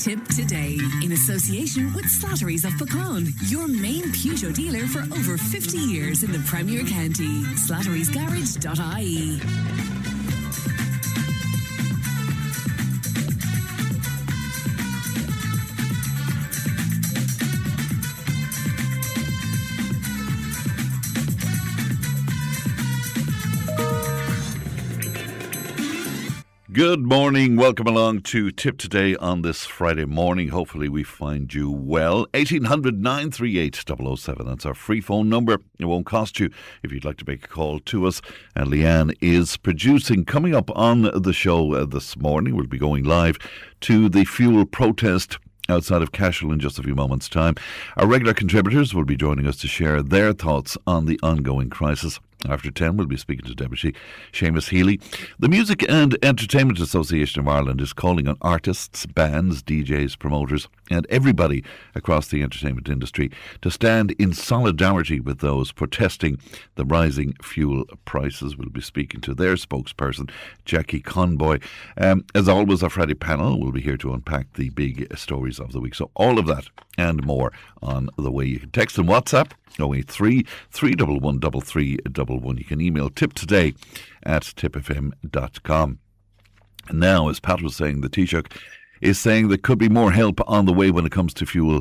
Tip today, in association with Slattery's of Pecan, your main Peugeot dealer for over 50 years in the Premier County. Slattery'sGarage.ie. Good morning. Welcome along to Tip Today on this Friday morning. Hopefully we find you well. 1800 938 007. That's our free phone number. It won't cost you if you'd like to make a call to us. And Leanne is producing. Coming up on the show this morning, we'll be going live to the fuel protest outside of Cashel in just a few moments' time. Our regular contributors will be joining us to share their thoughts on the ongoing crisis. After 10, we'll be speaking to Deputy Seamus Healy. The Music and Entertainment Association of Ireland is calling on artists, bands, DJs, promoters and everybody across the entertainment industry to stand in solidarity with those protesting the rising fuel prices. We'll be speaking to their spokesperson, Jackie Conboy. As always, our Friday panel will be here to unpack the big stories of the week. So all of that and more on the way. You can text and WhatsApp 083 311 3311. You can email tiptoday@tipfm.com. And now, as Pat was saying, the Taoiseach is saying there could be more help on the way when it comes to fuel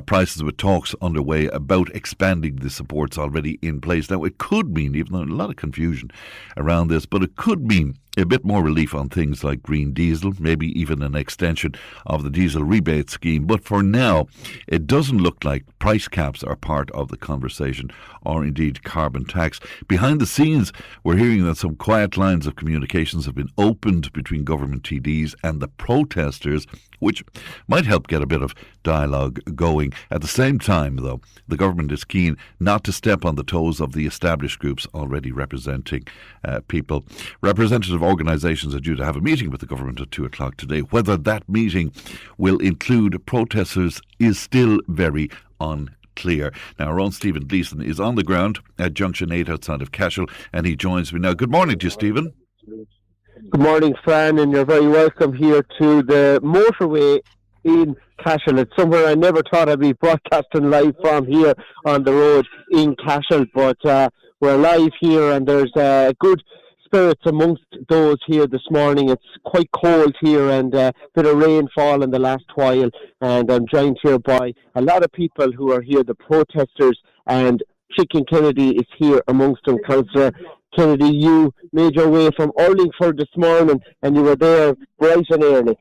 prices, with talks underway about expanding the supports already in place. Now, it could mean, even though a lot of confusion around this, but it could mean a bit more relief on things like green diesel, maybe even an extension of the diesel rebate scheme. But for now, it doesn't look like price caps are part of the conversation, or indeed carbon tax. Behind the scenes, we're hearing that some quiet lines of communications have been opened between government TDs and the protesters, which might help get a bit of dialogue going. At the same time, though, the government is keen not to step on the toes of the established groups already representing people. Representative organisations are due to have a meeting with the government at 2 o'clock today. Whether that meeting will include protesters is still very unclear. Now, our own Stephen Gleeson is on the ground at Junction 8 outside of Cashel, and he joins me now. Good morning to you, Stephen. Good morning, Fran, and you're very welcome here to the motorway in Cashel. It's somewhere I never thought I'd be broadcasting live from, here on the road in Cashel, but we're live here, and there's good spirits amongst those here this morning. It's quite cold here, and a bit of rainfall in the last while, and I'm joined here by a lot of people who are here, the protesters, and Chicken Kennedy is here amongst them. Councillor Kennedy, you made your way from Urlingford this morning, and you were there bright and early.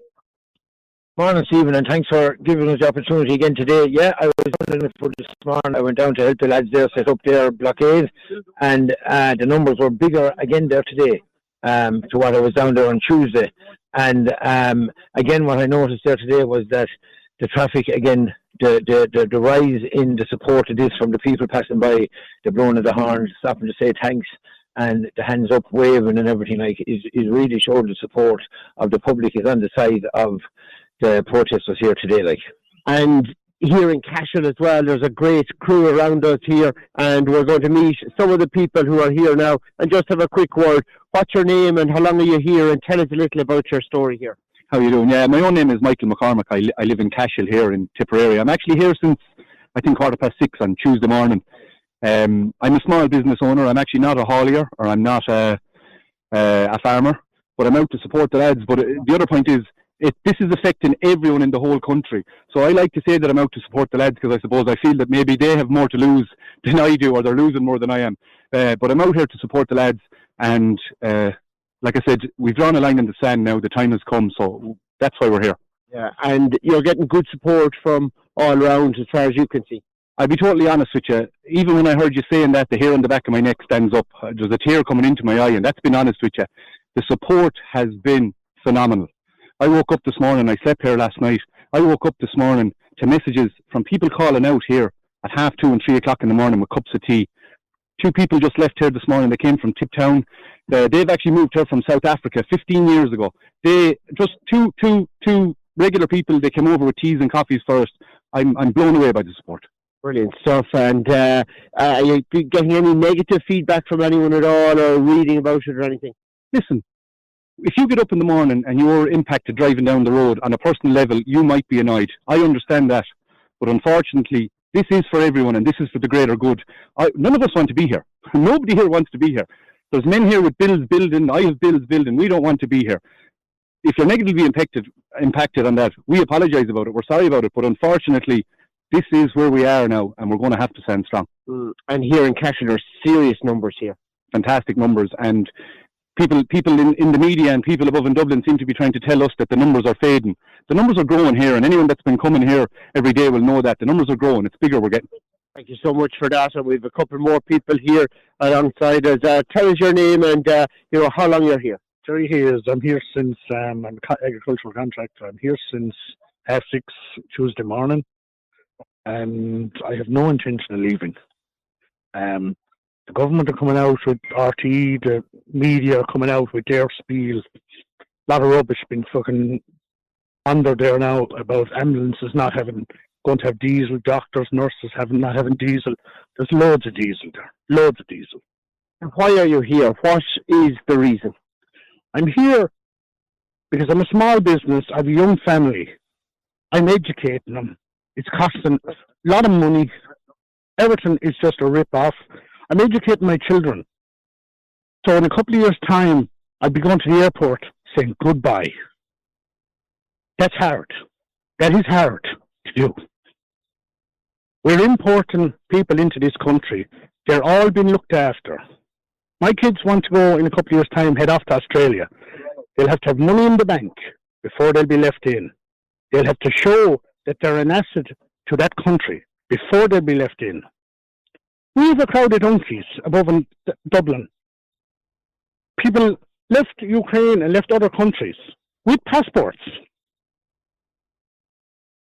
Morning, Stephen, and thanks for giving us the opportunity again today. Yeah, I was in Urlingford this morning. I went down to help the lads there set up their blockade, and the numbers were bigger again there today to what I was down there on Tuesday. And again, what I noticed there today was that the traffic, again, the rise in the support of this from the people passing by, the blowing of the horns, stopping to say thanks, and the hands up waving and everything, like, is really showing the support of the public is on the side of the protesters here today, like. And here in Cashel as well, there's a great crew around us here, and we're going to meet some of the people who are here now and just have a quick word. What's your name and how long are you here, and tell us a little about your story here. How are you doing? Yeah, my own name is Michael McCormick. I live in Cashel here in Tipperary. I'm actually here since, I think, 6:15 on Tuesday morning. I'm a small business owner. I'm actually not a haulier, or I'm not a farmer, but I'm out to support the lads. But the other point is, this is affecting everyone in the whole country. So I like to say that I'm out to support the lads, because I suppose I feel that maybe they have more to lose than I do, or they're losing more than I am. But I'm out here to support the lads, and like I said, we've drawn a line in the sand now. The time has come, so that's why we're here. Yeah, and you're getting good support from all around as far as you can see. I'll be totally honest with you. Even when I heard you saying that, the hair on the back of my neck stands up. There's a tear coming into my eye, and that's been honest with you. The support has been phenomenal. I woke up this morning, I slept here last night. I woke up this morning to messages from people calling out here at 2:30 and 3 o'clock in the morning with cups of tea. 2 people just left here this morning. They came from Tipp. They've actually moved here from South Africa 15 years ago. They just two regular people. They came over with teas and coffees first. I'm blown away by the support. Brilliant stuff. And are you getting any negative feedback from anyone at all, or reading about it or anything? Listen, if you get up in the morning and you're impacted driving down the road on a personal level, you might be annoyed. I understand that. But unfortunately, this is for everyone and this is for the greater good. None of us want to be here. Nobody here wants to be here. There's men here with bills building. I have bills building. We don't want to be here. If you're negatively impacted on that, we apologise about it. We're sorry about it. But unfortunately, this is where we are now and we're going to have to stand strong. And here in Cashel, there's serious numbers here. Fantastic numbers. And people in the media and people above in Dublin seem to be trying to tell us that the numbers are fading. The numbers are growing here, and anyone that's been coming here every day will know that the numbers are growing. It's bigger we're getting. Thank you so much for that. And we have a couple more people here alongside us. Tell us your name and how long you're here. Jerry Hayes. I'm here since I'm an agricultural contractor. I'm here since 6:30 Tuesday morning, and I have no intention of leaving. The government are coming out with RTE, the media are coming out with their spiel. A lot of rubbish being fucking under there now about ambulances going to have diesel, doctors, nurses not having diesel. There's loads of diesel there, loads of diesel. And why are you here? What is the reason? I'm here because I'm a small business. I have a young family. I'm educating them. It's costing a lot of money. Everything is just a rip-off. I'm educating my children. So in a couple of years' time, I'll be going to the airport saying goodbye. That's hard. That is hard to do. We're importing people into this country. They're all being looked after. My kids want to go in a couple of years' time, head off to Australia. They'll have to have money in the bank before they'll be left in. They'll have to show that they're an asset to that country before they'll be left in. We have a crowd of donkeys above in Dublin. People left Ukraine and left other countries with passports.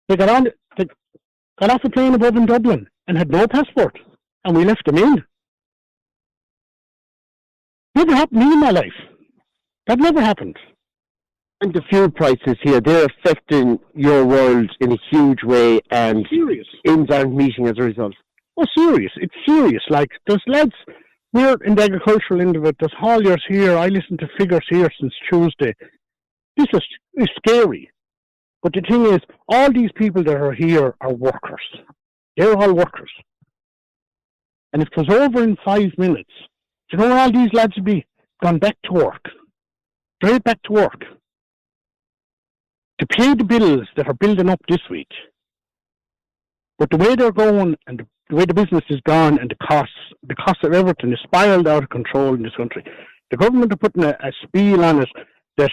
They got off a plane above in Dublin and had no passport, and we left them in. Never happened in my life. That never happened. And the fuel prices here, they're affecting your world in a huge way, and serious. Inns aren't meeting as a result. Oh, serious. It's serious. Like, there's lads, we're in the agricultural end of it, there's hauliers here. I listen to figures here since Tuesday. This is scary. But the thing is, all these people that are here are workers. They're all workers. And if it was over in 5 minutes, do you know where all these lads would be? Gone back to work. Straight back to work. To pay the bills that are building up this week. But the way they're going and the way the business is gone and the cost of everything is spiraled out of control in this country. The government are putting a spiel on it that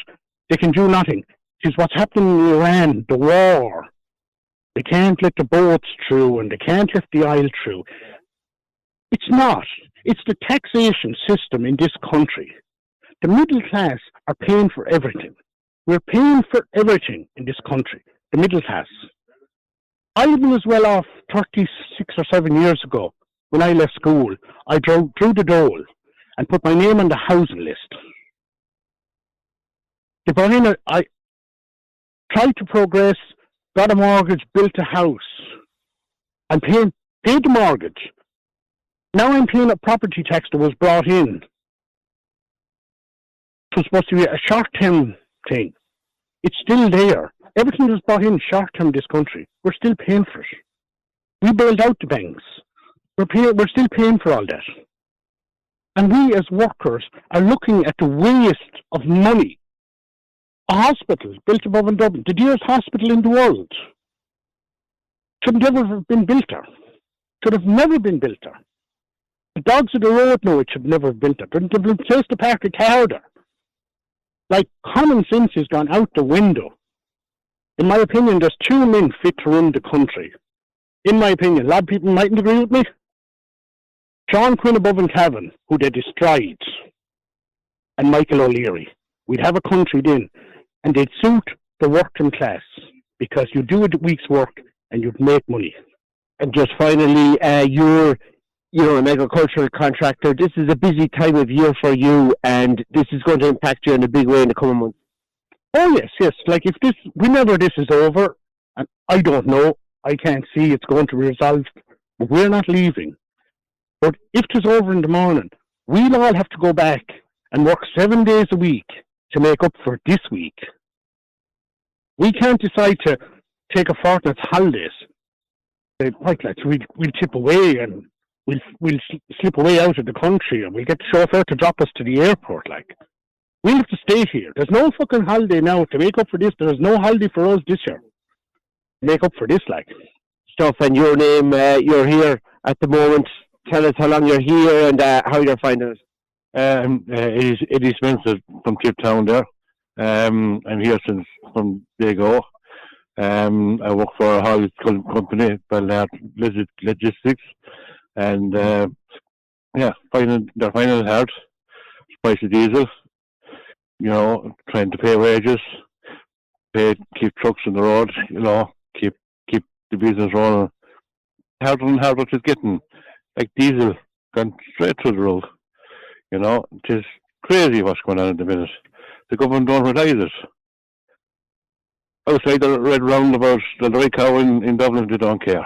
they can do nothing. It's what's happening in Iran, the war. They can't let the boats through and they can't let the oil through. It's not. It's the taxation system in this country. The middle class are paying for everything. We're paying for everything in this country, the middle class. I was well off 36 or 7 years ago when I left school. I drove through the dole and put my name on the housing list. I tried to progress, got a mortgage, built a house. I'm paid the mortgage. Now I'm paying a property tax that was brought in. It was supposed to be a short-term thing. It's still there. Everything was brought in short-term in this country. We're still paying for it. We bailed out the banks. We're still paying for all that. And we as workers are looking at the waste of money. A hospital built above in Dublin, the dearest hospital in the world, should never have been built there. Should have never been built there. The dogs of the road know it should never have built there. There have been place to park a car there. Like, common sense has gone out the window. In my opinion, there's 2 men fit to run the country. In my opinion, a lot of people mightn't agree with me. Sean Quinn above in Cavan, who they destroyed, and Michael O'Leary. We'd have a country then, and they'd suit the working class, because you do a week's work and you'd make money. And just finally, you're an agricultural contractor. This is a busy time of year for you, and this is going to impact you in a big way in the coming months. Oh, yes. Like, whenever this is over, and I don't know, I can't see it's going to be resolved, but we're not leaving. But if it's over in the morning, we'll all have to go back and work 7 days a week to make up for this week. We can't decide to take a fortnight's holidays. Right, lads, we'll tip away and we'll slip away out of the country and we'll get the chauffeur to drop us to the airport. Like, we'll have to stay here. There's no fucking holiday now to make up for this. There's no holiday for us this year. Make up for this, like. Stuff, and your name, you're here at the moment. Tell us how long you're here and how you're finding it. It is Eddie Spencer from Tipp Town there. I'm here from day go. I work for a haulage company, Bellard Logistics, and they're finding it hard. Price of diesel, trying to pay wages, keep trucks on the road, keep the business rolling. Harder and harder it's getting. Like diesel gone straight through the roof. It is crazy what's going on at the minute. The government don't realise it. Outside the red roundabout, the Red Cow in Dublin, they don't care.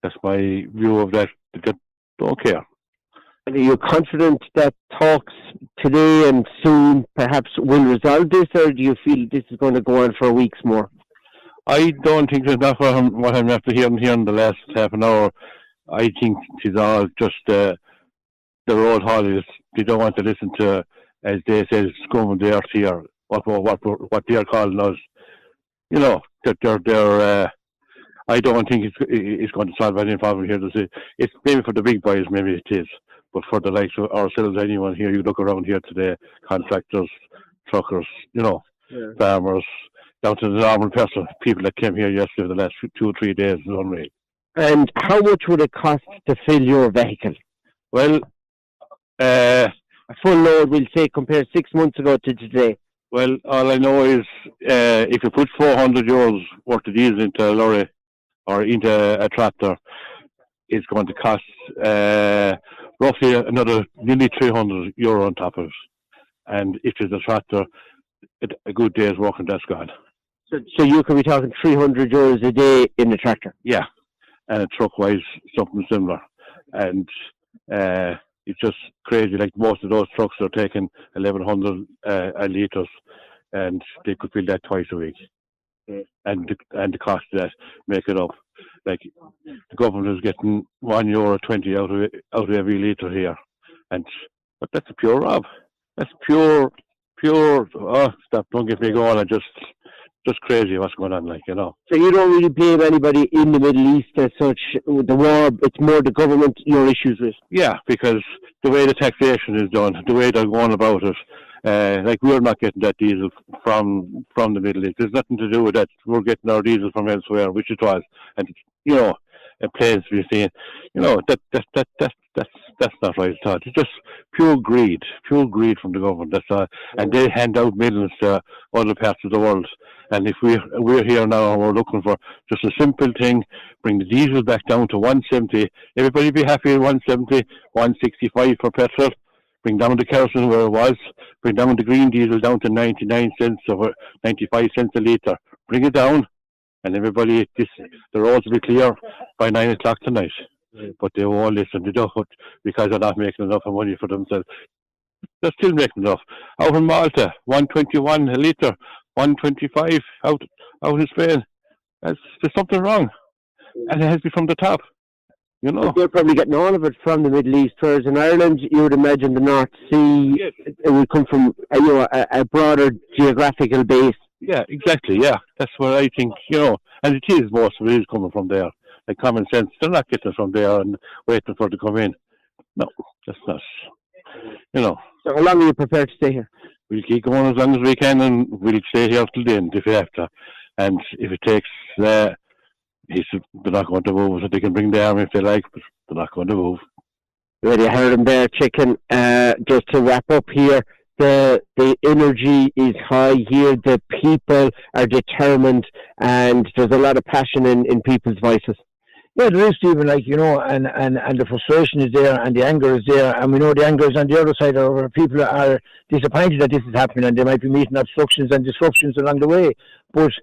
That's my view of that. They don't care. And are you confident that talks today and soon perhaps will resolve this, or do you feel this is going to go on for weeks more? I don't think that's what I'm after hearing here in the last half an hour. I think it's all just the road hauliers. They don't want to listen to, as they say, scum of the earth here, what they're calling us. They're I don't think it's going to solve any problem here. It's maybe for the big boys, maybe it is. But for the likes of ourselves, anyone here, you look around here today, contractors, truckers, farmers, down to the normal person, people that came here yesterday, the last 2 or 3 days, is unreal. And how much would it cost to fill your vehicle? Well, a full load, we'll say, compared 6 months ago to today. Well, all I know is if you put €400 worth of diesel into a lorry or into a tractor, it's going to cost roughly another nearly €300 on top of it. And if it's a tractor, a good day's work and that's gone. So you could be talking €300 a day in the tractor? Yeah, and truck-wise, something similar. And it's just crazy. Like most of those trucks are taking 1,100 litres, and they could fill that twice a week. Okay. And the cost of that make it up. Like the government is getting €1.20 out of every litre here, but that's a pure rob. That's pure. Oh, stop! Don't get me going. I just crazy what's going on. So you don't really blame anybody in the Middle East as such. The war, it's more the government your issues with. Yeah, because the way the taxation is done, the way they're going about it, we're not getting that diesel from the Middle East. There's nothing to do with that. We're getting our diesel from elsewhere, which it was, and a place we're seeing, that's not right at all. It's just pure greed from the government. That's all, and they hand out millions to other parts of the world. And if we're here now and we're looking for just a simple thing, bring the diesel back down to 170. Everybody be happy at 170, 165 for petrol. Bring down the kerosene where it was. Bring down the green diesel down to 99 cents or 95 cents a litre. Bring it down, and everybody, the roads will be clear by 9 o'clock tonight. But they won't listen. They don't, because they're not making enough money for themselves. They're still making enough. Out in Malta, 121 a litre, 125 out in Spain. There's something wrong, and it has to be from the top. They're probably getting all of it from the Middle East, whereas in Ireland, you would imagine the North Sea, it would come from a broader geographical base. Yeah, exactly. Yeah, that's what I think. And it is, most of it is coming from there. Like common sense, they're not getting it from there and waiting for it to come in. No, that's not. So how long are you prepared to stay here? We'll keep going as long as we can, and we'll stay here till the end if we have to. And if it takes, they're not going to move. So they can bring the army if they like, but they're not going to move. Well, you heard them there, Chicken. Just to wrap up here, the energy is high here. The people are determined, and there's a lot of passion in people's voices. Yeah, there is, Stephen, and the frustration is there and the anger is there, and we know the anger is on the other side, where people are disappointed that this is happening and they might be meeting obstructions and disruptions along the way. But,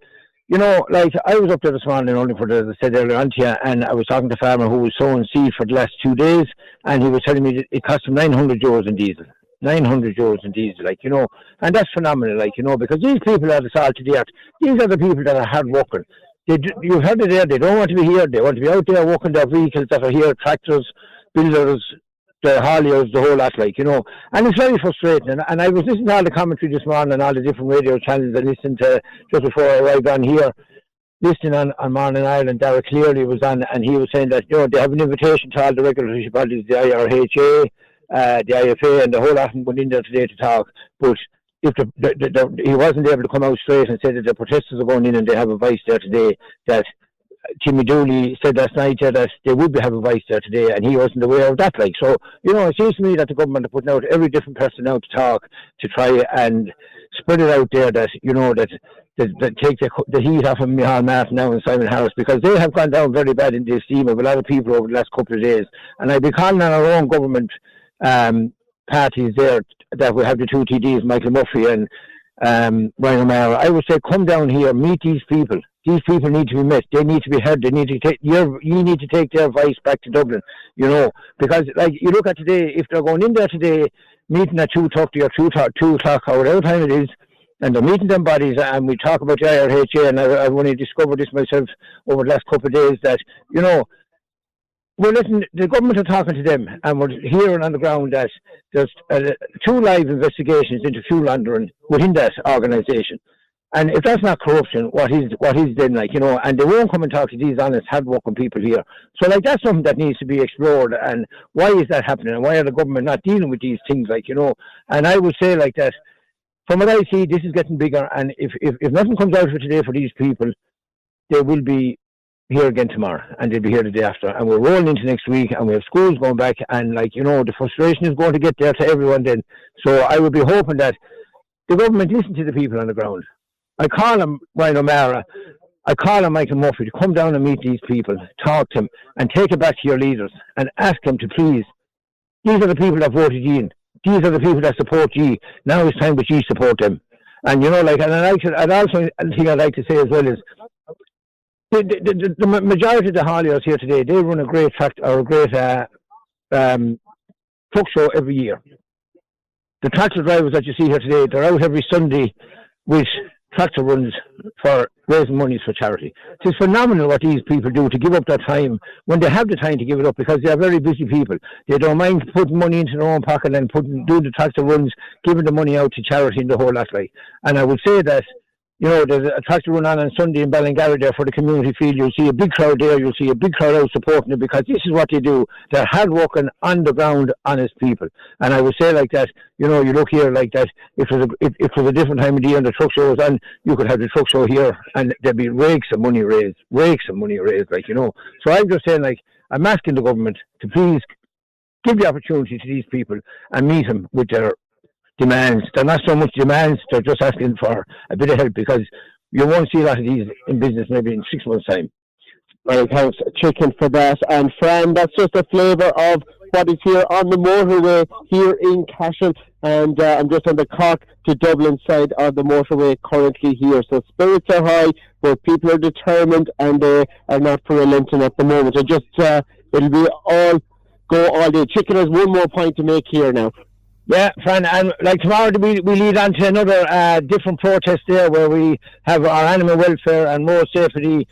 I was up there this morning only for the said earlier on to you, and I was talking to a farmer who was sowing seed for the last 2 days, and he was telling me that it cost him €900 in diesel. €900 in diesel, like, you know, and that's phenomenal, like, you know, because these people are the salt of the earth. These are the people that are hard working. You've heard it there, they don't want to be here, they want to be out there working their vehicles that are here, tractors, builders, the hauliers, the whole lot, like, you know. And it's very frustrating. And I was listening to all the commentary this morning on all the different radio channels I listened to just before I arrived on here, listening on Morning Ireland. Derek Clearly was on, and he was saying that, you know, they have an invitation to all the regulatory bodies, the IRHA, the IFA, and the whole lot of them went in there today to talk. But if he wasn't able to come out straight and say that the protesters are going in and they have a voice there today, that Timmy Dooley said last night that they would have a voice there today, and he wasn't aware of that. Like, so, you know, it seems to me that the government are putting out every different person out to talk to try and spread it out there that, you know, that take the heat off of Micheál Martin now and Simon Harris, because they have gone down very bad in the esteem of a lot of people over the last couple of days. And I'd be calling on our own government parties there, that we have the two TDs, Michael Murphy and Ryan O'Mara. I would say, come down here, meet these people. These people need to be met. They need to be heard. They need to take you need to take their voice back to Dublin, you know, because, like, you look at today, if they're going in there today, meeting at 2:30 or 2 o'clock or whatever time it is, and they're meeting them bodies, and we talk about the IRHA, and I've only discovered this myself over the last couple of days, that, you know, we're listening, the government are talking to them, and we're hearing on the ground that there's 2 live investigations into fuel laundering within that organisation. And if that's not corruption, what is then, like, you know? And they won't come and talk to these honest, hard-working people here. So, like, that's something that needs to be explored. And why is that happening? And why are the government not dealing with these things, like, you know? And I would say, like, that from what I see, this is getting bigger. And if nothing comes out of it today for these people, they will be here again tomorrow, and they'll be here the day after. And we're rolling into next week, and we have schools going back. And, like, you know, the frustration is going to get there to everyone then. So I would be hoping that the government listen to the people on the ground. I call him Ryan O'Mara, I call him Michael Murphy to come down and meet these people, talk to them, and take it back to your leaders and ask them to please. These are the people that voted you in. These are the people that support you. Now it's time that you support them. And, you know, like, and I'd also think I'd like to say as well is, the majority of the hauliers here today, they run a great truck show every year. The tractor drivers that you see here today, they're out every Sunday with tractor runs for raising monies for charity. It's phenomenal what these people do to give up their time when they have the time to give it up, because they are very busy people. They don't mind putting money into their own pocket and doing the tractor runs, giving the money out to charity and the whole lot. Like. And I would say that, you know, there's a tractor run on Sunday in Ballingarry there for the community field. You'll see a big crowd there. You'll see a big crowd out supporting it, because this is what they do. They're hard-working, on-the-ground, honest people. And I would say, like, that, you know, you look here like that, if it was a different time of the year and the truck show was on, you could have the truck show here and there'd be rakes of money raised, like, you know. So I'm just saying, like, I'm asking the government to please give the opportunity to these people and meet them with their demands. They're not so much demands, they're just asking for a bit of help, because you won't see a lot of these in business maybe in 6 months' time. Well, thanks, Chicken, for that. And Fran, that's just a flavour of what is here on the motorway here in Cashel. And I'm just on the Cork to Dublin side of the motorway currently here. So spirits are high, but people are determined, and they are not relenting at the moment. So just, it'll be all day. Chicken has one more point to make here now. Yeah, Fran, and like tomorrow we lead on to another different protest there, where we have our animal welfare and road safety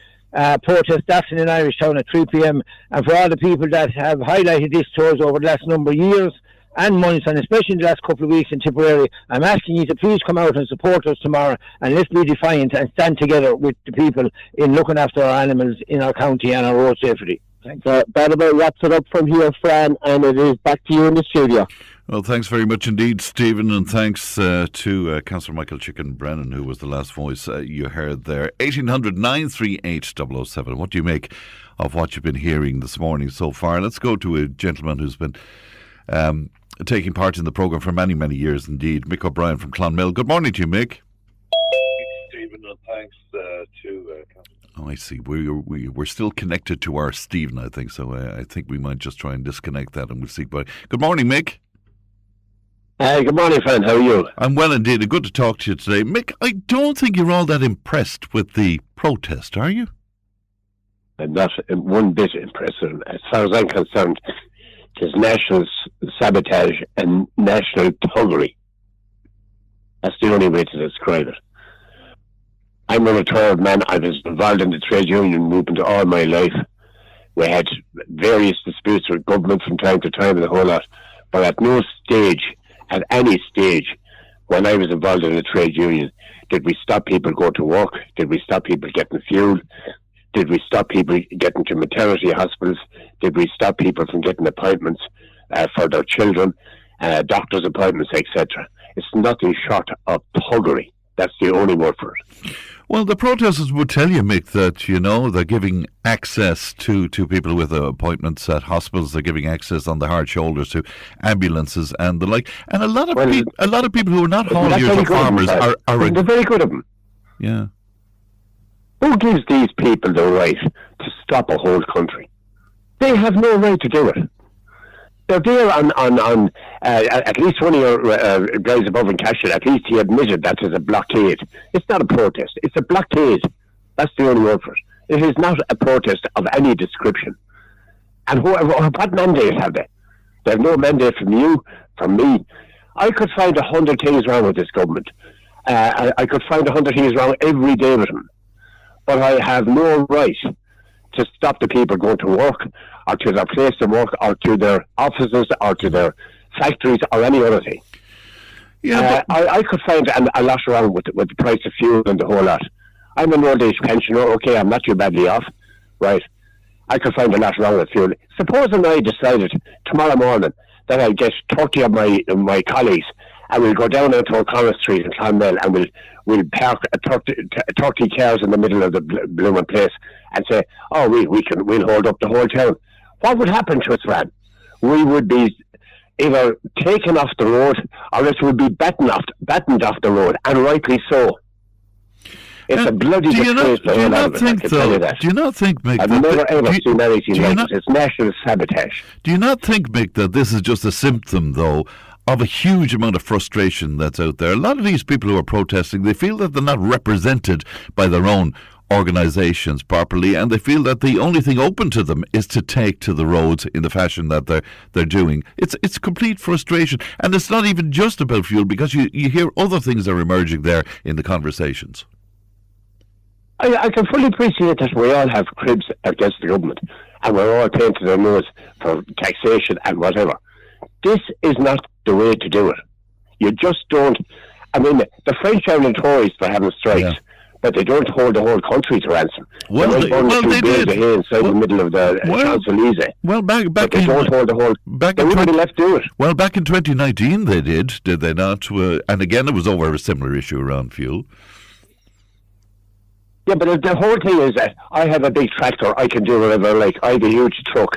protest starting in Irishtown at 3 p.m. And for all the people that have highlighted this to us over the last number of years and months, and especially in the last couple of weeks in Tipperary, I'm asking you to please come out and support us tomorrow, and let's be defiant and stand together with the people in looking after our animals in our county and our road safety. Thanks. That about wraps it up from here, Fran, and it is back to you in the studio. Well, thanks very much indeed, Stephen, and thanks to Councillor Michael Chicken Brennan, who was the last voice you heard there. 1800 938 007. What do you make of what you've been hearing this morning so far? Let's go to a gentleman who's been taking part in the programme for many, many years indeed, Mick O'Brien from Clonmel. Good morning to you, Mick. Stephen, and thanks to Oh, I see. We're still connected to our Stephen, I think, so I think we might just try and disconnect that and we'll see. But good morning, Mick. Good morning, Fran. How are you? I'm well indeed. Good to talk to you today. Mick, I don't think you're all that impressed with the protest, are you? I'm not one bit impressed. As far as I'm concerned, There's national sabotage and national thuggery. That's the only way to describe it. I'm a retired man. I was involved in the trade union movement all my life. We had various disputes with government from time to time and the whole lot. But at no stage, at any stage, when I was involved in the trade union, did we stop people going to work? Did we stop people getting fuel? Did we stop people getting to maternity hospitals? Did we stop people from getting appointments for their children, doctor's appointments, etc.? It's nothing short of thuggery. That's the only word for it. Well, the protesters would tell you, Mick, that, you know, they're giving access to people with appointments at hospitals. They're giving access on the hard shoulders to ambulances and the like. And a lot of people who are not hauliers or farmers are they're very good at them. Yeah. Who gives these people the right to stop a whole country? They have no right to do it. They're there on at least one of your guys above in Cashel, at least he admitted that is a blockade. It's not a protest. It's a blockade. That's the only word for it. It is not a protest of any description. And what mandate have they? They have no mandate from you, from me. I could find 100 things wrong with this government. I could find 100 things wrong every day with them. But I have no right to stop the people going to work or to their place of work or to their offices or to their factories or any other thing. Yeah, I could find a lot wrong with the price of fuel and the whole lot. I'm an old age pensioner, okay, I'm not too badly off, right? I could find a lot wrong with fuel. Supposing I decided tomorrow morning that I'll get 30 of my colleagues and we'll go down into O'Connell Street in Clonmel and we'll park 30 cars in the middle of the blooming place and say, oh, we'll hold up the whole town. What would happen to us, man? We would be either taken off the road or else we'd be battened off the road, and rightly so. It's a bloody disgrace. Do you not think, Mick, I've never ever seen anything like this. It's national sabotage. Do you not think, Mick, that this is just a symptom, though, of a huge amount of frustration that's out there? A lot of these people who are protesting, they feel that they're not represented by their own organisations properly, and they feel that the only thing open to them is to take to the roads in the fashion that they're doing. It's complete frustration, and it's not even just about fuel, because you hear other things are emerging there in the conversations. I can fully appreciate that we all have cribs against the government, and we're all paying to their nose for taxation and whatever. This is not the way to do it. You just don't. I mean, the French are notorious for having strikes, but they don't hold the whole country to ransom. Well, they did. Inside the middle of the Champs-Élysées. Well, back they don't hold the whole. They wouldn't be left do it. Well, back in 2019, they did they not? And again, it was over a similar issue around fuel. Yeah, but the whole thing is that I have a big tractor. I can do whatever I like. I have a huge truck.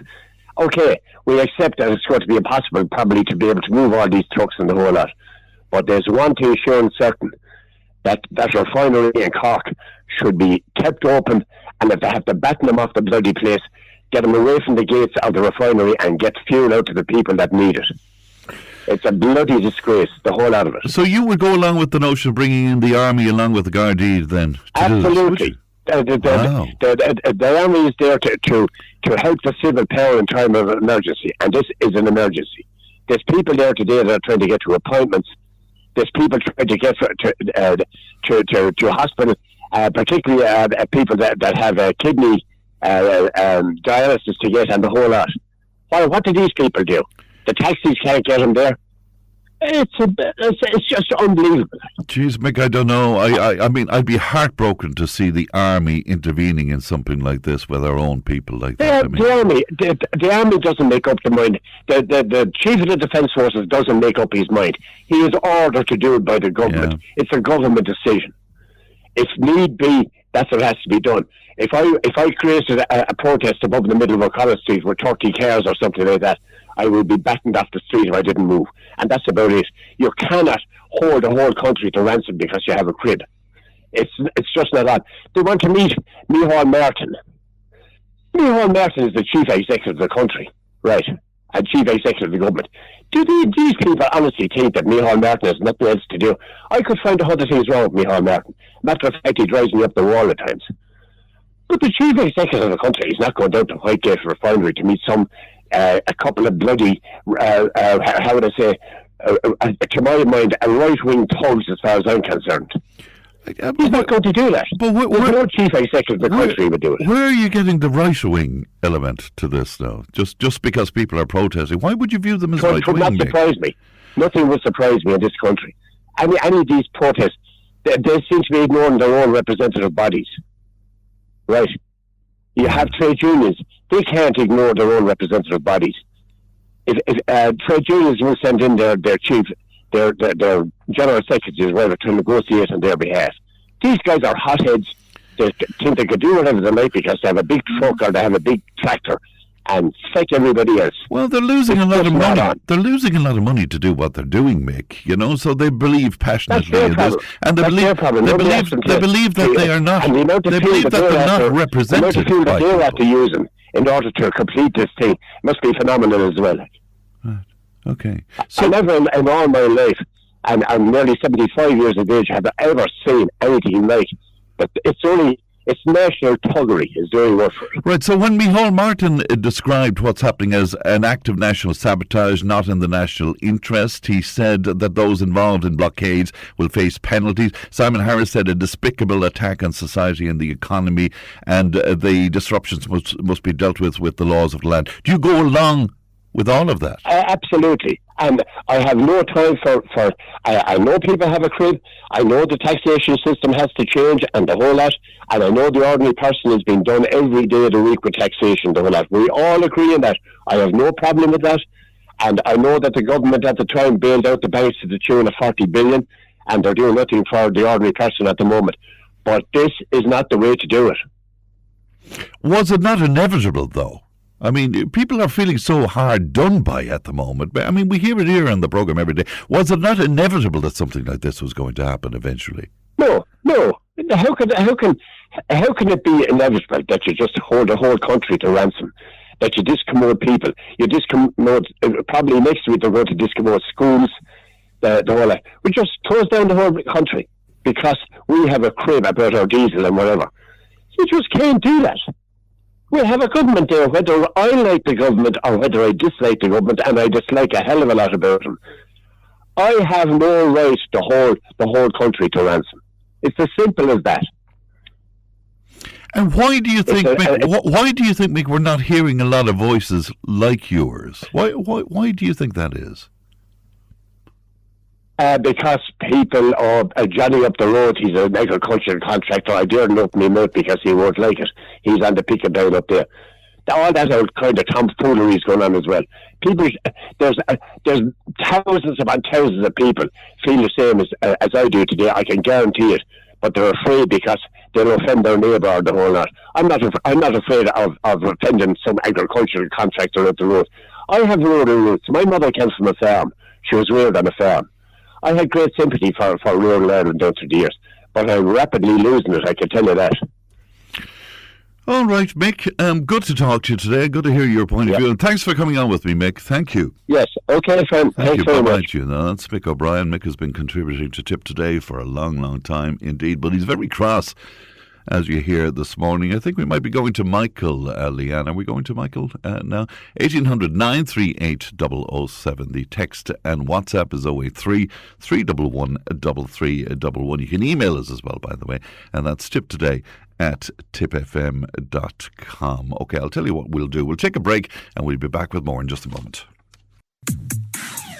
Okay, we accept that it's going to be impossible probably to be able to move all these trucks and the whole lot. But there's one thing sure and certain, that refinery in Cork should be kept open, and if they have to batten them off the bloody place, get them away from the gates of the refinery and get fuel out to the people that need it. It's a bloody disgrace, the whole lot of it. So you would go along with the notion of bringing in the army along with the Gardaí then? Absolutely. The army is there to help the civil power in time of emergency, and this is an emergency. There's people there today that are trying to get to appointments. There's people trying to get to hospital, particularly people that have kidney dialysis to get, and the whole lot. What do these people do? The taxis can't get them there. It's just unbelievable. Jeez, Mick, I don't know. I mean, I'd be heartbroken to see the army intervening in something like this with our own people like that. The army doesn't make up the mind. The chief of the defence forces doesn't make up his mind. He is ordered to do it by the government. Yeah. It's a government decision. If need be, that's what has to be done. If I created a protest above the middle of O'Connell Street with 30 cars or something like that, I would be battened off the street if I didn't move. And that's about it. You cannot hold the whole country to ransom because you have a crib. It's just not that. They want to meet Micheál Martin. Micheál Martin is the chief executive of the country, right? And chief executive of the government. Do these people honestly think that Micheál Martin has nothing else to do? I could find 100 things wrong with Micheál Martin. Matter of fact, he drives me up the wall at times. But the chief executive of the country is not going down to Whitegate Refinery to meet some a couple of bloody, how would I say, to my mind, a right-wing thugs as far as I'm concerned. He's not going to do that. But no chief executive of the country would do it. Where are you getting the right-wing element to this now? Just because people are protesting, why would you view them as right-wing? It would not surprise me. Nothing would surprise me in this country. Any of these protests, they seem to be ignoring their own representative bodies. Right? You have trade unions. They can't ignore their own representative bodies. If trade unions will send in their chief, their general secretaries, whatever, to negotiate on their behalf. These guys are hotheads. They think they could do whatever they like because they have a big truck or they have a big tractor and fight everybody else. Well, they're losing a lot of money. They're losing a lot of money to do what they're doing, Mick. You know, so they believe passionately in this, and they believe that they are not. They believe that they're not represented. The amount of fuel that they're after using in order to complete this thing must be phenomenal as well. Right. Okay. So I never in all my life, and I'm nearly 75 years of age, have ever seen anything like. But it's national thuggery is the only word for it. Right, so when Micheál Martin described what's happening as an act of national sabotage, not in the national interest, he said that those involved in blockades will face penalties. Simon Harris said a despicable attack on society and the economy, and the disruptions must be dealt with the laws of the land. Do you go along with all of that? Absolutely. And I have no time for I know people have a crib. I know the taxation system has to change and the whole lot. And I know the ordinary person is being done every day of the week with taxation, the whole lot. We all agree on that. I have no problem with that. And I know that the government at the time bailed out the banks to the tune of 40 billion and they're doing nothing for the ordinary person at the moment. But this is not the way to do it. Was it not inevitable, though? I mean, people are feeling so hard done by at the moment. But I mean, we hear it here on the programme every day. Was it not inevitable that something like this was going to happen eventually? No. How can it be inevitable that you just hold a whole country to ransom? That you discommode people? You discommode, probably next week they're going to discommode schools, the whole lot. We just close down the whole country because we have a crib about our diesel and whatever. You just can't do that. We have a government there, whether I like the government or whether I dislike the government, and I dislike a hell of a lot about them. I have no right to hold the whole country to ransom. It's as simple as that. And why do you think, Mick, we're not hearing a lot of voices like yours? Why do you think that is? Because people are Johnny up the road, he's an agricultural contractor. I daren't open my mouth because he won't like it. He's on the picket down up there. All that kind of tomfoolery is going on as well. People, there's thousands upon thousands of people feel the same as I do today. I can guarantee it, but they're afraid because they'll offend their neighbour or the whole lot. I'm not afraid of offending some agricultural contractor up the road. I have rural roots. My mother came from a farm. She was reared on a farm. I had great sympathy for rural Ireland down through the years, but I'm rapidly losing it, I can tell you that. All right, Mick, good to talk to you today. Good to hear your point of view. And thanks for coming on with me, Mick. Thank you. Yes, okay, friend. Thanks very much. That's Mick O'Brien. Mick has been contributing to Tipp today for a long, long time indeed, but he's very cross, as you hear this morning. I think we might be going to Michael, Leanne. Are we going to Michael now? 1800 938 007. The text and WhatsApp is 083 311 3311. You can email us as well, by the way, and that's tiptoday@tippfm.com. Okay, I'll tell you what we'll do. We'll take a break and we'll be back with more in just a moment.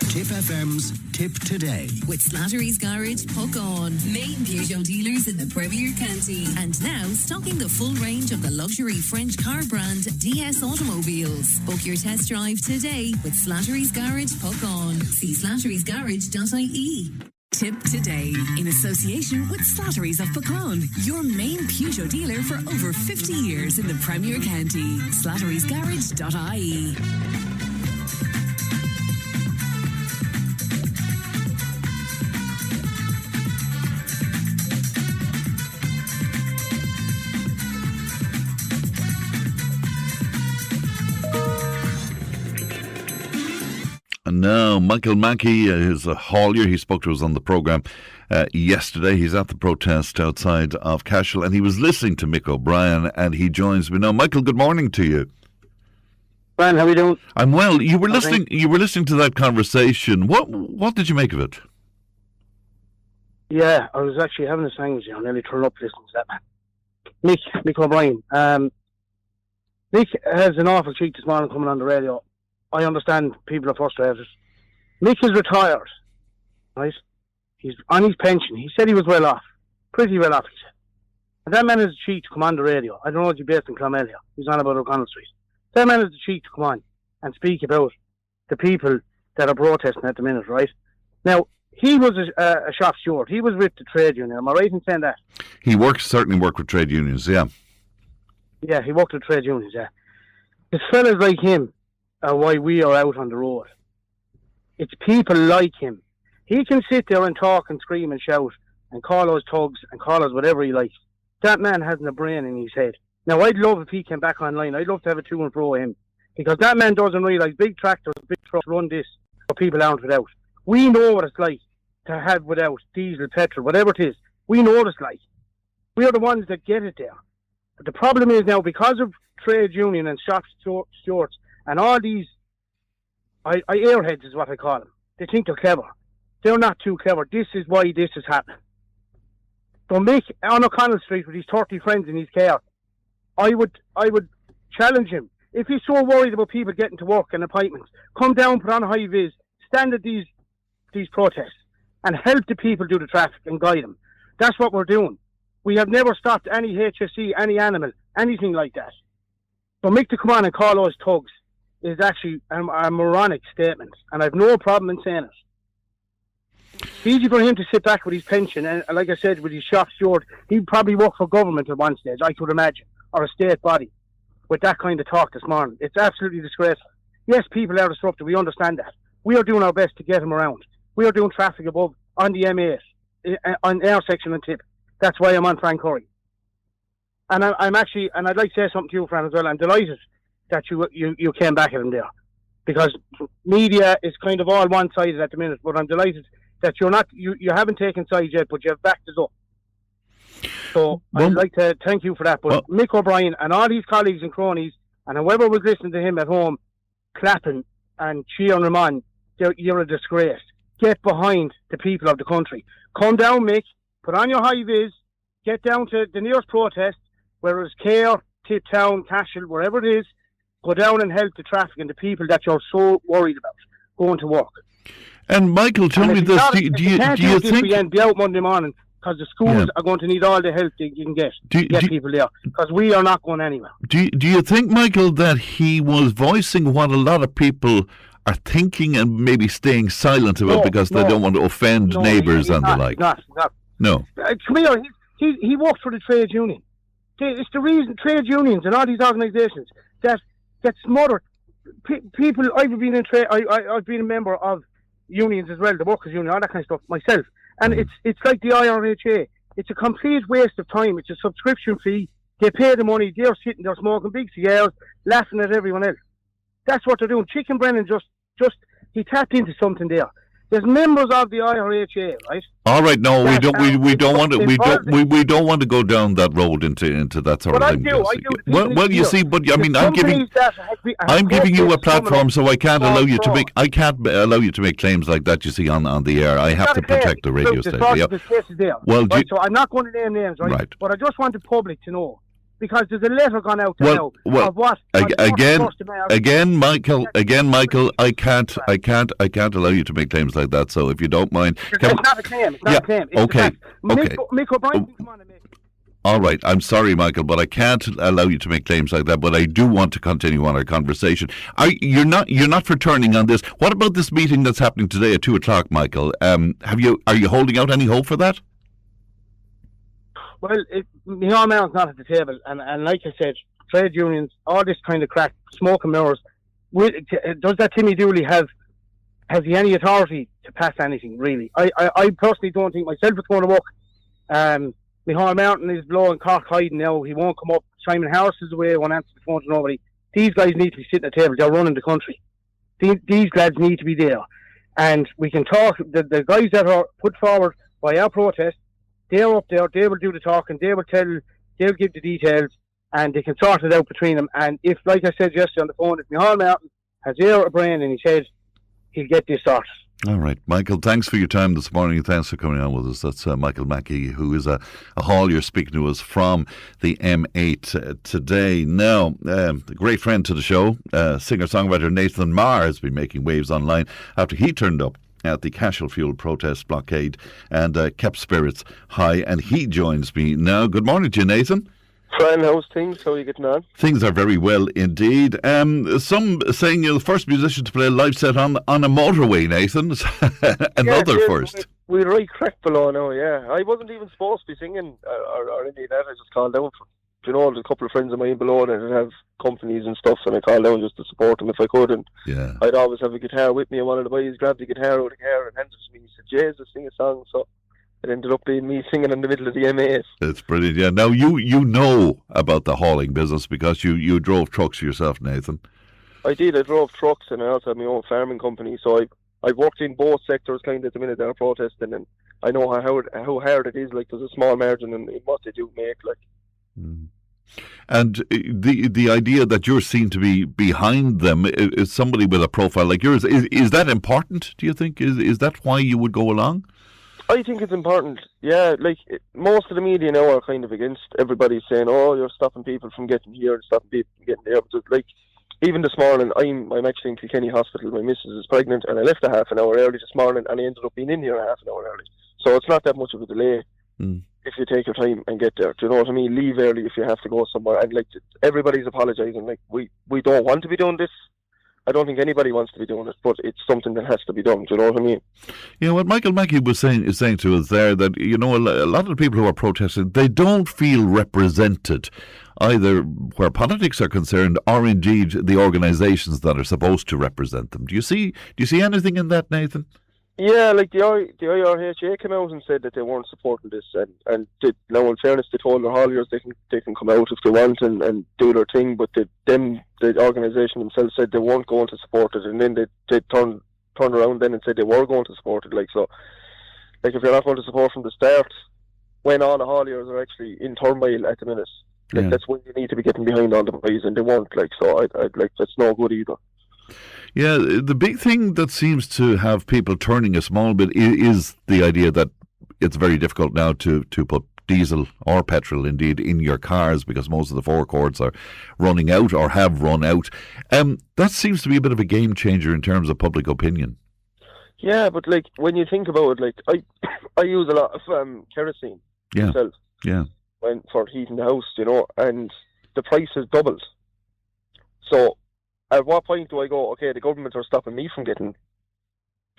Tipp FM's Tipp Today. With Slattery's Garage, Puck On. Main Peugeot dealers in the Premier County. And now stocking the full range of the luxury French car brand DS Automobiles. Book your test drive today with Slattery's Garage, Puck On. See slatterysgarage.ie. Tipp Today, in association with Slattery's of Pecan, your main Peugeot dealer for over 50 years in the Premier County. slatterysgarage.ie. And now, Michael Mackey is a haulier. He spoke to us on the programme yesterday. He's at the protest outside of Cashel, and he was listening to Mick O'Brien, and he joins me now. Michael, good morning to you. Brian, how are you doing? I'm well. You were listening. You were listening to that conversation. What did you make of it? Yeah, I was actually having a sandwich. I nearly turned up listening to that man. Mick O'Brien. Mick has an awful cheek this morning coming on the radio. I understand people are frustrated. Mick is retired, right? He's on his pension. He said he was well off, pretty well off, he said. And that man has the cheek to come on the radio. I don't know if he's based in Clonmel. He's on about O'Connell Street. That man has the cheek to come on and speak about the people that are protesting at the minute, right? Now, he was a shop steward. He was with the trade union. Am I right in saying that? He certainly worked with trade unions, yeah. Yeah, he worked with trade unions, yeah. It's fellas like him are why we are out on the road. It's people like him. He can sit there and talk and scream and shout and call us thugs and call us whatever he likes. That man hasn't a brain in his head. Now, I'd love if he came back online. I'd love to have a to and fro with him. Because that man doesn't realise big tractors, big trucks run this, but people aren't without. We know what it's like to have without diesel, petrol, whatever it is. We know what it's like. We are the ones that get it there. But the problem is now, because of trade union and shop stewards and all these airheads is what I call them. They think they're clever. They're not too clever. This is why this is happening. So Mick on O'Connell Street with his 30 friends in his car, I would challenge him. If he's so worried about people getting to work and appointments, come down, put on a high vis, stand at these protests and help the people do the traffic and guide them. That's what we're doing. We have never stopped any HSE, any animal, anything like that. So Mick to come on and call us thugs is actually a moronic statement, and I've no problem in saying it. It's easy for him to sit back with his pension, and like I said, with his shop steward, he'd probably work for government at one stage, I could imagine, or a state body, with that kind of talk this morning. It's absolutely disgraceful. Yes, people are disrupted, we understand that. We are doing our best to get him around. We are doing traffic above on the M8, on our section and Tipp. That's why I'm on Frank Curry. And I'm actually, and I'd like to say something to you, Fran, as well. I'm delighted that you came back at him there, because media is kind of all one-sided at the minute. But I'm delighted that you haven't taken sides yet, but you have backed us up. So I'd like to thank you for that. But Mick O'Brien and all his colleagues and cronies, and whoever was listening to him at home, clapping and cheering him on, you're a disgrace. Get behind the people of the country. Come down, Mick. Put on your high vis. Get down to the nearest protest, whether it's Care, Tipp Town, Cashel, wherever it is. Go down and help the traffic and the people that you're so worried about going to work. And Michael, tell me this: do you think be out Monday morning, because the schools are going to need all the help they can get people there, because we are not going anywhere. Do you think, Michael, that he was voicing what a lot of people are thinking and maybe staying silent about because they don't want to offend neighbours and the like? No. Come here, he works for the trade union. It's the reason trade unions and all these organisations that get smothered. People, I've been in trade. I've been a member of unions as well, the workers' union, all that kind of stuff myself. And it's like the IRHA. It's a complete waste of time. It's a subscription fee. They pay the money. They're sitting there smoking big cigars, laughing at everyone else. That's what they're doing. Chicken Brennan just he tapped into something there. There's members of the IRHA, right? All right, no, we don't want to go down that road into that sort of thing. I do. Well, you see, but I mean, I'm giving you a platform, so I can't allow you to make claims like that. You see, on the air, I have to protect the radio station. So I'm not going to name names, right? But I just want the public to know. Because there's a letter gone out now of what again, Michael, I can't allow you to make claims like that. So if you don't mind, it's not a claim. It's not a claim. It's okay. Mick O'Brien, come on, Mick. All right, I'm sorry, Michael, but I can't allow you to make claims like that. But I do want to continue on our conversation. You're not for turning on this. What about this meeting that's happening today at 2:00, Michael? Are you holding out any hope for that? Well, Micheál Martin's not at the table, and like I said, trade unions, all this kind of crack, smoke and mirrors. Does that Timmy Dooley has he any authority to pass anything, really? I personally don't think myself it's going to work. Micheál Martin is blowing cock hiding now. He won't come up. Simon Harris is away, won't answer the phone to nobody. These guys need to be sitting at the table. They're running the country. These lads need to be there. And we can talk, the guys that are put forward by our protest, they're up there, they will do the talking, they'll give the details, and they can sort it out between them. And if, like I said yesterday on the phone, if Micheál Martin has ear or brain in his head, he'll get this sorted. All right, Michael, thanks for your time this morning. Thanks for coming on with us. That's Michael Mackey, who is a haulier speaking to us from the M8 today. Now, a great friend to the show, singer-songwriter Nathan Marr has been making waves online after he turned up at the Cashel Fuel protest blockade and kept spirits high. And he joins me now. Good morning to you, Nathan. Fran, how's things? How are you getting on? Things are very well indeed. Some saying you're the first musician to play a live set on a motorway, Nathan. Another first. We're right crack below now, yeah. I wasn't even supposed to be singing or any of that. I just called down for, there's a couple of friends of mine below that have companies and stuff, and I called down just to support them if I could. And I'd always have a guitar with me, and one of the boys grabbed the guitar out of the car and handed it to me. He said, Jesus, sing a song. So it ended up being me singing in the middle of the M8. It's brilliant, yeah. Now, you know about the hauling business because you drove trucks yourself, Nathan. I did. I drove trucks, and I also had my own farming company. So I've worked in both sectors kind of at the minute they're protesting, and I know how hard it is. Like, there's a small margin in what they do make, like. And the idea that you're seen to be behind them is somebody with a profile like yours. Is that important, do you think? Is that why you would go along? I think it's important, yeah. Like, most of the media now are kind of against everybody saying, oh, you're stopping people from getting here and stopping people from getting there. But, like, even this morning, I'm actually in Kilkenny Hospital. My missus is pregnant, and I left a half an hour early this morning, and I ended up being in here a half an hour early. So it's not that much of a delay if you take your time and get there. Do you know what I mean? Leave early if you have to go somewhere. And, like, everybody's apologising. Like, we don't want to be doing this. I don't think anybody wants to be doing it, but it's something that has to be done. Do you know what I mean? Yeah, what Michael Mackey is saying to us there, that, a lot of the people who are protesting, they don't feel represented either where politics are concerned or indeed the organisations that are supposed to represent them. Do you see anything in that, Nathan? Yeah, like the IRHA came out and said that they weren't supporting this, and now in fairness, they told their hauliers they can come out if they want and do their thing, but the organisation themselves said they weren't going to support it, and then they turned around then and said they were going to support it. Like, so, like, if you're not going to support from the start, when all the hauliers are actually in turmoil at the minute, like, that's when you need to be getting behind all the boys, and they won't. Like, so I'd like, that's no good either. Yeah, the big thing that seems to have people turning a small bit is the idea that it's very difficult now to put diesel or petrol, indeed, in your cars because most of the forecourts are running out or have run out. That seems to be a bit of a game changer in terms of public opinion. Yeah, but, like, when you think about it, like, I use a lot of kerosene myself. Yeah. For heating the house, and the price has doubled. So at what point do I go, okay, the government are stopping me from getting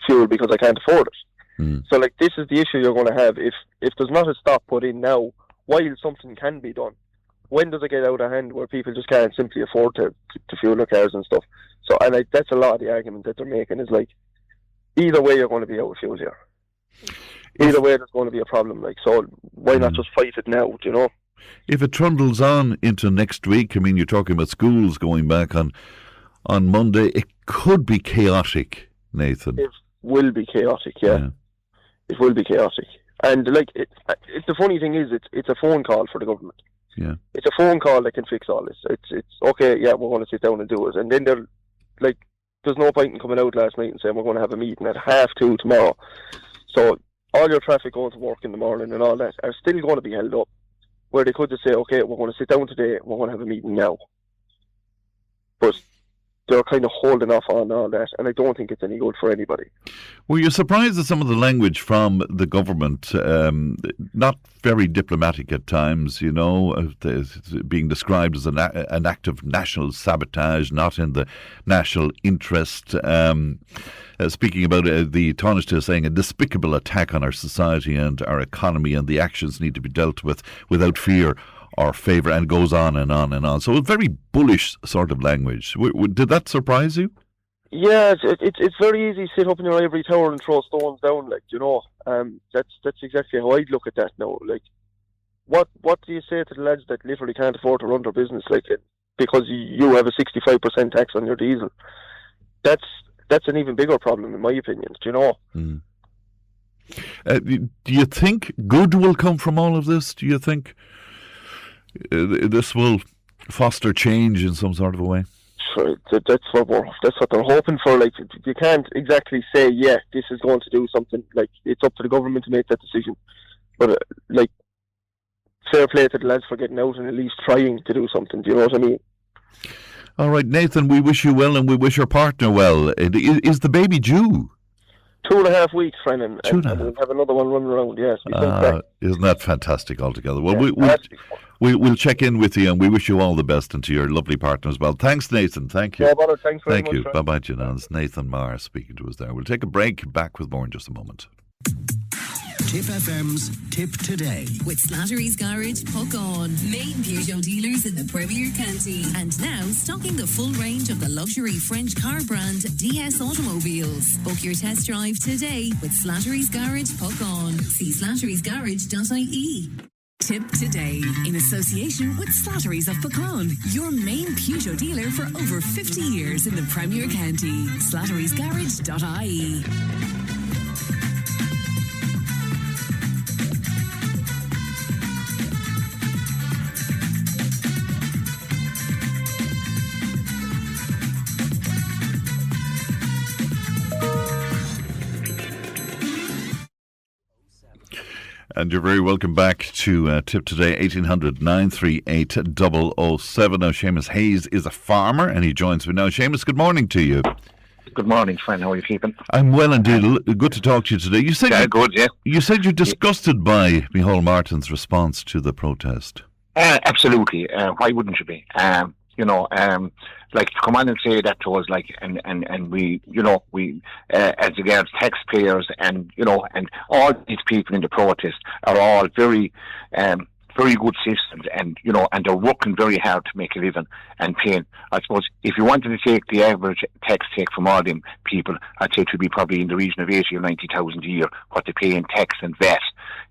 fuel because I can't afford it? So, like, this is the issue you're going to have. If there's not a stop put in now, while something can be done, when does it get out of hand where people just can't simply afford to fuel their cars and stuff? So, and that's a lot of the argument that they're making is, like, either way you're going to be out of fuel here. Either way there's going to be a problem. Like, so why not just fight it now, do you know? If it trundles on into next week, I mean, you're talking about schools going back on Monday, it could be chaotic, Nathan. It will be chaotic, yeah. It will be chaotic. And, like, the funny thing is, it's a phone call for the government. Yeah. It's a phone call that can fix all this. It's okay, yeah, we're going to sit down and do it. And then they're, like, there's no point in coming out last night and saying we're going to have a meeting at 2:30 tomorrow. So all your traffic going to work in the morning and all that are still going to be held up, where they could just say, okay, we're going to sit down today, we're going to have a meeting now. But they're kind of holding off on all that, and I don't think it's any good for anybody. Were you surprised at some of the language from the government? Not very diplomatic at times, being described as an act of national sabotage, not in the national interest. Speaking about the Taoiseach saying a despicable attack on our society and our economy, and the actions need to be dealt with without fear or favour, and goes on and on and on. So a very bullish sort of language. Did that surprise you? Yeah, it's very easy to sit up in your ivory tower and throw stones down, like, that's exactly how I'd look at that now. Like, what do you say to the lads that literally can't afford to run their business, like, because you have a 65% tax on your diesel? That's an even bigger problem, in my opinion, do you know? Do you think good will come from all of this? Do you think this will foster change in some sort of a way? So that's what they're hoping for. Like, you can't exactly say, yeah, this is going to do something. Like, it's up to the government to make that decision. But like, fair play to the lads for getting out and at least trying to do something. Do you know what I mean? All right, Nathan, we wish you well and we wish your partner well. Is the baby due? 2.5 weeks, friend, and 2.5. we'll have another one running around. Yes, isn't that fantastic altogether? Well, we'll check in with you and we wish you all the best and to your lovely partner as well. Thanks, Nathan. Thank you. Yeah, brother, thanks very much. Thank you. Bye-bye, Janan. It's Nathan Marr speaking to us there. We'll take a break. Back with more in just a moment. Tipp FM's Tip Today with Slattery's Garage, Puck On, main Peugeot dealers in the Premier County, and now stocking the full range of the luxury French car brand DS Automobiles. Book your test drive today with Slattery's Garage, Puck On. See slatterysgarage.ie. Tip Today in association with Slattery's of Puckon, your main Peugeot dealer for over 50 years in the Premier County. slatterysgarage.ie. And you're very welcome back to Tip Today, 1800 938 007. Now, Seamus Hayes is a farmer and he joins me now. Seamus, good morning to you. Good morning, friend. How are you keeping? I'm well indeed. Good to talk to you today. You said good, yeah. You said you're disgusted by Micheál Martin's response to the protest. Absolutely. Why wouldn't you be? Like, to come on and say that to us, like, and we, as regards taxpayers and all these people in the protest are all very good citizens and they're working very hard to make a living and paying. I suppose if you wanted to take the average tax take from all them people, I'd say it would be probably in the region of 80 or 90,000 a year, what they pay in tax and VAT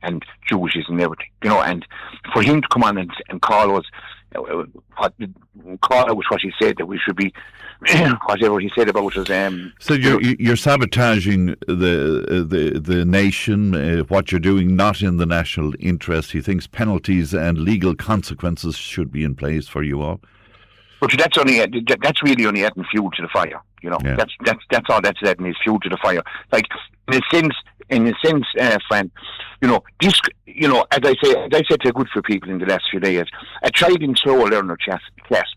and duties and everything, and for him to come on and call us, what he said, that we should be whatever he said about us. So you're sabotaging the nation. What you're doing, not in the national interest. He thinks penalties and legal consequences should be in place for you all. But that's really only adding fuel to the fire. Yeah. That's all that's adding is fuel to the fire. Like, in a sense, friend, this, as I said to good for people in the last few days, a child in slow learner class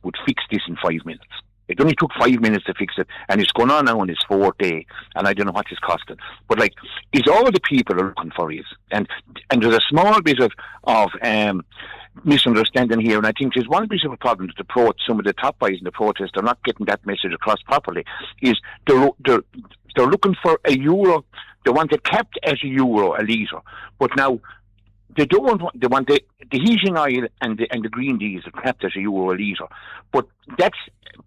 would fix this in 5 minutes. It only took 5 minutes to fix it, and it's going on now on its 4th day, and I don't know what it's costing. But like, is all the people are looking for is, and there's a small bit of misunderstanding here, and I think there's one bit of a problem that some of the top guys in the protest are not getting that message across properly. Is they're looking for a euro. They want it capped at €1 a litre, but now they don't want. They want the heating oil and the green diesel capped at €1 a litre, but that's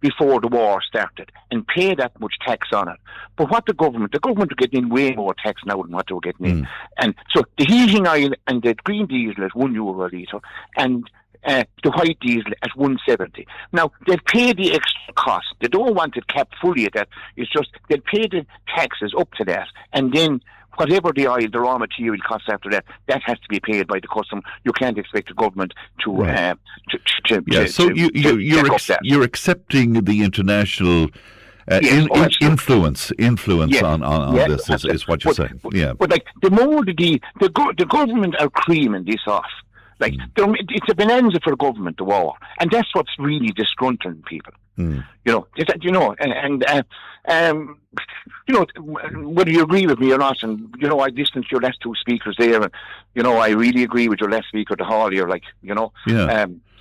before the war started, and pay that much tax on it. But what the government are getting in way more tax now than what they were getting in, and so the heating oil and the green diesel at €1 a litre, and the white diesel at 170. Now, they've paid the extra cost. They don't want it capped fully at that. It's just they'll pay the taxes up to that, and then whatever the oil, the raw material costs after that, that has to be paid by the customer. You can't expect the government to you're accepting the international influence on this is what you're saying. Yeah, but like, the more the government are creaming this off. Like, it's a bonanza for the government, the war, and that's what's really disgruntling people. Whether you agree with me or not, and I listened to your last two speakers there, and I really agree with your last speaker, the haulier. Like,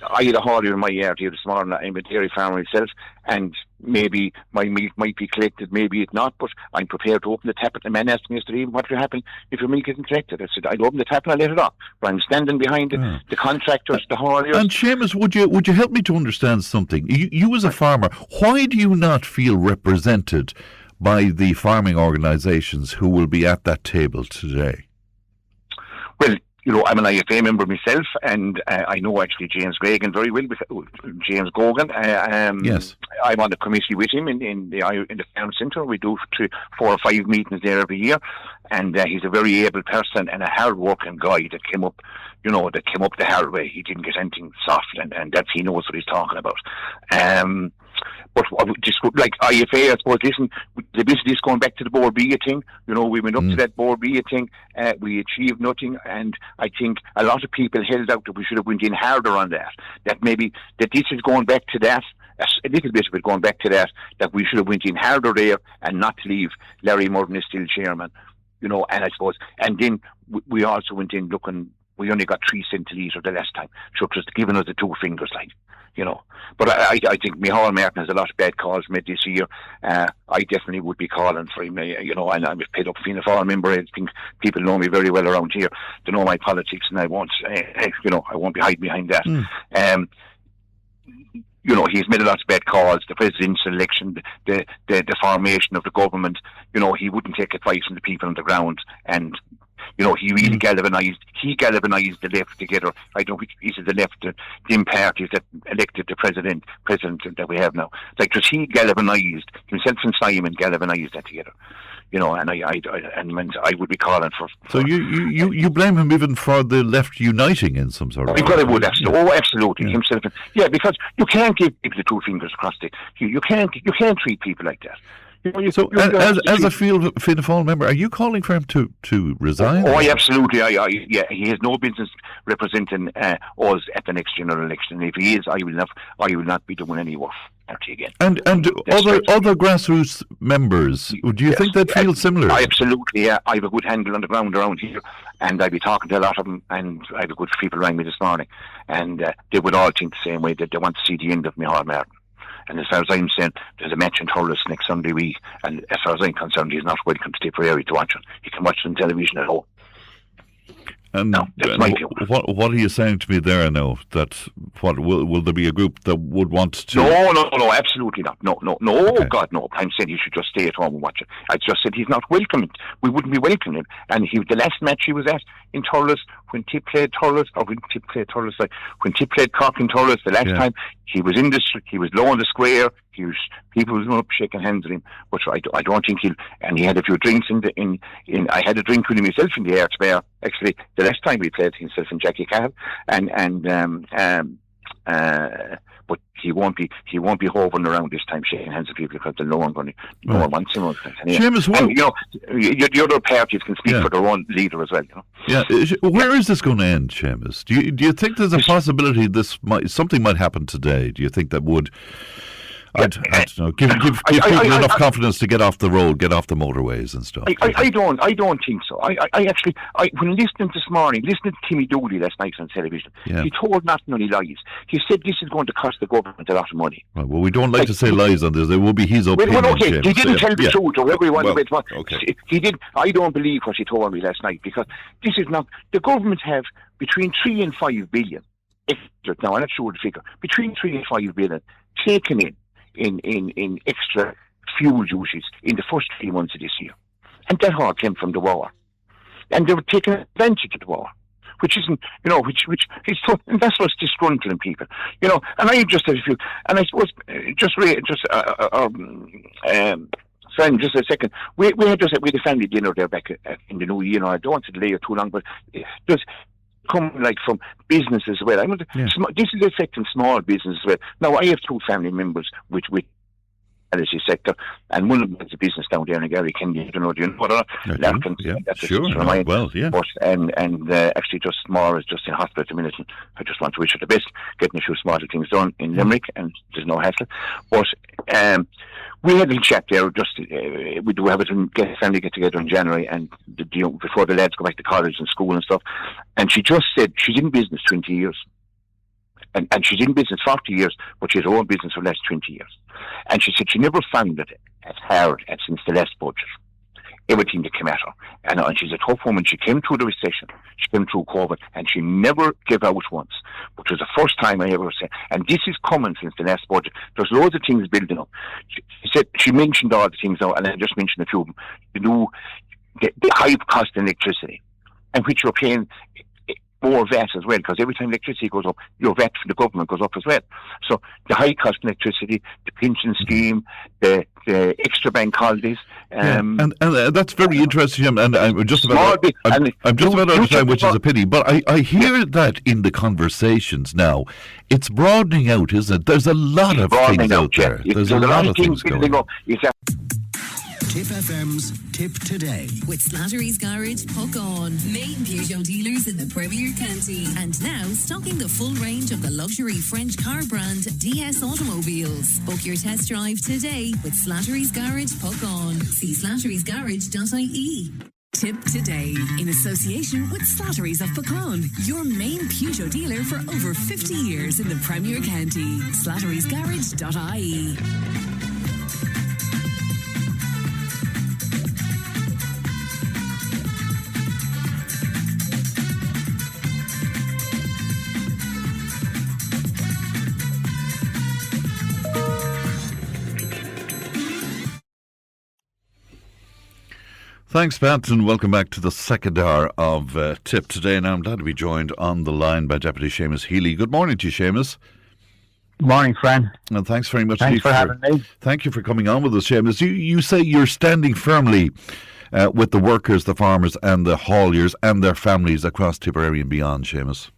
I had a haulier in my yard here this morning. I'm a dairy farmer myself, and maybe my milk might be collected, maybe it's not, but I'm prepared to open the tap. The man asked me yesterday, what will happen if your milk isn't collected? I said, I'll open the tap and I'll let it off. But I'm standing behind the contractors, the hauliers. And Seamus, would you help me to understand something? You as a farmer, why do you not feel represented by the farming organisations who will be at that table today? Well, I'm an IFA member myself, and I know actually James Gregan very well, James Gogan. Yes. I'm on the committee with him in the farm centre. We do 4 or 5 meetings there every year, and he's a very able person and a hard-working guy that came up the hard way. He didn't get anything soft, and that's, he knows what he's talking about. But just like IFA, I suppose, listen, the business going back to the Board B thing, we went up to that Board B thing, we achieved nothing, and I think a lot of people held out that we should have went in harder on that. That this is going back to that, a little bit of it going back to that we should have went in harder there and not leave Larry Murden as still chairman, and I suppose, and then we also went in looking, we only got 3 centilitres the last time, so just giving us the 2 fingers, like. But I think Micheál Martin has a lot of bad calls made this year. I definitely would be calling for him, and I'm a paid up Fianna Fáil member. I think people know me very well around here. They know my politics, and I won't be hiding behind that. He's made a lot of bad calls, the presidential election, the formation of the government. He wouldn't take advice from the people on the ground, and he really galvanised the left together. I don't think he's the left, the parties that elected the president that we have now. Like, because he galvanised himself and Simon galvanised that together. And I would be calling for. So you blame him even for the left uniting in some sort of. Because I would, absolutely. Oh, absolutely. Himself. Yeah, because you can't give people the 2 fingers across the. You can't treat people like that. So, as a Fianna Fáil member, are you calling for him to resign? Oh, absolutely. He has no business representing us at the next general election. If he is, I will not be doing any work party again. And other grassroots members, do you think they'd feel similar? Absolutely. Yeah, I have a good handle on the ground around here, and I'd be talking to a lot of them. And I have a good people rang me this morning, and they would all think the same way, that they want to see the end of Micheál Martin. And as far as I'm saying, there's a match in Thurles next Sunday week, and as far as I'm concerned, he's not welcome to Tipperary to watch it. He can watch it on television at home. And no, that's my view. What are you saying to me there now? That will there be a group that would want to? No, absolutely not. No. Okay. Oh God, no. I'm saying he should just stay at home and watch it. I just said he's not welcome. We wouldn't be welcoming him. And the last match he was at in Thurles, when Tipp played Cork in Thurles the last time, he was he was low on the square. People was up shaking hands with him, but I don't think and he had a few drinks I had a drink with him myself in the Arts Bar, actually, the last time we played, himself and Jackie Cahill, but he won't be hovering around this time shaking hands with people, because no one wants him. Seamus, the other parties can speak for their own leader as well. Yeah, where is this going to end, Seamus? Do you think there's a possibility something might happen today? Do you think that would? I don't know. Give people enough confidence to get off the road, get off the motorways and stuff. I don't think so. When listening this morning, listening to Timmy Dooley last night on television, he told not many lies. He said this is going to cost the government a lot of money. Right, well, we don't like to say lies on this. There will be his opinion. Well, okay, he didn't tell the truth, or everyone. Okay. He did. I don't believe what he told me last night, because this is not. The government have between 3 and 5 billion. Now, I'm not sure the figure. Between 3 and 5 billion taken in extra fuel duties in the first 3 months of this year. And that all came from the war. And they were taking advantage of the war, which isn't, which is tough, and that's what's disgruntling people, and I just had a few, and I suppose, friend, just a second, we had a family dinner there back in the new year, I don't want to delay it too long, but just come like from business as well. This is affecting small business as well. Now, I have 2 family members with energy sector, and one of them has a business down there in Gary Kennedy. I don't know, do you know what? Sure. Well, yeah. But, and actually, just Maura is just in hospital at the minute, and I just want to wish her the best, getting a few smarter things done in Limerick, and there's no hassle. But we had a chat there. We do have a family get together in January, and before the lads go back to college and school and stuff. And she just said she's in business 20 years. And she's in business 40 years, but she has her own business for the last 20 years. And she said she never found it as hard as since the last budget. Everything that came at her. And she's a tough woman. She came through the recession. She came through COVID. And she never gave out once. Which was the first time I ever said. And this is common since the last budget. There's loads of things building up. She mentioned all the things now, and I just mentioned a few of them. The high cost electricity, and which you're paying more VAT as well, because every time electricity goes up, your VAT from the government goes up as well. So the high cost electricity, the pension scheme, the extra bank holidays. And that's very interesting, and I'm just about out of time, which is a pity. But I hear that in the conversations now, it's broadening out, isn't it? There's a lot of things out there. There's a lot of things going on. Tipp FM's Tip Today with Slattery's Garage, Puck On, main Peugeot dealers in the Premier County, and now stocking the full range of the luxury French car brand DS Automobiles. Book your test drive today with Slattery's Garage, Puck On. See slatterysgarage.ie. Tip Today, in association with Slattery's of Puckon, your main Peugeot dealer for over 50 years in the Premier County. slatterysgarage.ie. Thanks, Pat, and welcome back to the second hour of Tip Today. Now, I'm glad to be joined on the line by Deputy Seamus Healy. Good morning to you, Seamus. Good morning, Fran. And thanks very much. Thanks for having me. Thank you for coming on with us, Seamus. You say you're standing firmly with the workers, the farmers and the hauliers and their families across Tipperary and beyond, Seamus.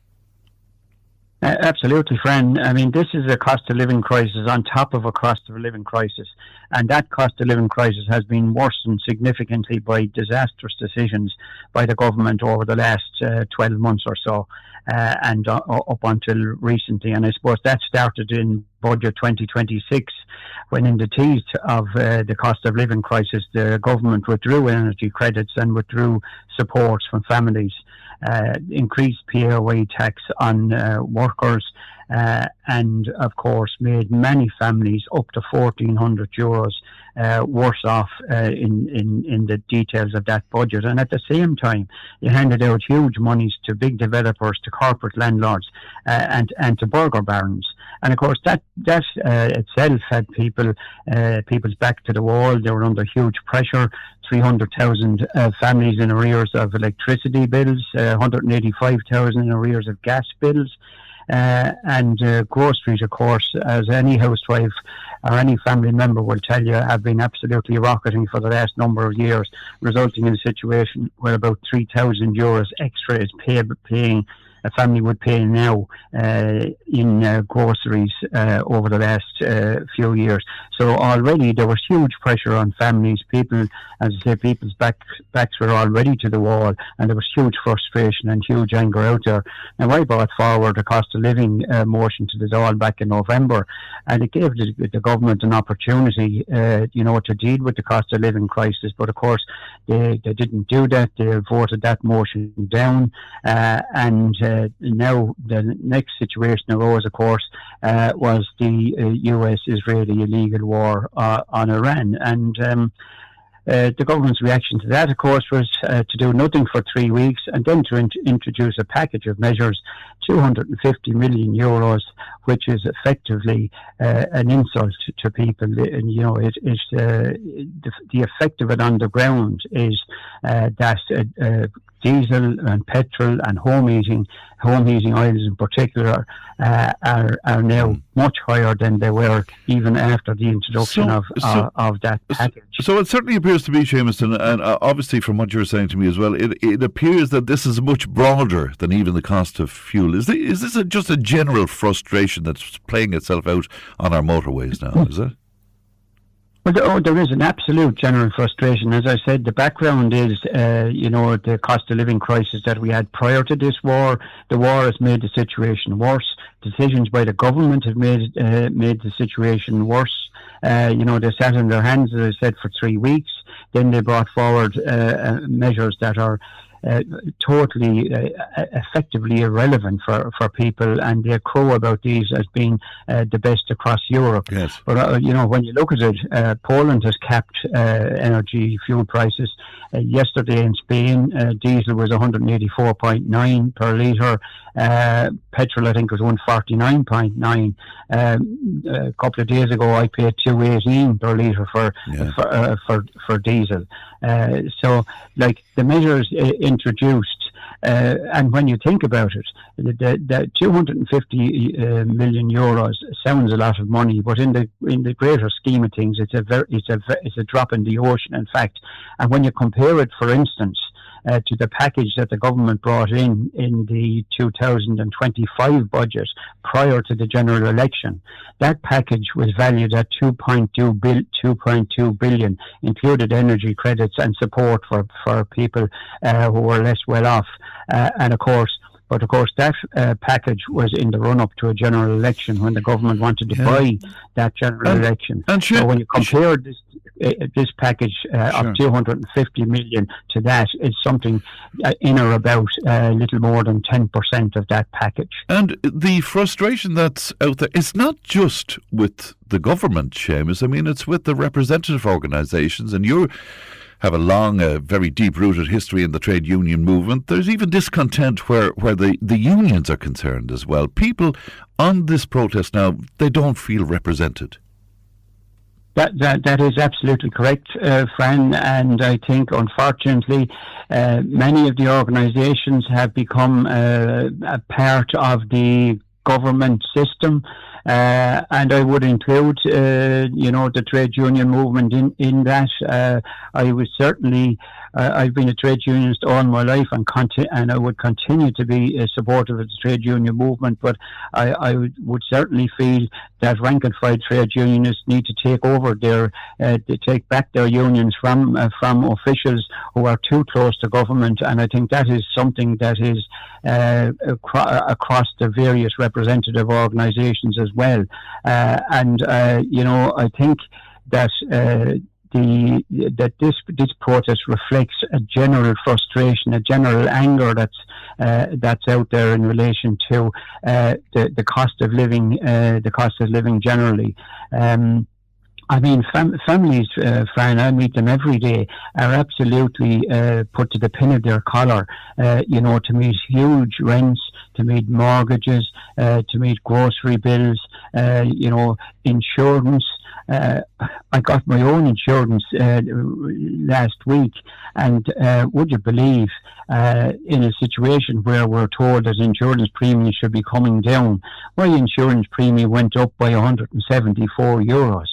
Absolutely, Fran. I mean, this is a cost of living crisis on top of a cost of living crisis. And that cost of living crisis has been worsened significantly by disastrous decisions by the government over the last 12 months or so, and up until recently. And I suppose that started in Budget 2026, when in the teeth of the cost of living crisis, the government withdrew energy credits and withdrew supports from families. Increased PAYE tax on workers, and of course made many families up to €1,400 worse off in the details of that budget. And at the same time, you handed out huge monies to big developers, to corporate landlords, and to burger barons. And of course, that itself had people's back to the wall. They were under huge pressure. 300,000 families in arrears of electricity bills, 185,000 in arrears of gas bills, and groceries, of course, as any housewife or any family member will tell you, have been absolutely rocketing for the last number of years, resulting in a situation where about €3,000 extra is paying a family would pay now in groceries over the last few years. So already there was huge pressure on families. People, as I say, people's backs were already to the wall, and there was huge frustration and huge anger out there. Now, I brought forward a cost of living motion to the Dáil back in November, and it gave the government an opportunity, to deal with the cost of living crisis. But of course, they didn't do that. They voted that motion down, and now the next situation arose, of course, was the US-Israeli illegal war on Iran. And the government's reaction to that, of course, was to do nothing for 3 weeks and then to introduce a package of measures, €250 million, which is effectively an insult to people. And, the effect of it on the ground is that diesel and petrol and home heating oils in particular are now much higher than they were even after the introduction of that package. So it certainly appears to be, Seamus, and obviously from what you're saying to me as well, it appears that this is much broader than even the cost of fuel. Is this just a general frustration that's playing itself out on our motorways now, is it? Well, there is an absolute general frustration. As I said, the background is, the cost of living crisis that we had prior to this war. The war has made the situation worse. Decisions by the government have made the situation worse. They sat on their hands, as I said, for 3 weeks. Then they brought forward measures that are totally effectively irrelevant for people, and they crow about these as being the best across Europe. Yes. But when you look at it, Poland has capped energy fuel prices. Yesterday in Spain, diesel was 184.9 per litre. Petrol, I think, was 149.9. A couple of days ago, I paid 218 per litre for diesel. So, the measures introduced And when you think about it, the 250 million euros sounds a lot of money, but in the greater scheme of things, it's a drop in the ocean, in fact. And when you compare it, for instance, to the package that the government brought in the 2025 budget prior to the general election, that package was valued at 2.2 billion, included energy credits and support for people who were less well off, and of course. But of course, that package was in the run-up to a general election when the government wanted to buy that general election. So when you compare this package of 250 million to that, it's something in or about a little more than 10% of that package. And the frustration that's out there, it's not just with the government, Seamus. I mean, it's with the representative organisations, and you have a long, very deep-rooted history in the trade union movement. There's even discontent where the unions are concerned as well. People on this protest now, they don't feel represented. That is absolutely correct, Fran, and I think, unfortunately, many of the organisations have become a part of the government system, and I would include, the trade union movement in that. I was certainly, I've been a trade unionist all my life, and I would continue to be supportive of the trade union movement. But I would certainly feel that rank and file trade unionists need to take over take back their unions from officials who are too close to government, and I think that is something that is across the various representative organisations as well. I think that this protest reflects a general frustration, a general anger that's out there in relation to the cost of living, generally. I mean, families, Fran, I meet them every day, are absolutely put to the pin of their collar, to meet huge rents, to meet mortgages, to meet grocery bills, insurance. I got my own insurance last week, and would you believe, in a situation where we're told that insurance premiums should be coming down, my insurance premium went up by €174.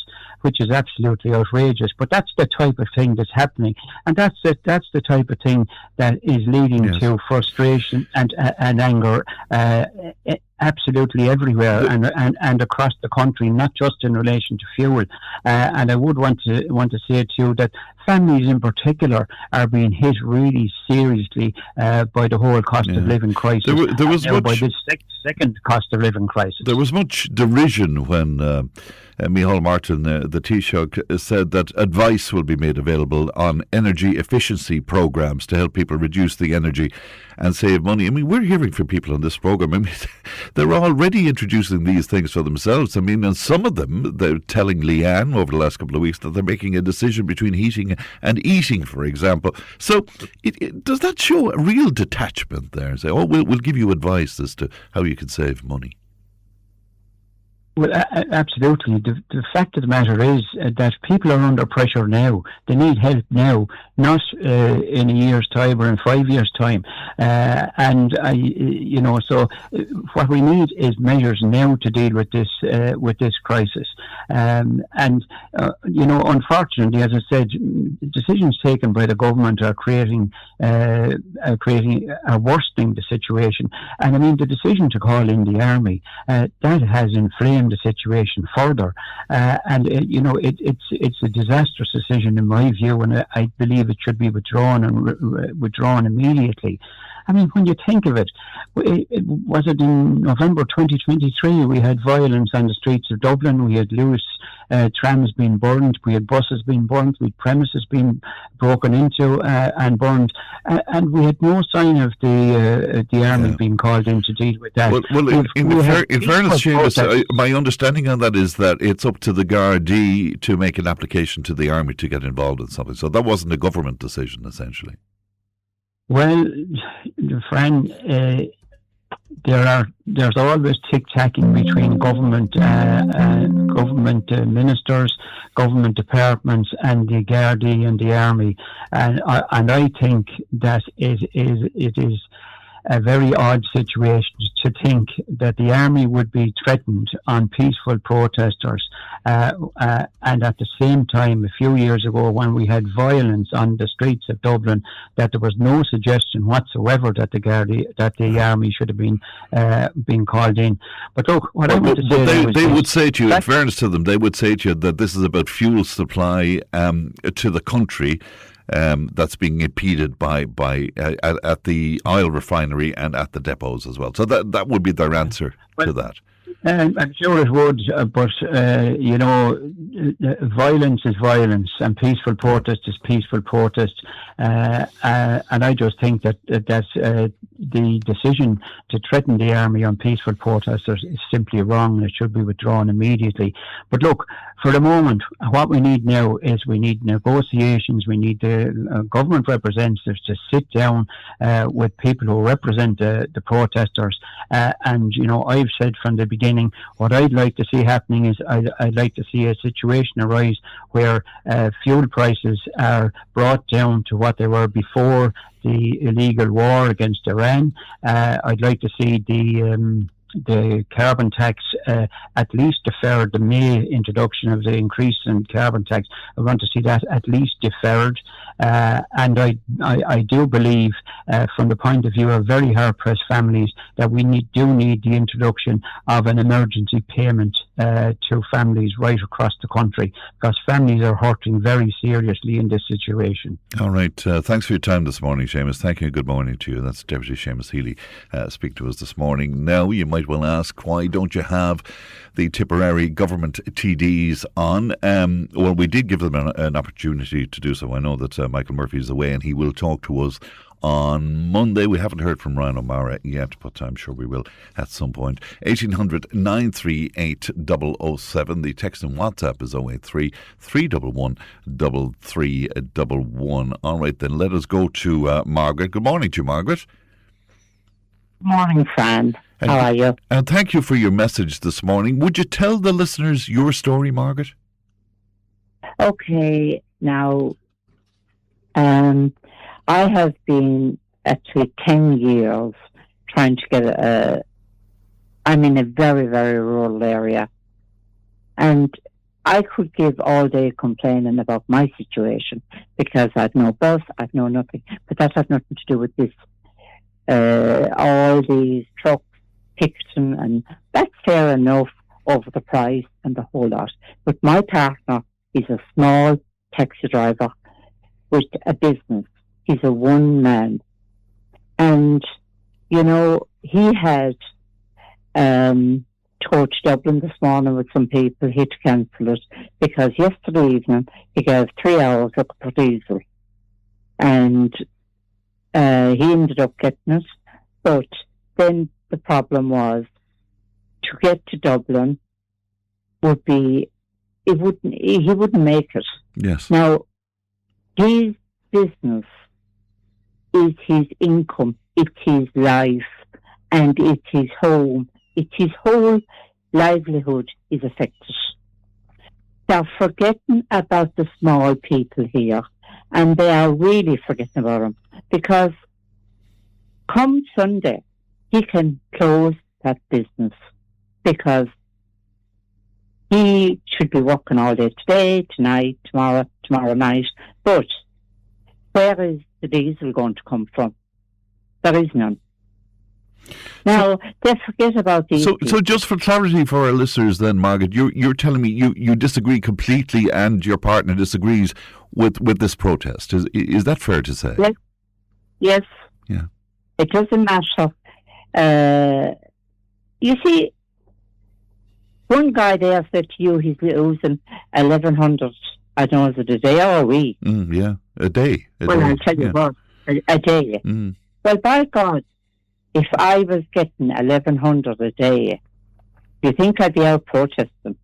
Which is absolutely outrageous, but that's the type of thing that's happening, and that's the type of thing that is leading to frustration and anger, absolutely everywhere and across the country, not just in relation to fuel. And I would want to say to you that families in particular are being hit really seriously by the whole cost of living crisis. There was by the second cost of living crisis. There was much derision when Micheál Martin, the Taoiseach, said that advice will be made available on energy efficiency programmes to help people reduce the energy and save money. I mean, we're hearing from people on this programme. I mean, they're already introducing these things for themselves. I mean, and some of them, they're telling Leanne over the last couple of weeks that they're making a decision between heating and eating, for example. So does that show a real detachment there? Say, we'll give you advice as to how you can save money. Well, absolutely. The fact of the matter is that people are under pressure now. They need help now, not in a year's time or in 5 years' time. So what we need is measures now to deal with this crisis. Unfortunately, as I said, decisions taken by the government are creating worsening the situation. And I mean, the decision to call in the army, that has inflamed the situation further, it's a disastrous decision in my view, and I believe it should be withdrawn immediately. I mean, when you think of it, was it in November 2023 we had violence on the streets of Dublin? We had loose trams being burned, we had buses being burned, we had premises being broken into and burned, and we had no sign of the army being called in to deal with that. In fairness, Seamus, my understanding on that is that it's up to the Gardaí to make an application to the army to get involved in something. So that wasn't a government decision, essentially. Well, Fran, there's always tic-tacking between government ministers, government departments, and the Gardaí and the army, and I think that it is a very odd situation to think that the army would be threatened on peaceful protesters, and at the same time, a few years ago, when we had violence on the streets of Dublin, that there was no suggestion whatsoever that the army should have been called in. But look, what I want to say, they would say to you, in fairness to them, they would say to you that this is about fuel supply to the country. That's being impeded by at the oil refinery and at the depots as well. So that would be their answer to that. I'm sure it would, but violence is violence, and peaceful protest is peaceful protest. And I just think that the decision to threaten the army on peaceful protesters is simply wrong, and it should be withdrawn immediately. But look, for the moment, what we need now is we need negotiations. We need the government representatives to sit down with people who represent the protesters. And I've said from the beginning, what I'd like to see happening is I'd like to see a situation arise where fuel prices are brought down to what they were before the illegal war against Iran. I'd like to see the carbon tax at least deferred, the May introduction of the increase in carbon tax. I want to see that at least deferred. And I do believe, from the point of view of very hard-pressed families, that we do need the introduction of an emergency payment to families right across the country, because families are hurting very seriously in this situation. All right. Thanks for your time this morning, Seamus. Thank you. Good morning to you. That's Deputy Seamus Healy speak to us this morning. Now, you might well ask, why don't you have the Tipperary government TDs on? Well, we did give them an opportunity to do so. I know that Michael Murphy is away and he will talk to us on Monday. We haven't heard from Ryan O'Mara yet, but I'm sure we will at some point. 1800 938 007. The text and WhatsApp is 083 311 3311. All right, then let us go to Margaret. Good morning to you, Margaret. Good morning, Fran. How are you? And thank you for your message this morning. Would you tell the listeners your story, Margaret? Okay, now, I have been actually 10 years trying to get I'm in a very, very rural area, and I could give all day complaining about my situation because I've no bus, I've no nothing, but that has nothing to do with this. All these trucks, Picton, and that's fair enough over the price and the whole lot. But my partner is a small taxi driver with a business. He's a one man. And, he had to Dublin this morning with some people. He had to cancel it because yesterday evening he gave 3 hours up for diesel. And he ended up getting it. But then the problem was to get to Dublin he wouldn't make it. Yes. Now, his business is his income, it's his life, and it's his home. It's his whole livelihood is affected. They're forgetting about the small people here, and they are really forgetting about them, because come Sunday, he can close that business because he should be working all day today, tonight, tomorrow night. But where is the diesel going to come from? There is none. Now, they forget about these people. So just for clarity for our listeners then, Margaret, you're telling me you disagree completely and your partner disagrees with this protest. Is that fair to say? Yes. Yeah. It doesn't matter. You see, one guy there said to you he's losing 1,100, I don't know, is it a day or a week? Yeah, a day. I'll tell you what, a day. Well, by God, if I was getting 1,100 a day, do you think I'd be out protesting?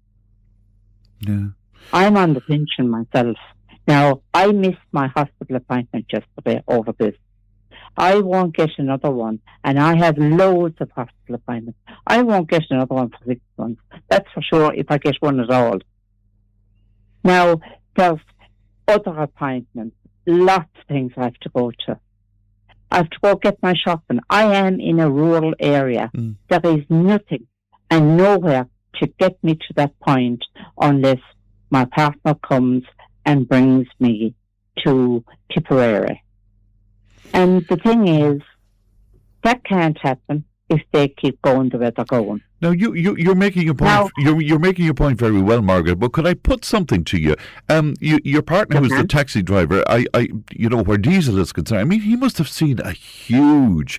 Yeah. I'm on the pension myself. Now, I missed my hospital appointment yesterday over this. I won't get another one, and I have loads of hospital appointments. I won't get another one for 6 months. That's for sure, if I get one at all. Now, there's other appointments, lots of things I have to go to. I have to go get my shopping. I am in a rural area. There is nothing and nowhere to get me to that point unless my partner comes and brings me to Tipperary. And the thing is, that can't happen if they keep going the way they're going. Now, you're making a point. Now, you're making a point very well, Margaret. But could I put something to you? Your partner, who's the taxi driver, where diesel is concerned, I mean, he must have seen a huge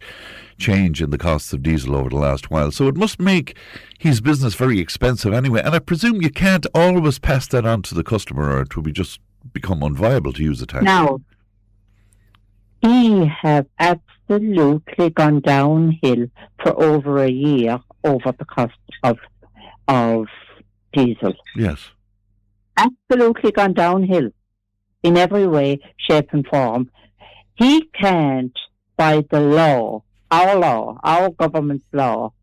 change in the costs of diesel over the last while. So it must make his business very expensive anyway. And I presume you can't always pass that on to the customer, or it will just become unviable to use a taxi. Now, he have absolutely gone downhill for over a year over the cost of diesel. Yes. Absolutely gone downhill in every way, shape and form. He can't, by the law, our government's law,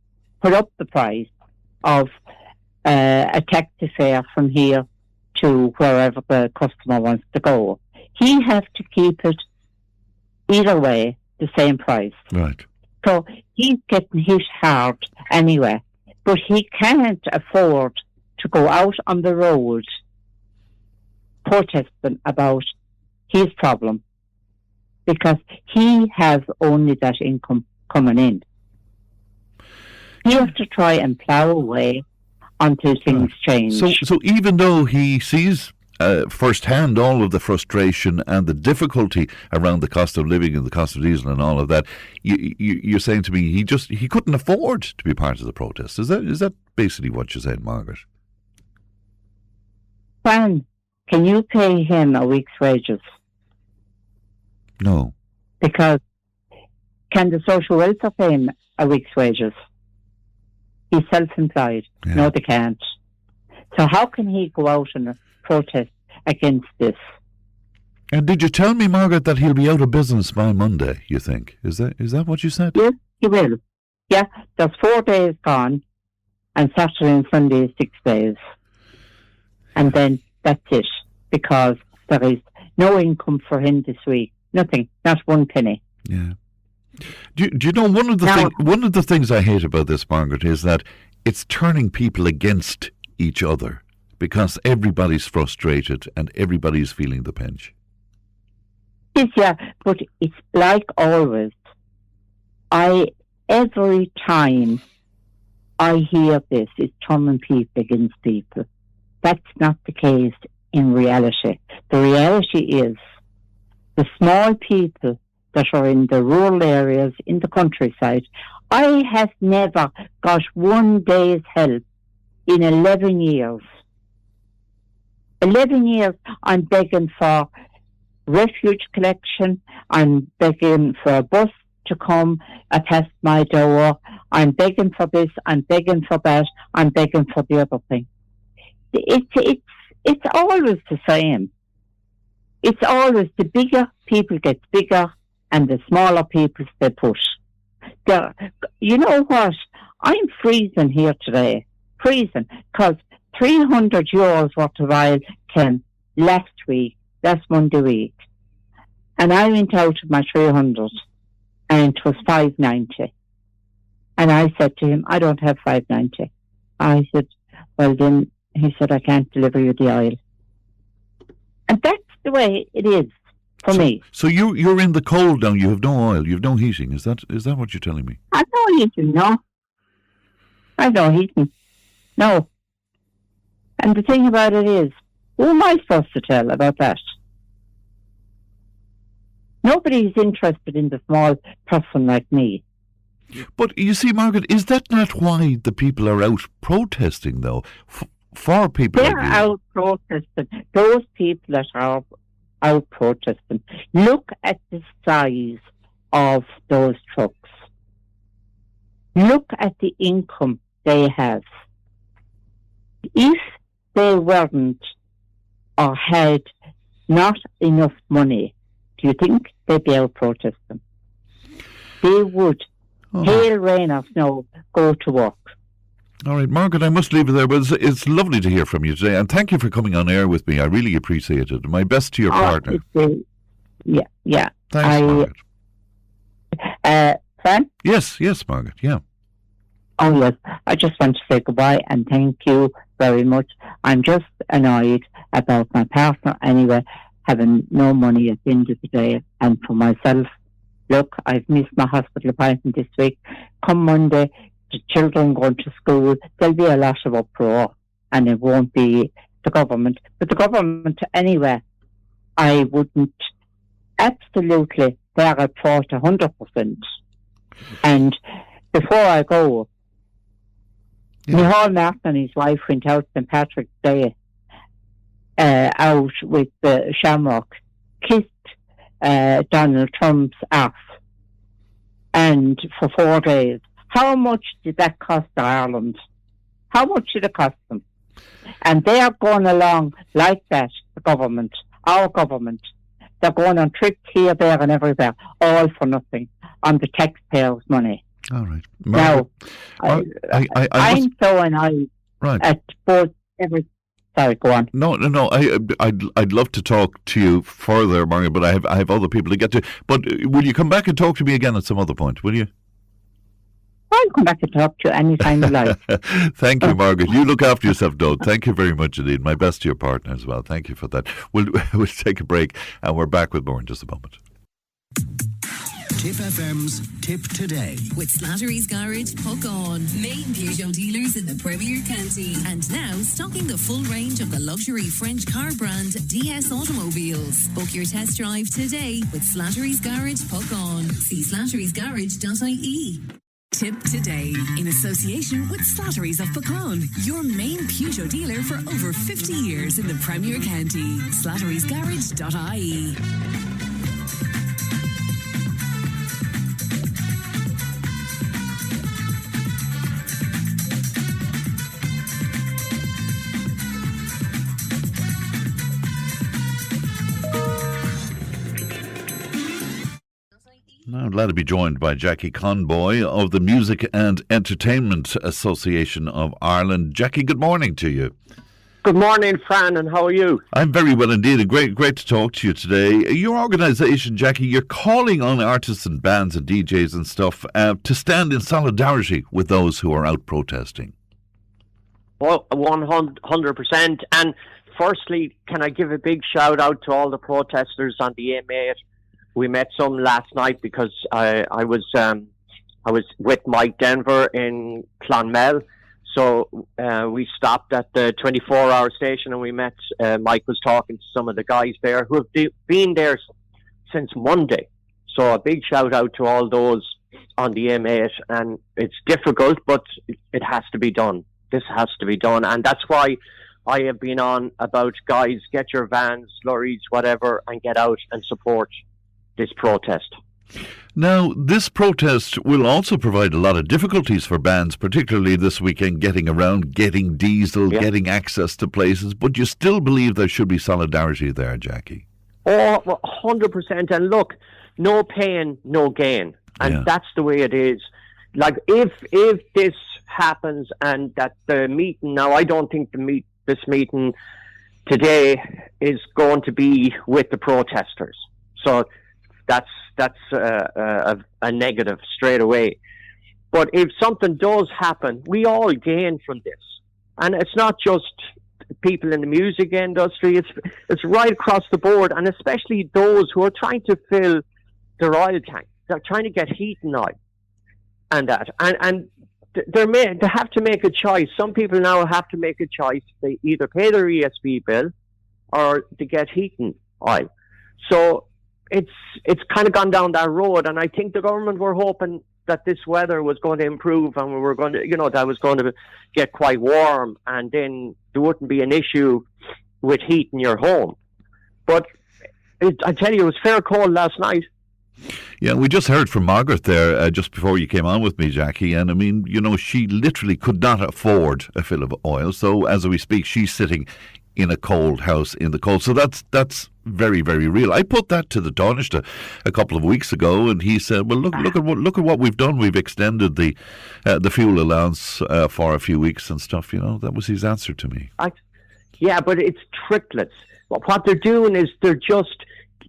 put up the price of a taxi fare from here to wherever the customer wants to go. He has to keep it either way the same price. Right. So he's getting hit hard anyway, but he can't afford to go out on the road protesting about his problem because he has only that income coming in. He has to try and plough away until things change. So even though he sees firsthand all of the frustration and the difficulty around the cost of living and the cost of diesel and all of that, you're saying to me he couldn't afford to be part of the protest. Is that basically what you're saying, Margaret? Fran, can you pay him a week's wages? No. Because can the social welfare pay him a week's wages? He's self-employed. Yeah. No, they can't. So how can he go out and protest against this? And did you tell me, Margaret, that he'll be out of business by Monday, you think? Is that what you said? Yes, he will. Yeah, there's 4 days gone, and Saturday and Sunday is 6 days. And then that's it, because there is no income for him this week. Nothing, not one penny. Yeah. Do you know, one of the things I hate about this, Margaret, is that it's turning people against each other because everybody's frustrated and everybody's feeling the pinch. Yes, yeah, but it's like always. Every time I hear this, it's turning people against people. That's not the case in reality. The reality is the small people that are in the rural areas, in the countryside. I have never got 1 day's help in 11 years. 11 years I'm begging for refuge collection, I'm begging for a bus to come past my door, I'm begging for this, I'm begging for that, I'm begging for the other thing. It's always the same. It's always the bigger people get bigger and the smaller people stay put. You know what? I'm freezing here today. Freezing. Because €300 worth of oil came last Monday week. And I went out of my 300 and it was $5.90. And I said to him, I don't have $5.90. I said, well then, he said, I can't deliver you the oil. And that's the way it is for me. So you're in the cold now, you have no oil, you have no heating. Is that what you're telling me? I have no heating, no. I have no heating. No. And the thing about it is, who am I supposed to tell about that? Nobody's interested in the small person like me. But you see, Margaret, is that not why the people are out protesting, though? For people They're like you? out protesting. Those people that are out protesting. Look at the size of those trucks. Look at the income they have. If they weren't or had not enough money, do you think they'd be out protesting? They would, hail, rain or snow, go to work. All right, Margaret, I must leave it there, but it's lovely to hear from you today, and thank you for coming on air with me. I really appreciate it. My best to your partner. Yeah. Thanks, Margaret. Fran? Yes, Margaret, yeah. Oh, yes. I just want to say goodbye and thank you very much. I'm just annoyed about my partner anyway, having no money at the end of the day. And for myself, look, I've missed my hospital appointment this week. Come Monday, the children going to school, there'll be a lot of uproar, and it won't be the government. But the government, anyway, I wouldn't absolutely bear it for 100%. And before I go, Micheál Martin and his wife went out St. Patrick's Day out with Shamrock, kissed Donald Trump's ass, and for 4 days. How much did that cost Ireland? How much did it cost them? And they are going along like that, the government, our government. They're going on trips here, there and everywhere, all for nothing, on the taxpayers' money. All right. Now, I'm so annoyed at both every... Sorry, go on. No. I'd love to talk to you further, Margaret, but I have other people to get to. But will you come back and talk to me again at some other point, will you? I'll come back and talk to you anytime you like. Thank you, Margaret. You look after yourself, though. Thank you very much indeed. My best to your partner as well. Thank you for that. We'll take a break and we're back with more in just a moment. Tipp FM's Tip Today with Slattery's Garage, Puck On, main Peugeot dealers in the Premier County, and now stocking the full range of the luxury French car brand DS Automobiles. Book your test drive today with Slattery's Garage, Puck On. See slatterysgarage.ie. Tip Today, in association with Slattery's of Puckon, your main Peugeot dealer for over 50 years in the Premier County. slatterysgarage.ie. Now, I'm glad to be joined by Jackie Conboy of the Music and Entertainment Association of Ireland. Jackie, good morning to you. Good morning, Fran, and how are you? I'm very well indeed, and great to talk to you today. Your organisation, Jackie, you're calling on artists and bands and DJs and stuff to stand in solidarity with those who are out protesting. Well, 100%. And firstly, can I give a big shout out to all the protesters on the M8? We met some last night because I was with Mike Denver in Clonmel. So we stopped at the 24-hour station and we met. Mike was talking to some of the guys there who have been there since Monday. So a big shout out to all those on the M8. And it's difficult, but it has to be done. This has to be done. And that's why I have been on about, guys, get your vans, lorries, whatever, and get out and support this protest. Now, this protest will also provide a lot of difficulties for bands, particularly this weekend, getting around, getting diesel, getting access to places, but you still believe there should be solidarity there, Jackie? Oh, 100%. And look, no pain, no gain. And that's the way it is. Like, if this happens and that the meeting, now I don't think this meeting today is going to be with the protesters. So that's a negative straight away. But if something does happen, we all gain from this. And it's not just people in the music industry, it's right across the board, and especially those who are trying to fill their oil tank. They're trying to get heating oil and that. And they have to make a choice. Some people now have to make a choice. They either pay their ESB bill or they get heating oil. So it's kind of gone down that road, and I think the government were hoping that this weather was going to improve and we were going to, that was going to get quite warm, and then there wouldn't be an issue with heat in your home. But I tell you, it was fair cold last night. Yeah, we just heard from Margaret there just before you came on with me, Jackie, and I mean, she literally could not afford a fill of oil, so as we speak, she's sitting in a cold house in the cold. So that's very, very real. I put that to the Taoiseach a couple of weeks ago, and he said, "Well, look at what we've done. We've extended the fuel allowance for a few weeks and stuff." That was his answer to me. Yeah, but it's triplets. What they're doing is they're just,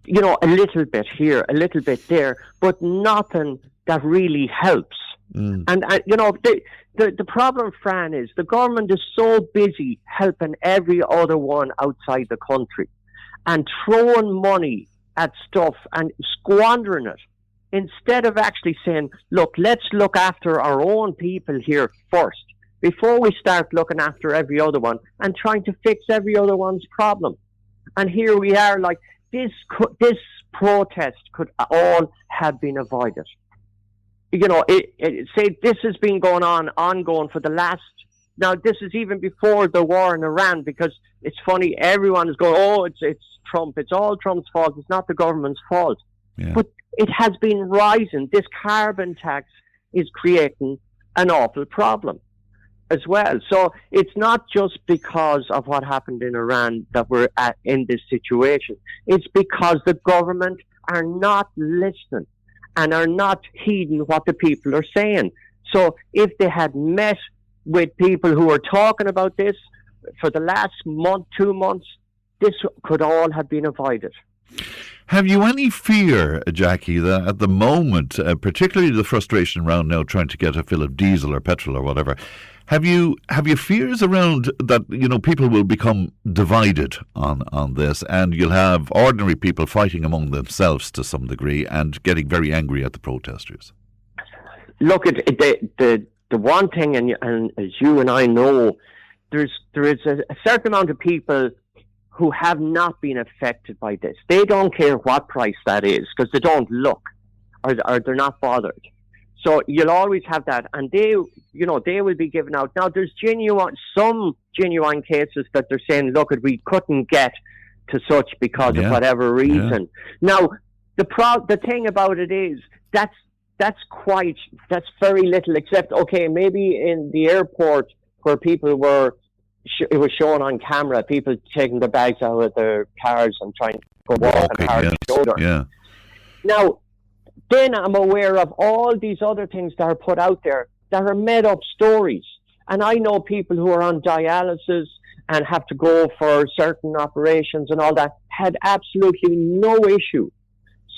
a little bit here, a little bit there, but nothing that really helps. And you know, the problem, Fran, is the government is so busy helping every other one outside the country and throwing money at stuff and squandering it, instead of actually saying, look, let's look after our own people here first before we start looking after every other one and trying to fix every other one's problem. And here we are, like, this protest could all have been avoided. You know, say this has been ongoing for the last. Now, this is even before the war in Iran, because it's funny. Everyone is going, "Oh, it's Trump. It's all Trump's fault. It's not the government's fault." Yeah. But it has been rising. This carbon tax is creating an awful problem as well. So it's not just because of what happened in Iran that we're in this situation. It's because the government are not listening and are not heeding what the people are saying. So if they had met with people who are talking about this for the last month, 2 months, this could all have been avoided. Have you any fear, Jackie, that at the moment, particularly the frustration around now trying to get a fill of diesel or petrol or whatever, have you fears around that, you know, people will become divided on this, and you'll have ordinary people fighting among themselves to some degree and getting very angry at the protesters? Look, the one thing, and as you and I know, there is a certain amount of people who have not been affected by this. They don't care what price that is because they don't look, or they're not bothered. So you'll always have that, and they will be given out. Now, there's some genuine cases that they're saying, look, we couldn't get to such because of whatever reason. Yeah. Now, the thing about it is that's very little, except, okay, maybe in the airport where people were, it was shown on camera, people taking their bags out of their cars and trying to go walk on hard shoulder. Yeah. Now, then I'm aware of all these other things that are put out there that are made up stories. And I know people who are on dialysis and have to go for certain operations and all that had absolutely no issue.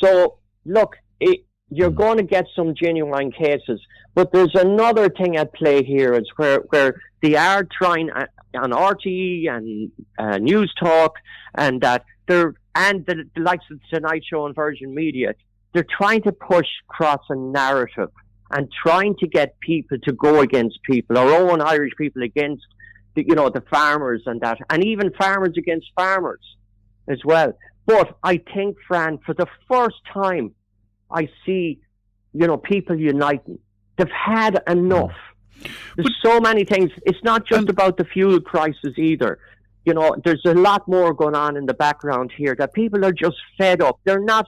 So, look, you're going to get some genuine cases. But there's another thing at play here, is where they are trying on RTE and News Talk and that the likes of the Tonight Show and Virgin Media, they're trying to push across a narrative and trying to get people to go against people, our own Irish people against the farmers and that, and even farmers against farmers as well. But I think, Fran, for the first time, I see, people uniting. They've had enough. There's so many things. It's not just about the fuel crisis either. There's a lot more going on in the background here that people are just fed up. They're not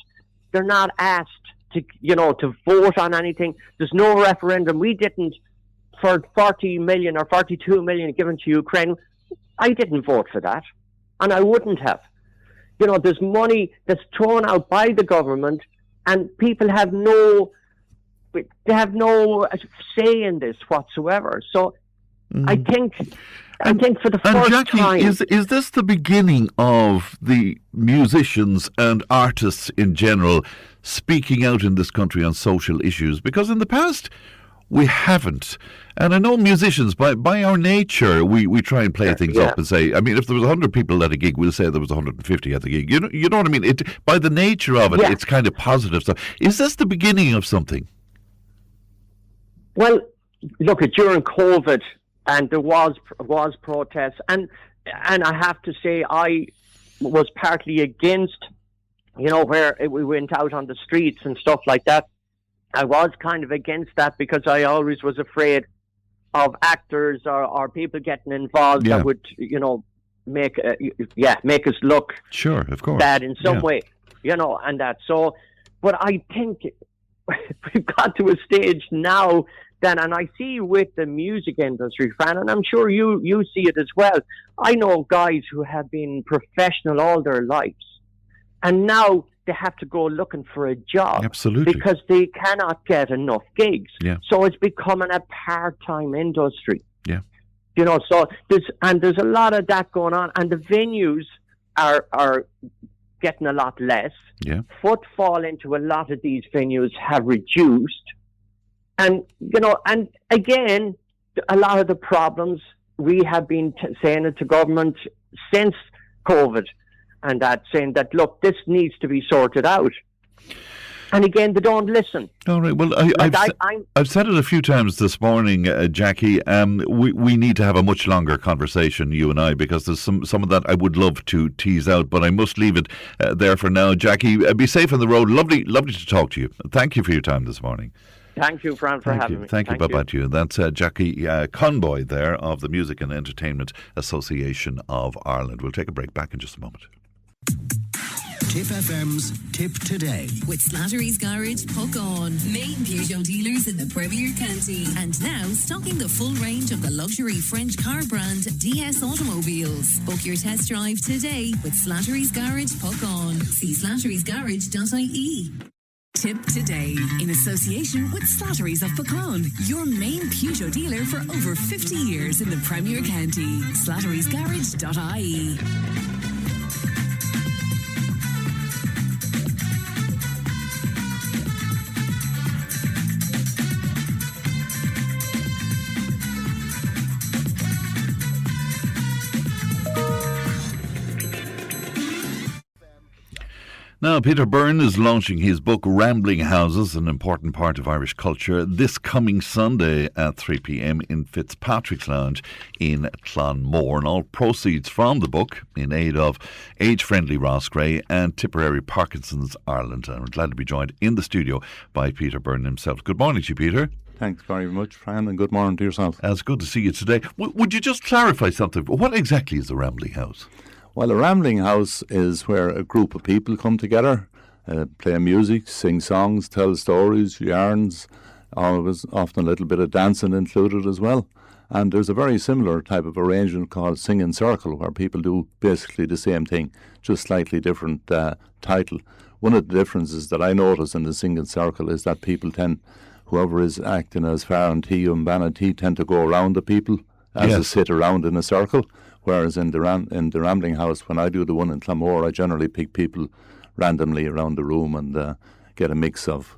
asked to vote on anything. There's no referendum. We didn't, for 40 million or 42 million given to Ukraine. I didn't vote for that, and I wouldn't have. There's money that's thrown out by the government, and people have no say in this whatsoever. So I think for the first Jackie, time, is this the beginning of the musicians and artists in general speaking out in this country on social issues? Because in the past we haven't. And I know musicians, by our nature, we try and play things up and say, I mean, if there was 100 people at a gig, we'll say there was 150 at the gig. You know what I mean? By the nature of it, it's kind of positive stuff. Is this the beginning of something? Well, look, during COVID, and there was protests, and I have to say I was partly against, where we went out on the streets and stuff like that. I was kind of against that because I always was afraid of actors or people getting involved that would, make us look bad in some way, and that. So, but I think we've got to a stage now then, and I see with the music industry, Fran, and I'm sure you see it as well. I know guys who have been professional all their lives, and now they have to go looking for a job. Absolutely. Because they cannot get enough gigs. Yeah. So it's becoming a part-time industry. Yeah. So there's a lot of that going on, and the venues are getting a lot less. Yeah. Footfall into a lot of these venues have reduced. And, and again, a lot of the problems, we have been saying it to government since COVID, and that saying that, look, this needs to be sorted out. And again, they don't listen. All right. Well, I've said it a few times this morning, Jackie. We need to have a much longer conversation, you and I, because there's some of that I would love to tease out, but I must leave it there for now. Jackie, be safe on the road. Lovely to talk to you. Thank you for your time this morning. Thank you, Fran, for having me. Thank you. Bye-bye to you. That's Jackie Conboy there of the Music and Entertainment Association of Ireland. We'll take a break. Back in just a moment. Tipp FM's Tip Today with Slattery's Garage, Puck On, main Peugeot dealers in the Premier County, and now stocking the full range of the luxury French car brand DS Automobiles. Book your test drive today with Slattery's Garage, Puck On. See slatterysgarage.ie. Tip Today, in association with Slattery's of Pecan, your main Peugeot dealer for over 50 years in the Premier County. slatterysgarage.ie. Now, Peter Byrne is launching his book Rambling Houses, an important part of Irish culture, this coming Sunday at 3 p.m. in Fitzpatrick's Lounge in Clonmore. And all proceeds from the book in aid of age-friendly Roscrea and Tipperary Parkinson's Ireland. And we're glad to be joined in the studio by Peter Byrne himself. Good morning to you, Peter. Thanks very much, Fran, and good morning to yourself. It's good to see you today. Would you just clarify something? What exactly is a rambling house? Well, a rambling house is where a group of people come together, play music, sing songs, tell stories, yarns, always often a little bit of dancing included as well. And there's a very similar type of arrangement called Singing Circle, where people do basically the same thing, just slightly different title. One of the differences that I notice in the Singing Circle is that people whoever is acting as Farrantee and Banatee tend to go around the people as they sit around in a circle. Whereas in the Rambling House, when I do the one in Clonmore, I generally pick people randomly around the room and get a mix of,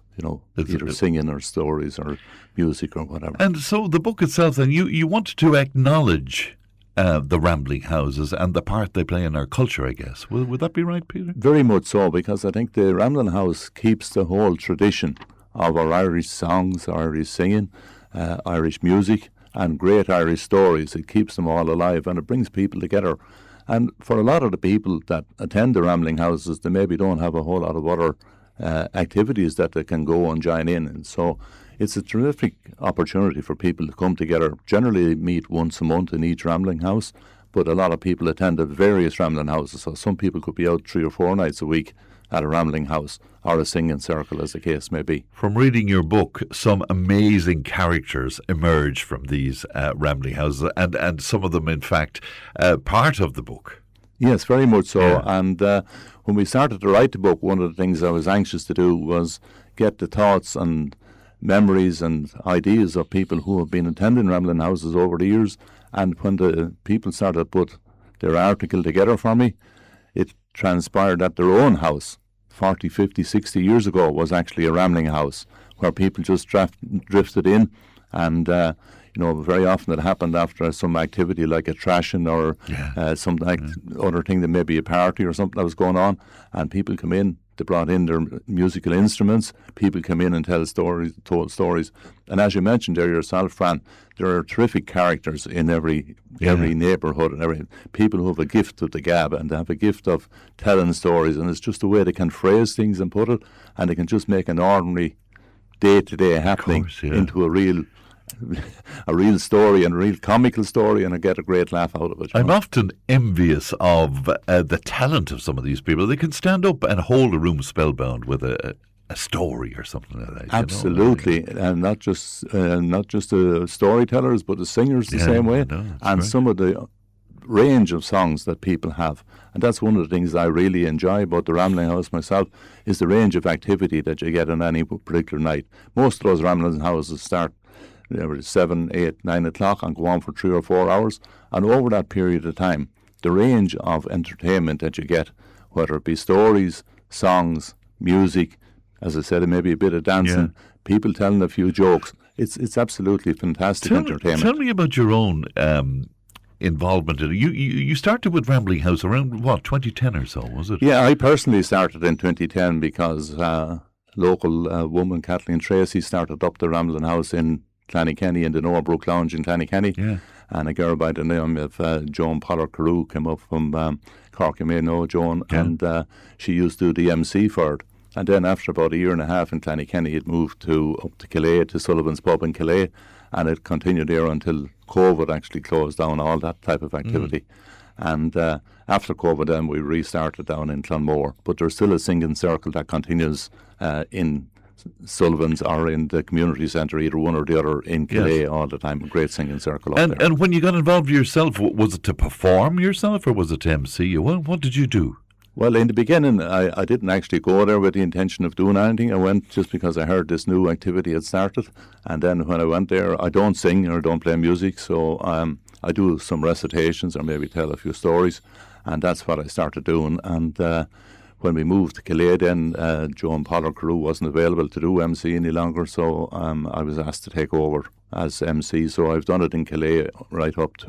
either singing or stories or music or whatever. And so the book itself, then, you want to acknowledge the Rambling Houses and the part they play in our culture, I guess. Would that be right, Peter? Very much so, because I think the Rambling House keeps the whole tradition of our Irish songs, Irish singing, Irish music, and great Irish stories. It keeps them all alive and it brings people together. And for a lot of the people that attend the Rambling Houses, they maybe don't have a whole lot of other activities that they can go and join in. And so it's a terrific opportunity for people to come together. Generally, they meet once a month in each Rambling House, but a lot of people attend the various Rambling Houses. So some people could be out 3 or 4 nights a week at a Rambling House or a Singing Circle, as the case may be. From reading your book, some amazing characters emerge from these Rambling Houses, and some of them, in fact, part of the book. Yes, very much so. Yeah. And when we started to write the book, one of the things I was anxious to do was get the thoughts and memories and ideas of people who have been attending Rambling Houses over the years. And when the people started to put their article together for me, it transpired that their own house 40, 50, 60 years ago was actually a Rambling House where people just drifted in, and very often it happened after some activity like a trashing or some other thing, that may be a party or something that was going on, and people come in. They brought in their musical instruments. People come in and told stories. And as you mentioned there yourself, Fran, there are terrific characters in every neighbourhood and every people who have a gift of the gab and they have a gift of telling stories. And it's just the way they can phrase things and put it, and they can just make an ordinary day-to-day happening into a real story and a real comical story, and I get a great laugh out of it. I'm often envious of the talent of some of these people. They can stand up and hold a room spellbound with a story or something like that. Absolutely, and not just the storytellers, but the singers the same way, and some of the range of songs that people have. And that's one of the things I really enjoy about the Rambling House myself, is the range of activity that you get on any particular night. Most of those Rambling Houses start 7, 8, 9 o'clock and go on for 3 or 4 hours. And over that period of time, the range of entertainment that you get, whether it be stories, songs, music, as I said, maybe a bit of dancing, people telling a few jokes, it's absolutely fantastic entertainment. Tell me about your own involvement in it. You started with Rambling House around, 2010 or so, was it? Yeah, I personally started in 2010 because local woman, Kathleen Tracy, started up the Rambling House in Clannykenny in the Norbrook Lounge in Clannykenny. Yeah. And a girl by the name of Joan Pollard-Carew came up from Cork. You may know Joan. Yeah. And she used to do the MC for it. And then after about a year and a half in Clannykenny, it moved up to Calais, to Sullivan's Pub in Calais. And it continued there until COVID actually closed down all that type of activity. And after COVID, then we restarted down in Clonmore. But there's still a singing circle that continues in Sullivan's or in the community centre, either one or the other, in Calais all the time. A great singing circle up there. And when you got involved yourself, was it to perform yourself or was it to MC you? What did you do? Well, in the beginning, I didn't actually go there with the intention of doing anything. I went just because I heard this new activity had started. And then when I went there, I don't sing or don't play music, so I do some recitations or maybe tell a few stories. And that's what I started doing. And when we moved to Calais, then Joan Pollard-Carew wasn't available to do MC any longer, so I was asked to take over as MC. So I've done it in Calais right up to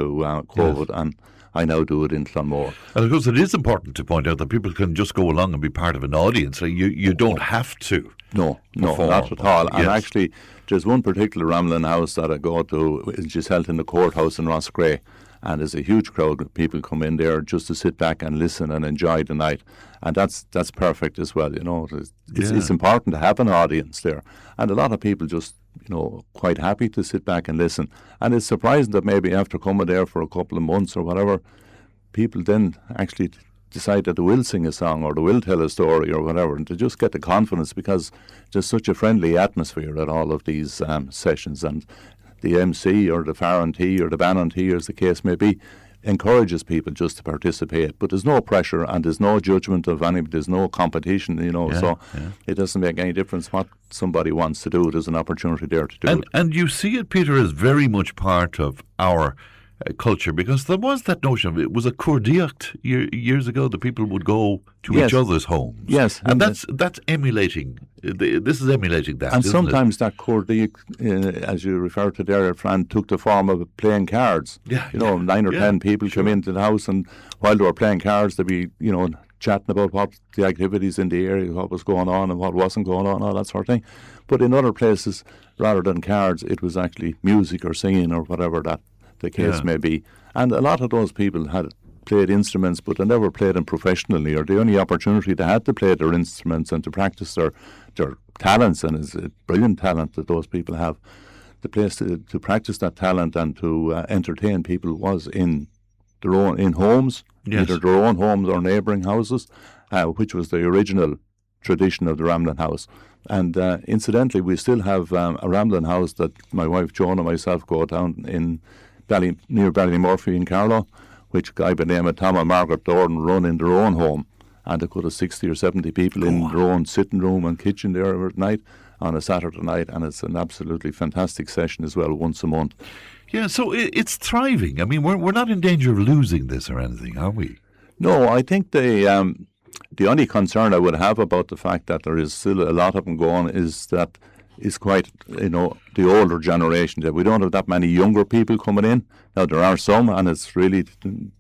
COVID, and I now do it in Clonmore. And of course, it is important to point out that people can just go along and be part of an audience. You don't have to. No, not at all. And actually, there's one particular Rambling House that I go to, which is held in the courthouse in Rossgray. And there's a huge crowd of people come in there just to sit back and listen and enjoy the night. And that's perfect as well, It's important to have an audience there. And a lot of people just, quite happy to sit back and listen. And it's surprising that maybe after coming there for a couple of months or whatever, people then actually decide that they will sing a song or they will tell a story or whatever, and to just get the confidence, because there's such a friendly atmosphere at all of these sessions. And the MC or the Farrantee or the Bannantee, as the case may be, encourages people just to participate. But there's no pressure and there's no judgment of anybody. There's no competition, it doesn't make any difference what somebody wants to do. There's an opportunity there to do it. And you see it, Peter, as very much part of our culture, because there was that notion of it was a cúrdaíocht years ago that people would go to each other's homes. Yes. And that's emulating. This is emulating that. And sometimes that cúrdaíocht, as you referred to there, Fran, took the form of playing cards. 9 or 10 people come into the house, and while they were playing cards, they'd be, chatting about what the activities in the area, what was going on and what wasn't going on, all that sort of thing. But in other places, rather than cards, it was actually music or singing or whatever that the case may be. And a lot of those people had played instruments, but they never played them professionally, or the only opportunity they had to play their instruments and to practice their talents, and it's a brilliant talent that those people have. The place to practice that talent and to entertain people was in their own homes, either their own homes or neighbouring houses, which was the original tradition of the Rambling House. And incidentally, we still have a Rambling House that my wife Joan and myself go down in near Ballymurphy in Carlow, which a guy by the name of Tom and Margaret Dorn run in their own home. And they could have 60 or 70 people in their own sitting room and kitchen there every night on a Saturday night. And it's an absolutely fantastic session as well, once a month. Yeah, so it's thriving. I mean, we're not in danger of losing this or anything, are we? No, I think the only concern I would have about the fact that there is still a lot of them going is that it's quite, the older generation. That we don't have that many younger people coming in. Now, there are some, and it's really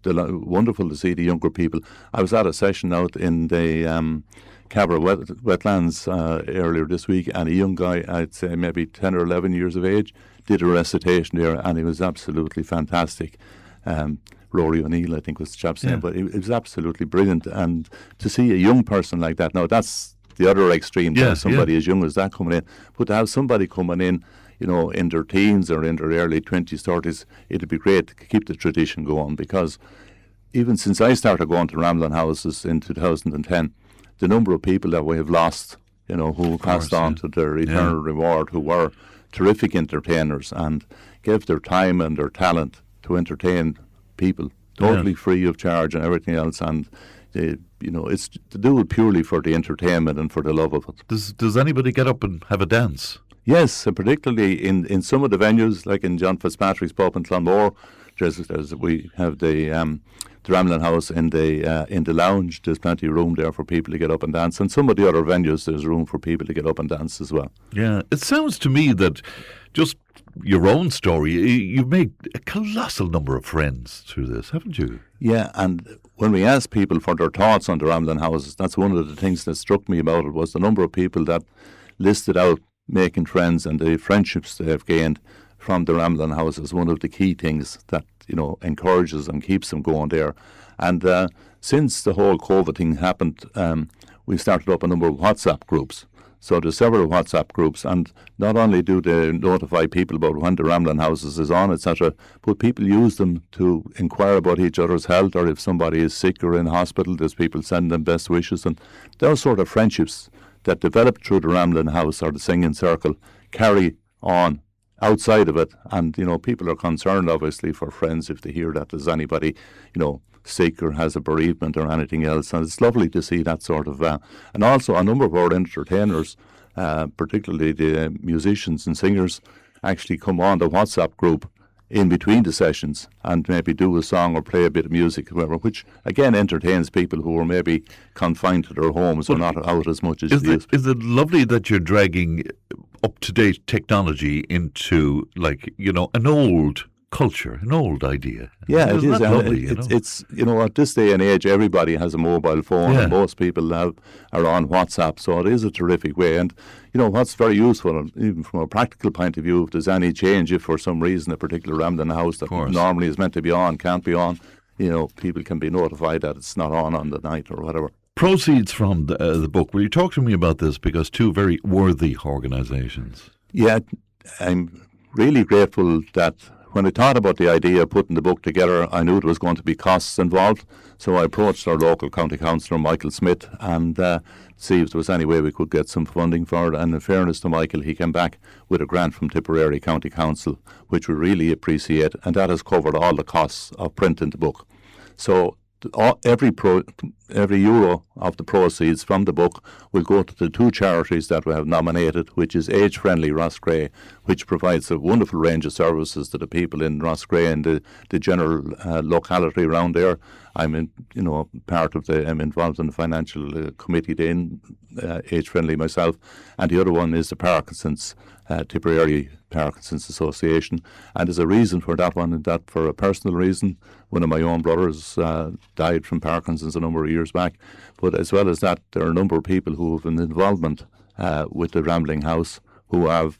wonderful to see the younger people. I was at a session out in the Cabra wetlands earlier this week, and a young guy, I'd say maybe 10 or 11 years of age, did a recitation there, and he was absolutely fantastic. Rory O'Neill, I think was the chap's name, but it was absolutely brilliant. And to see a young person like that, now that's the other extreme, to have somebody as young as that coming in, but to have somebody coming in, in their teens or in their early 20s, 30s, it'd be great to keep the tradition going, because even since I started going to Rambling Houses in 2010, the number of people that we have lost, who passed on to their eternal reward, who were terrific entertainers and gave their time and their talent to entertain people, totally free of charge and everything else, and it's to do it purely for the entertainment and for the love of it. Does anybody get up and have a dance? Yes, and particularly in some of the venues, like in John Fitzpatrick's pub in Clonmore, We have the Ramblin' House in the lounge. There's plenty of room there for people to get up and dance, and some of the other venues there's room for people to get up and dance as well. Yeah, it sounds to me that just your own story, you've made a colossal number of friends through this, haven't you? Yeah, and when we asked people for their thoughts on the Ramblin' Houses, that's one of the things that struck me about it, was the number of people that listed out making friends and the friendships they have gained from the Ramblin' House is one of the key things that, encourages and keeps them going there. And since the whole COVID thing happened, we started up a number of WhatsApp groups. So there's several WhatsApp groups, and not only do they notify people about when the Ramblin' Houses is on, etc., but people use them to inquire about each other's health, or if somebody is sick or in hospital, there's people sending them best wishes. And those sort of friendships that develop through the Ramblin' House or the singing circle carry on outside of it. And, people are concerned, obviously, for friends if they hear that there's anybody, sick or has a bereavement or anything else, and it's lovely to see that sort of and also a number of our entertainers, particularly the musicians and singers, actually come on the WhatsApp group in between the sessions and maybe do a song or play a bit of music, whatever, which again entertains people who are maybe confined to their homes or not out as much as they used. Is it lovely that you're dragging up-to-date technology into, an old culture, an old idea? Yeah, it is. Lovely, it's at this day and age, everybody has a mobile phone, and most people are on WhatsApp, so it is a terrific way. And what's very useful, even from a practical point of view, if there's any change, if for some reason a particular Ramblin' House that normally is meant to be on can't be on, people can be notified that it's not on the night or whatever. Proceeds from the book. Will you talk to me about this? Because two very worthy organisations. Yeah, I'm really grateful that when I thought about the idea of putting the book together, I knew there was going to be costs involved. So I approached our local county councillor, Michael Smith, and see if there was any way we could get some funding for it. And in fairness to Michael, he came back with a grant from Tipperary County Council, which we really appreciate, and that has covered all the costs of printing the book. So every euro of the proceeds from the book will go to the two charities that we have nominated, which is Age Friendly Rossgrey, which provides a wonderful range of services to the people in Rossgrey and the general locality around there. I'm involved in the financial committee in Age Friendly myself, and the other one is the Parkinson's, Tipperary Parkinson's Association. And there's a reason for that one, and that for a personal reason. One of my own brothers died from Parkinson's a number of years back. But as well as that, there are a number of people who have an involvement with the Ramblin' House who have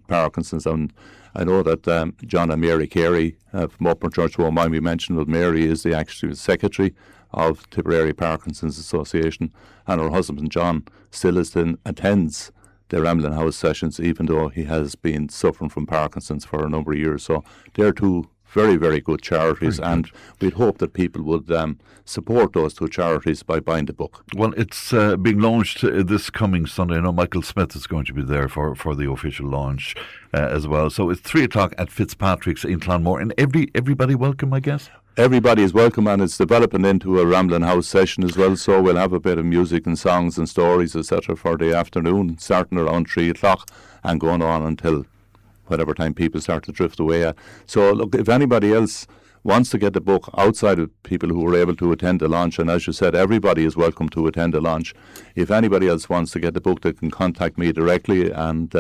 Parkinson's. And I know that John and Mary Carey from Upper Church won't mind me mentioning, but Mary is the actual secretary of Tipperary Parkinson's Association, and her husband John still attends the Ramblin' House sessions, even though he has been suffering from Parkinson's for a number of years. So they're two very, very good charities, and we'd hope that people would support those two charities by buying the book. Well, it's being launched this coming Sunday. I know Michael Smith is going to be there for the official launch as well. So it's 3:00 at Fitzpatrick's in Clonmore, and everybody welcome, I guess? Everybody is welcome, and it's developing into a Ramblin' House session as well, so we'll have a bit of music and songs and stories, etc. for the afternoon, starting around 3:00 and going on until whatever time people start to drift away at. So look, if anybody else wants to get the book outside of people who were able to attend the launch, and as you said, everybody is welcome to attend the launch. If anybody else wants to get the book, they can contact me directly, and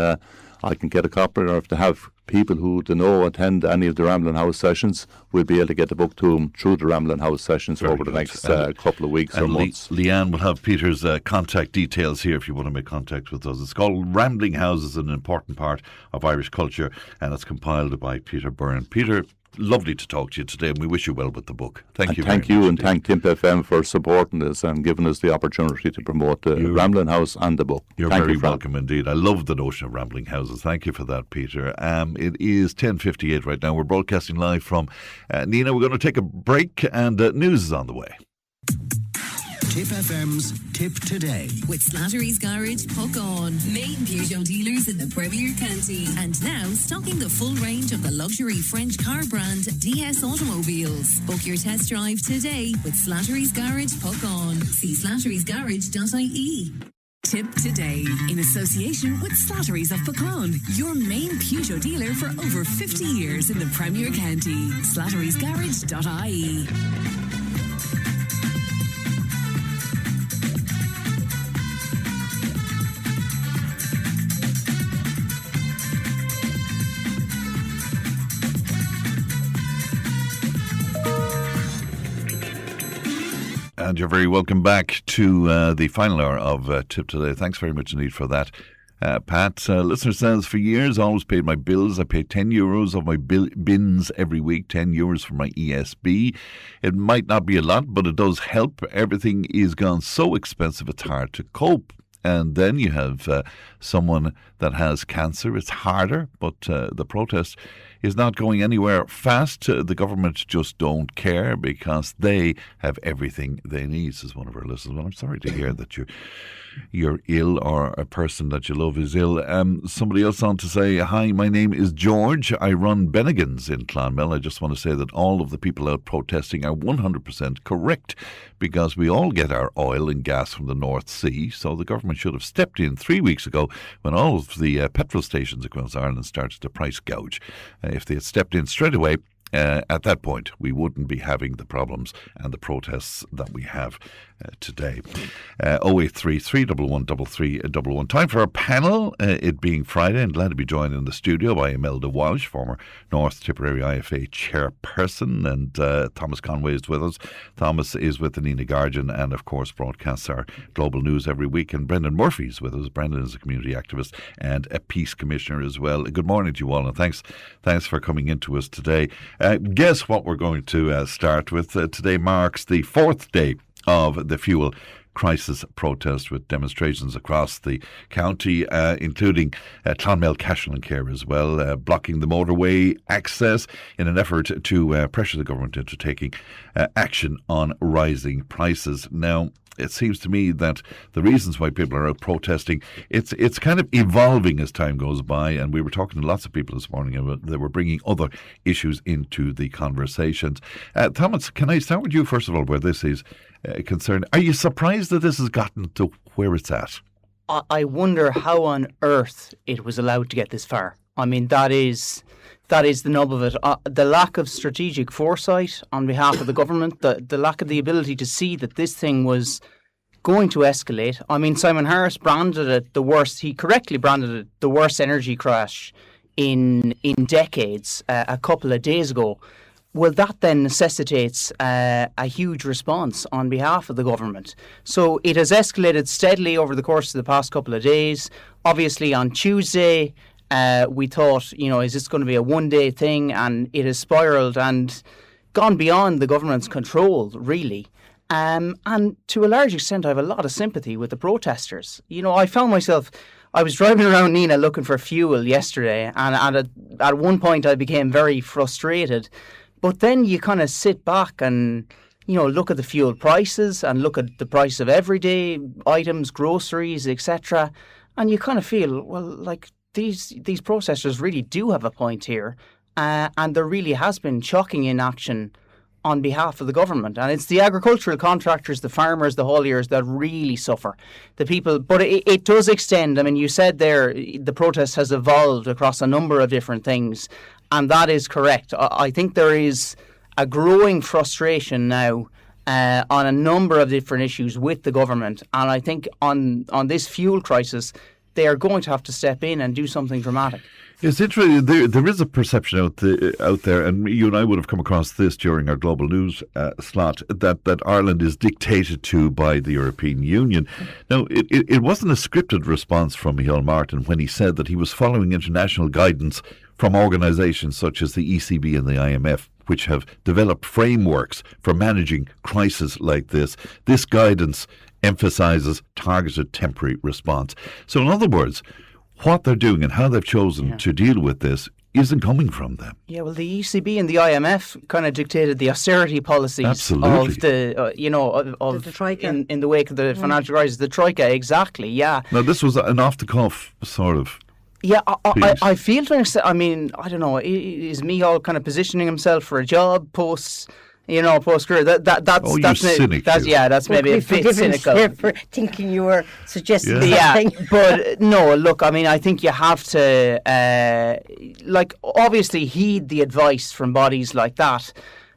I can get a copy, or if they have people who they know attend any of the Ramblin' House sessions, we'll be able to get the book to them through the Ramblin' House sessions over the next couple of weeks or months. Leanne will have Peter's contact details here if you want to make contact with us. It's called Ramblin' Houses, an important part of Irish culture, and it's compiled by Peter Byrne. Peter, lovely to talk to you today, and we wish you well with the book. Thank you. Thank you, and thank Tipp FM for supporting us and giving us the opportunity to promote the Ramblin' House and the book. You're very welcome indeed. I love the notion of Rambling Houses. Thank you for that, Peter. It is 10:58 right now. We're broadcasting live from Nina. We're going to take a break, and news is on the way. Tipp FM's Tipp Today. With Slattery's Garage, Puck On. Main Peugeot dealers in the Premier County. And now stocking the full range of the luxury French car brand DS Automobiles. Book your test drive today with Slattery's Garage, Puck On. See slatterysgarage.ie. Tip today in association with Slattery's of Pecan, your main Peugeot dealer for over 50 years in the Premier County. Slattery'sGarage.ie. And you're very welcome back to the final hour of Tip Today. Thanks very much indeed for that, Pat. Listener says, for years, I always paid my bills. I pay €10 of my bins every week, €10 for my ESB. It might not be a lot, but it does help. Everything is gone so expensive, it's hard to cope. And then you have someone that has cancer. It's harder, but the protest is not going anywhere fast. The government just don't care because they have everything they need, says one of our listeners. Well, I'm sorry to hear that you're ill or a person that you love is ill. Somebody else on to say, hi, my name is George. I run Bennigan's in Clonmel. I just want to say that all of the people out protesting are 100% correct because we all get our oil and gas from the North Sea. So the government should have stepped in 3 weeks ago when all of the petrol stations across Ireland started to price gouge. If they had stepped in straight away, at that point, we wouldn't be having the problems and the protests that we have today. 083 311 3311. Time for our panel, it being Friday, and glad to be joined in the studio by Imelda Walsh, former North Tipperary IFA chairperson, and Thomas Conway is with us. Thomas is with Anina Guardian and, of course, broadcasts our global news every week. And Brendan Murphy is with us. Brendan is a community activist and a peace commissioner as well. Good morning to you all, and thanks for coming into us today. Guess what we're going to start with. Today marks the fourth day of the fuel crisis protest with demonstrations across the county, including Clonmel, Cashel and Care as well, blocking the motorway access in an effort to pressure the government into taking action on rising prices. Now, it seems to me that the reasons why people are out protesting, it's kind of evolving as time goes by, and we were talking to lots of people this morning and they were bringing other issues into the conversations. Thomas, can I start with you first of all, where this is concerned? Are you surprised that this has gotten to where it's at? I wonder how on earth it was allowed to get this far. I mean, that is the nub of it. The lack of strategic foresight on behalf of the government, the lack of the ability to see that this thing was going to escalate. I mean, Simon Harris branded it the worst. He correctly branded it the worst energy crash in decades a couple of days ago. Well, that then necessitates a huge response on behalf of the government. So it has escalated steadily over the course of the past couple of days. Obviously, on Tuesday, we thought, is this going to be a one-day thing? And it has spiralled and gone beyond the government's control, really. And to a large extent, I have a lot of sympathy with the protesters. I found myself, I was driving around Nina looking for fuel yesterday, and at one point I became very frustrated. But then you kind of sit back and, look at the fuel prices and look at the price of everyday items, groceries, etc. And you kind of feel, well, like, these protesters really do have a point here, and there really has been shocking inaction on behalf of the government. And it's the agricultural contractors, the farmers, the hauliers that really suffer. The people, but it does extend. I mean, you said there the protest has evolved across a number of different things, and that is correct. I think there is a growing frustration now on a number of different issues with the government, and I think on this fuel crisis, they are going to have to step in and do something dramatic. It's interesting. There is a perception out there, and you and I would have come across this during our global news slot, that Ireland is dictated to by the European Union. Now, it wasn't a scripted response from Micheál Martin when he said that he was following international guidance from organisations such as the ECB and the IMF, which have developed frameworks for managing crises like this. This guidance emphasises targeted temporary response. So in other words, what they're doing and how they've chosen to deal with this isn't coming from them. Yeah, well, the ECB and the IMF kind of dictated the austerity policies of the, the Troika. In the wake of the financial crisis. The Troika, exactly, yeah. Now, this was an off-the-cuff sort of... Yeah, I feel to understand. I mean, I don't know, is Micheál kind of positioning himself for a job post post-career. That's cynic. That's maybe a bit cynical. For thinking you were suggesting something. But no, look, I mean, I think you have to, obviously heed the advice from bodies like that.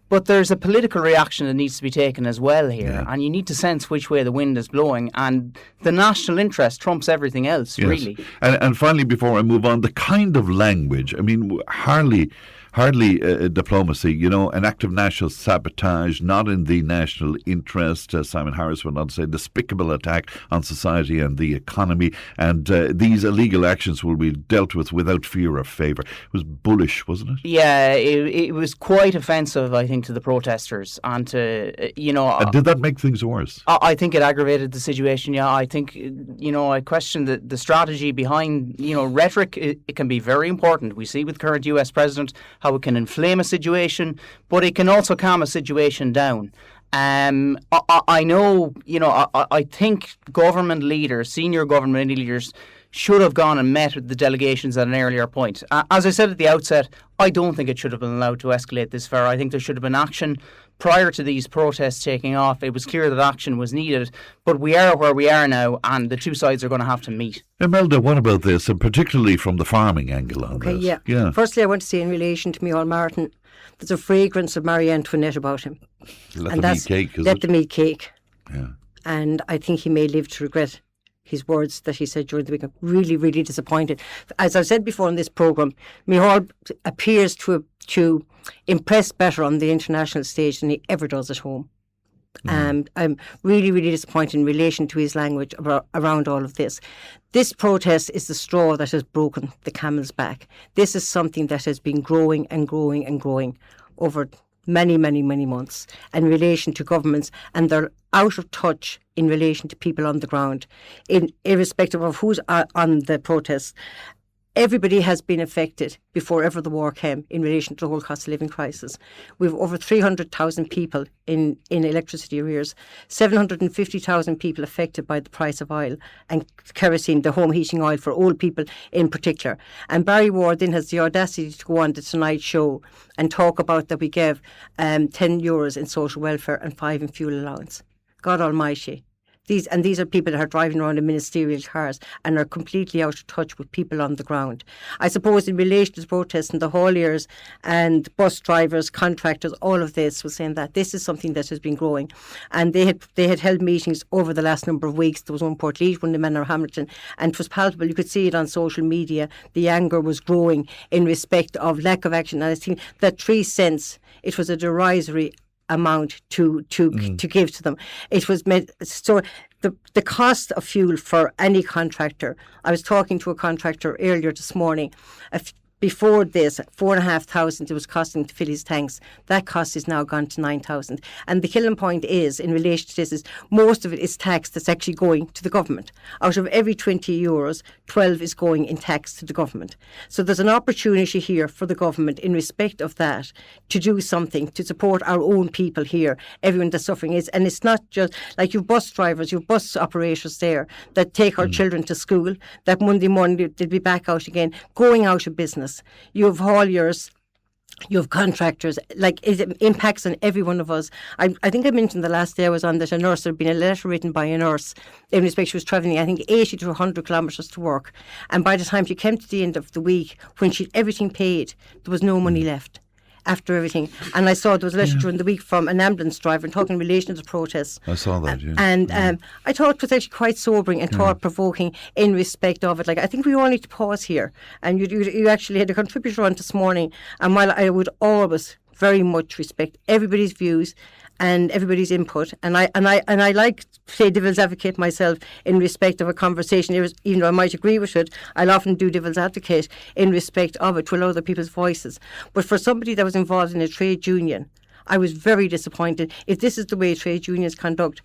But there's a political reaction that needs to be taken as well here, and you need to sense which way the wind is blowing, and the national interest trumps everything else, really. And finally, before I move on, the kind of language, I mean, hardly diplomacy, an act of national sabotage, not in the national interest. Simon Harris went on to say, despicable attack on society and the economy, and these illegal actions will be dealt with without fear or favour. It was bullish, wasn't it? Yeah, it was quite offensive, I think, to the protesters and to, And did that make things worse? I think it aggravated the situation, I think, I question the strategy behind, rhetoric. It can be very important. We see with current US President how it can inflame a situation, but it can also calm a situation down. I know, I think government leaders, senior government leaders, should have gone and met with the delegations at an earlier point. As I said at the outset, I don't think it should have been allowed to escalate this far. I think there should have been action prior to these protests taking off. It was clear that action was needed, but we are where we are now, and the two sides are going to have to meet. Imelda, what about this, and particularly from the farming angle on this? Yeah. Firstly, I want to say in relation to Micheál Martin, there's a fragrance of Marie Antoinette about him. Let them eat cake, Let them eat cake. Yeah. And I think he may live to regret his words that he said during the week. I'm really, really disappointed. As I've said before in this programme, Micheál appears to impress better on the international stage than he ever does at home. I'm really, really disappointed in relation to his language around all of this. This protest is the straw that has broken the camel's back. This is something that has been growing and growing and growing over many, many, many months in relation to governments, and they're out of touch in relation to people on the ground, irrespective of who's on the protests. Everybody has been affected before ever the war came in relation to the whole cost of living crisis. We've over 300,000 people in electricity arrears, 750,000 people affected by the price of oil and kerosene, the home heating oil for old people in particular. And Barry Ward then has the audacity to go on the Tonight Show and talk about that we gave €10 in social welfare and 5 in fuel allowance. God almighty. These are people that are driving around in ministerial cars and are completely out of touch with people on the ground. I suppose in relation to the protests and the hauliers and bus drivers, contractors, all of this was saying that this is something that has been growing. And they had held meetings over the last number of weeks. There was one in Portlaoise, one in Manor Hamilton, and it was palpable. You could see it on social media. The anger was growing in respect of lack of action. And I think that 3 cents, it was a derisory amount to give to them. It was meant, so the cost of fuel for any contractor. I was talking to a contractor earlier this morning. Before this, 4,500 it was costing to fill his tanks. That cost is now gone to 9,000. And the killing point is, in relation to this, is most of it is tax that's actually going to the government. Out of every €20, 12 is going in tax to the government. So there's an opportunity here for the government in respect of that to do something to support our own people here, everyone that's suffering is. And it's not just like you've bus drivers, you've bus operators there that take our children to school, that Monday morning they'll be back out again, going out of business. You have hauliers, you have contractors, like it impacts on every one of us. I think I mentioned the last day I was on that a nurse, there had been a letter written by a nurse in respect she was travelling, I think 80 to 100 kilometres to work. And by the time she came to the end of the week, when she'd everything paid, there was no money left after everything. And I saw there was a letter during the week from an ambulance driver and talking in relation to the protests. I saw that, yeah. And I thought it was actually quite sobering and thought-provoking in respect of it. Like, I think we all need to pause here. And you actually had a contributor on this morning, and while I would always very much respect everybody's views and everybody's input, and I like to play devil's advocate myself in respect of a conversation. Even though I might agree with it, I'll often do devil's advocate in respect of it to allow other people's voices. But for somebody that was involved in a trade union, I was very disappointed if this is the way trade unions conduct.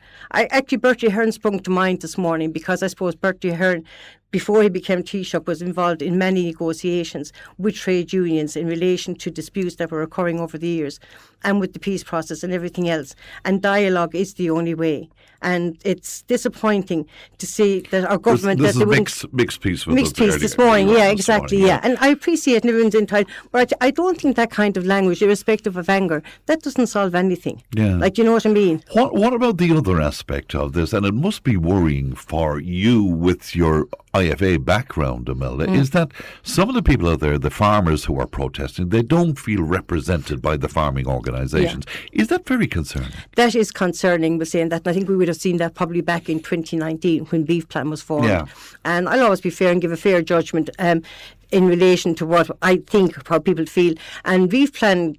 Bertie Ahern sprung to mind this morning, because I suppose Bertie Ahern before he became Taoiseach, was involved in many negotiations with trade unions in relation to disputes that were occurring over the years, and with the peace process and everything else. And dialogue is the only way. And it's disappointing to see that our government... This that is mixed peace with mixed peace this morning, exactly. And I appreciate everyone's entitled, but I don't think that kind of language, irrespective of anger, that doesn't solve anything. Yeah. Like, you know what I mean? What about the other aspect of this? And it must be worrying for you with your IFA background, Imelda, is that some of the people out there, the farmers who are protesting, they don't feel represented by the farming organisations. Yeah. Is that very concerning? That is concerning, we're saying that. And I think we would have seen that probably back in 2019 when Beef Plan was formed. Yeah. And I'll always be fair and give a fair judgment in relation to what I think, how people feel. And Beef Plan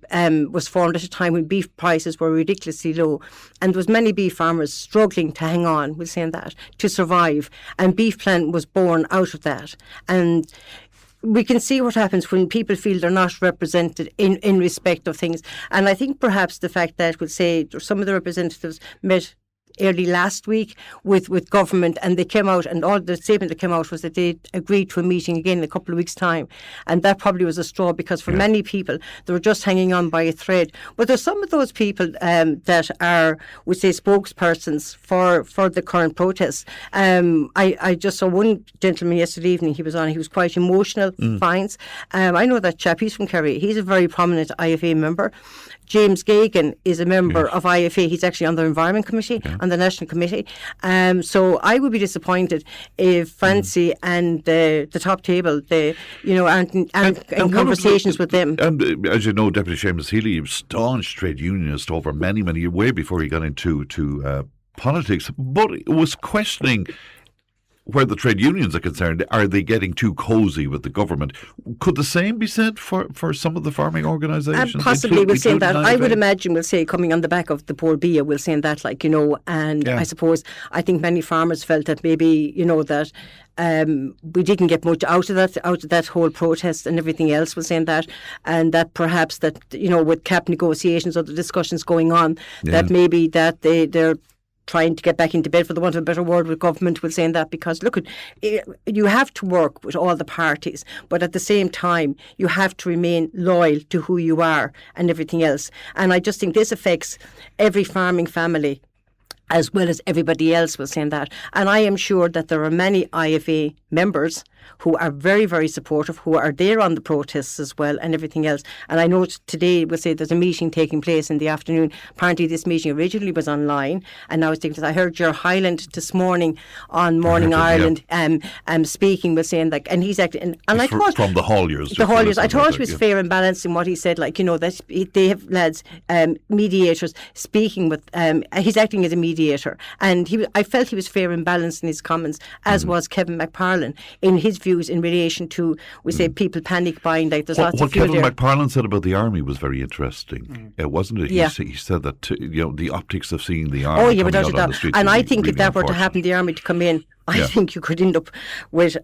was formed at a time when beef prices were ridiculously low, and there was many beef farmers struggling to hang on, we're saying that, to survive. And Beef Plan was born out of that. And we can see what happens when people feel they're not represented in respect of things. And I think perhaps the fact that, we'll say, some of the representatives met early last week with government, and they came out, and all the statement that came out was that they agreed to a meeting again in a couple of weeks' time, and that probably was a straw, because for many people they were just hanging on by a thread. But there's some of those people that are, we say, spokespersons for the current protests. I just saw one gentleman yesterday evening, he was quite emotional, Fines. I know that chap, he's from Kerry, he's a very prominent IFA member. James Gagan is a member of IFA. He's actually on the Environment Committee, on the National Committee. So I would be disappointed if Fancy and the top table, aren't in conversations with them. And as you know, Deputy Seamus Healy was staunch trade unionist over many, many years, way before he got into politics, but was questioning where the trade unions are concerned. Are they getting too cosy with the government? Could the same be said for some of the farming organisations? Possibly, we'll say that. I would imagine, we'll say, coming on the back of the poor Bia, we'll say that, and I suppose, I think many farmers felt that maybe, that we didn't get much out of that whole protest and everything else, was saying that, and that perhaps that, with CAP negotiations or the discussions going on, that maybe that they're trying to get back into bed, for the want of a better word, with government, was saying that, because look, you have to work with all the parties, but at the same time you have to remain loyal to who you are and everything else. And I just think this affects every farming family as well as everybody else, was saying that. And I am sure that there are many IFA members who are very, very supportive, who are there on the protests as well and everything else. And I know today, we'll say, there's a meeting taking place in the afternoon. Apparently this meeting originally was online, and now it's taking place. I heard Ger Hyland this morning on Morning Ireland speaking, was saying, and he's acting, and I thought from the Hauliers. The Hauliers, I thought he was fair and balanced in what he said, that they have lads, mediators speaking with, he's acting as a mediator, and I felt he was fair and balanced in his comments, as was Kevin McParlin in his views in relation to, we say, people panic buying. There's lots of fuel Kevin there. McParlin said about the army was very interesting, wasn't it? He said that the optics of seeing the army coming out on the streets. And I think really if that were to happen, the army to come in, I think you could end up with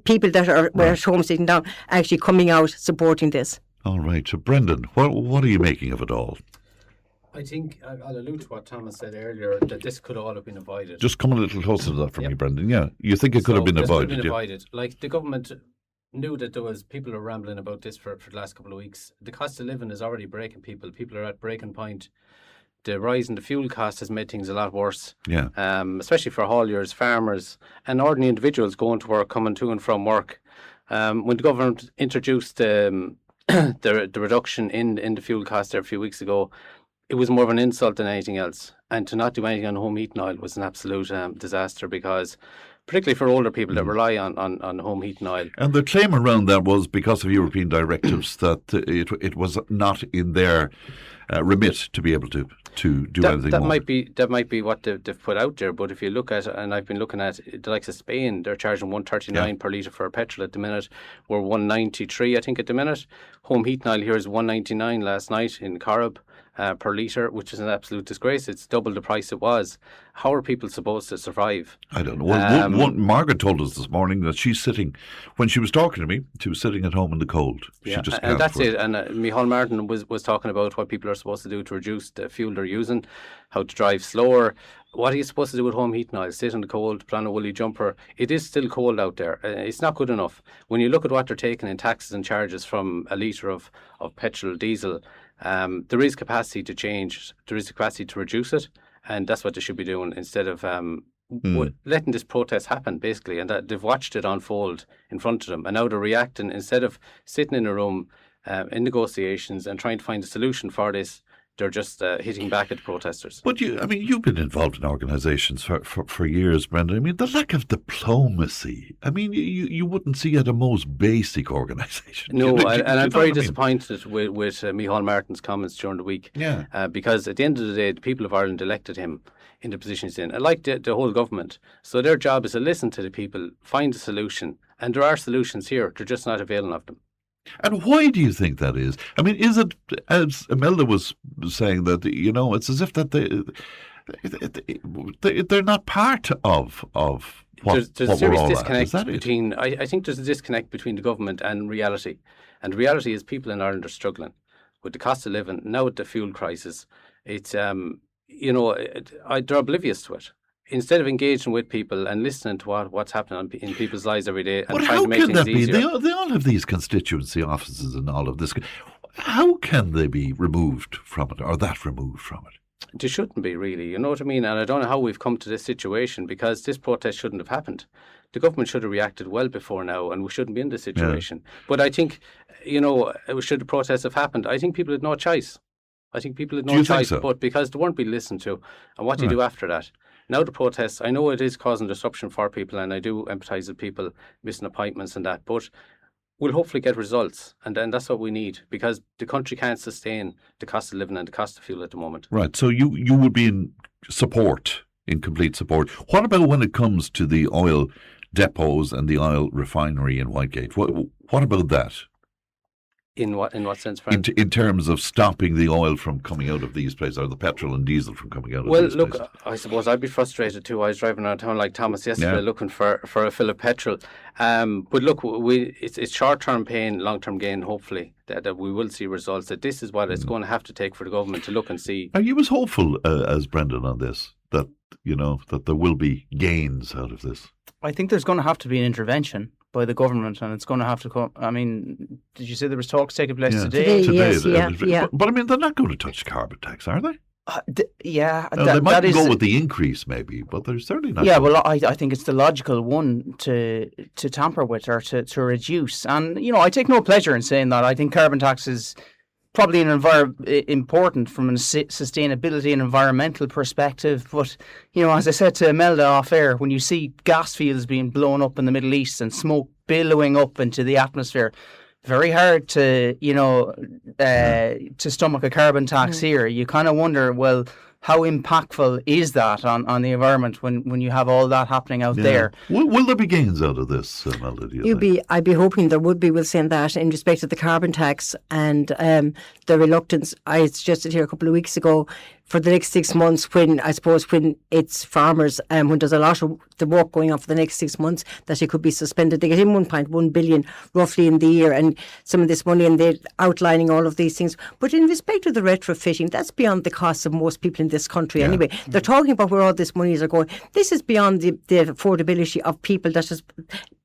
people that are at home sitting down actually coming out supporting this. All right, so Brendan, what are you making of it all? I think I'll allude to what Thomas said earlier, that this could all have been avoided. Just come a little closer to that for me, Brendan. Yeah, you think it could have been avoided? Like, the government knew that there was people are rambling about this for the last couple of weeks. The cost of living is already breaking people. People are at breaking point. The rise in the fuel cost has made things a lot worse. Yeah. Especially for hauliers, farmers, and ordinary individuals going to work, coming to and from work. When the government introduced the reduction in the fuel cost there a few weeks ago, it was more of an insult than anything else. And to not do anything on home heating oil was an absolute disaster, because particularly for older people that rely on home heating oil. And the claim around that was because of European directives that it was not in their remit to be able to do anything more. That might be what they've put out there, but if you look at, and I've been looking at the likes of Spain, they're charging 139 per litre for petrol at the minute. We're 193, I think, at the minute. Home heating oil here is 199 last night in Corrib. per litre, which is an absolute disgrace. It's double the price it was. How are people supposed to survive? I don't know. Well, Margaret told us this morning that she's sitting, when she was talking to me, she was sitting at home in the cold. Yeah, she just and that's it. And Micheál Martin was talking about what people are supposed to do to reduce the fuel they're using, how to drive slower. What are you supposed to do with home heating oil? Sit in the cold, put on a woolly jumper. It is still cold out there. It's not good enough. When you look at what they're taking in taxes and charges from a litre of petrol, diesel, there is capacity to change. There is capacity to reduce it. And that's what they should be doing instead of letting this protest happen, basically. And that they've watched it unfold in front of them. And now they're reacting. Instead of sitting in a room in negotiations and trying to find a solution for this, they're just hitting back at the protesters. But you've been involved in organisations for years, Brendan. I mean, the lack of diplomacy. I mean, you wouldn't see at a most basic organisation. No, and I'm very disappointed with Micheál Martin's comments during the week. Yeah. Because at the end of the day, the people of Ireland elected him in the position he's in, and like the whole government. So their job is to listen to the people, find a solution, and there are solutions here. They're just not availing of them. And why do you think that is? I mean, is it, as Imelda was saying, that, it's as if that they're not part of what there's what a serious we're all disconnect at? Is between. I think there's a disconnect between the government and reality. And reality is people in Ireland are struggling with the cost of living, now with the fuel crisis. It's, they're oblivious to it. Instead of engaging with people and listening to what's happening in people's lives every day and trying to make things easier. They all have these constituency offices and all of this. How can they be removed from it, or that removed from it? They shouldn't be, really. You know what I mean? And I don't know how we've come to this situation, because this protest shouldn't have happened. The government should have reacted well before now, and we shouldn't be in this situation. Yeah. But I think, should the protest have happened, I think people had no choice. I think people had no choice, but because they weren't being listened to. And what do you do after that? Now the protests, I know it is causing disruption for people, and I do empathise with people missing appointments and that, but we'll hopefully get results, and then that's what we need, because the country can't sustain the cost of living and the cost of fuel at the moment. Right, so you would be in complete support. What about when it comes to the oil depots and the oil refinery in Whitegate? What about that? In what sense, Frank? In terms of stopping the oil from coming out of these places, or the petrol and diesel from coming out of these places? Well, look, I suppose I'd be frustrated too. I was driving around town like Thomas yesterday looking for a fill of petrol. But look, it's short-term pain, long-term gain, hopefully, that we will see results, that this is what it's going to have to take for the government to look and see. Are you as hopeful as Brendan on this, that there will be gains out of this? I think there's going to have to be an intervention by the government, and it's going to have to come. I mean, did you say there was talks taking place today? Yes, yeah. But I mean, they're not going to touch carbon tax, are they? They might go with the increase, maybe, but they're certainly not. Yeah, well, I think it's the logical one to tamper with, or to reduce. And I take no pleasure in saying that. I think carbon tax is probably important from a sustainability and environmental perspective. But, as I said to Imelda off air, when you see gas fields being blown up in the Middle East and smoke billowing up into the atmosphere, very hard to, to stomach a carbon tax here. You kind of wonder, well, how impactful is that on the environment when you have all that happening out there? Will there be gains out of this, Imelda, do you think? I'd be hoping there would be, saying that, in respect of the carbon tax and the reluctance. I suggested here a couple of weeks ago, for the next 6 months, when it's farmers, when there's a lot of the work going on for the next 6 months, that it could be suspended. They get in 1.1 billion roughly in the year, and some of this money, and they're outlining all of these things. But in respect of the retrofitting, that's beyond the costs of most people in this country anyway. They're talking about where all this monies are going. This is beyond the affordability of people that is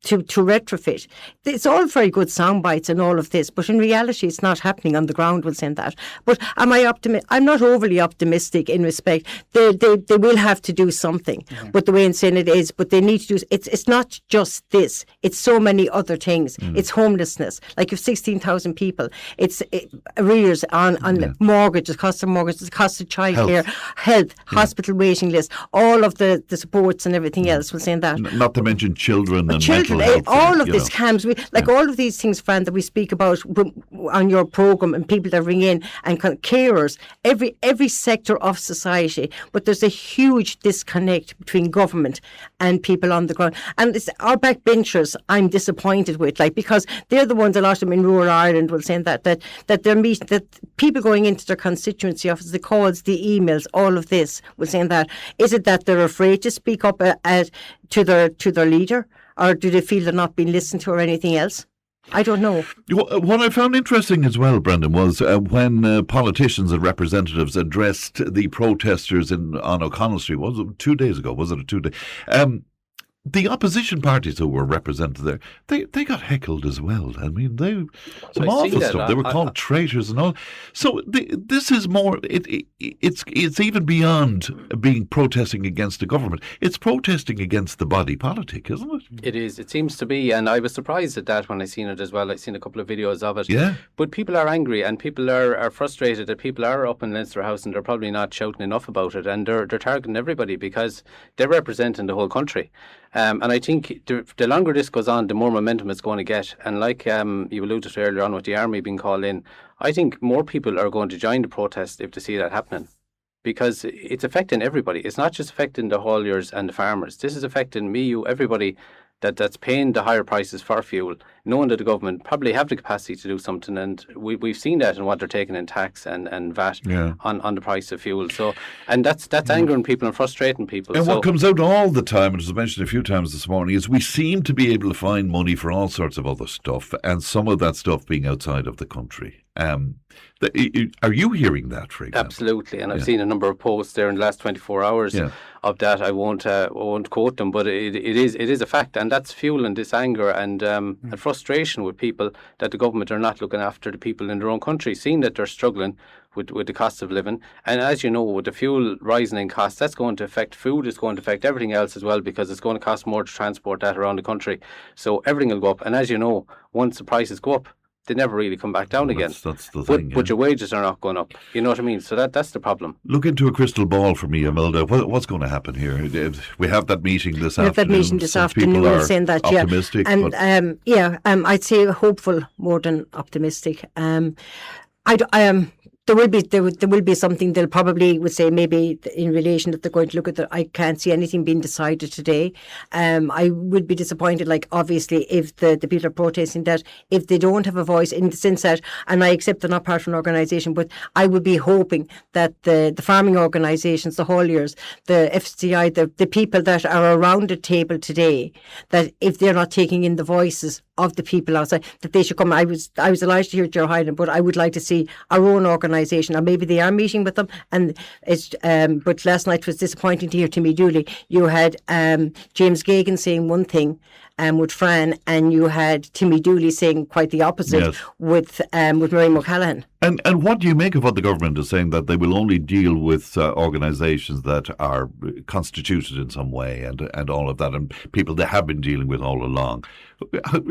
to retrofit. It's all very good sound bites and all of this, but in reality it's not happening on the ground, we'll say that. But am I optimistic? I'm not overly optimistic in respect. They will have to do something. But the way in saying it is, but they need to do, it's not just this, it's so many other things. It's homelessness, like you've 16,000 people. It's arrears on mortgages, cost of mortgages, cost of childcare, health, hospital waiting lists, all of the supports and everything else, we'll say that. Not to mention children and mental mental health all thing, of this camps, all of these things, Fran, that we speak about on your programme, and people that ring in, and carers, every sector of society. But there's a huge disconnect between government and people on the ground. And it's our backbenchers I'm disappointed with, because they're the ones, a lot of them in rural Ireland will say that people going into their constituency office, the calls, the emails, all of this will say that. Is it that they're afraid to speak up to their leader, or do they feel they're not being listened to, or anything else? I don't know. What I found interesting as well, Brendan, was when politicians and representatives addressed the protesters on O'Connell Street. Was it 2 days ago? Was it a 2 day? The opposition parties who were represented there, they got heckled as well. I mean, some awful stuff. They were called traitors and all. So this is more. It's even beyond being protesting against the government. It's protesting against the body politic, isn't it? It is. It seems to be, and I was surprised at that when I seen it as well. I've seen a couple of videos of it. Yeah. But people are angry, and people are frustrated that people are up in Leinster House, and they're probably not shouting enough about it, and they're targeting everybody because they're representing the whole country. And I think the longer this goes on, the more momentum it's going to get. And like you alluded to earlier on with the army being called in, I think more people are going to join the protest if they see that happening. Because it's affecting everybody. It's not just affecting the hauliers and the farmers. This is affecting me, you, everybody that's paying the higher prices for fuel, knowing that the government probably have the capacity to do something, and we've seen that in what they're taking in tax and VAT on the price of fuel. So, and that's angering people and frustrating people. And what comes out all the time, and as I mentioned a few times this morning, is we seem to be able to find money for all sorts of other stuff, and some of that stuff being outside of the country. Are you hearing that, for example? Absolutely, and I've seen a number of posts there in the last 24 hours of that. I won't quote them, but it is a fact, and that's fueling this anger and frustration with people that the government are not looking after the people in their own country, seeing that they're struggling with the cost of living. And as you know, with the fuel rising in costs, that's going to affect food, it's going to affect everything else as well, because it's going to cost more to transport that around the country. So everything will go up, and as you know, once the prices go up, they never really come back down again. That's the thing. But your wages are not going up. You know what I mean? So that's the problem. Look into a crystal ball for me, Imelda. What's going to happen here? We have that meeting this afternoon. We have that meeting this afternoon. People are saying that, optimistic. And I'd say hopeful more than optimistic. There will be something they'll probably would say, maybe in relation that they're going to look at that. I can't see anything being decided today. I would be disappointed, obviously, if the people are protesting that, if they don't have a voice, in the sense that, and I accept they're not part of an organisation, but I would be hoping that the farming organisations, the hauliers, the FCI, the people that are around the table today, that if they're not taking in the voices of the people outside, that they should come. I was delighted to hear Joe Hyland, but I would like to see our own organisation, or maybe they are meeting with them. And it's but last night was disappointing to hear Timmy Dooley. You had James Gagan saying one thing with Fran, and you had Timmy Dooley saying quite the opposite with Mary McCallaghan. And what do you make of what the government is saying, that they will only deal with organisations that are constituted in some way and all of that, and people they have been dealing with all along?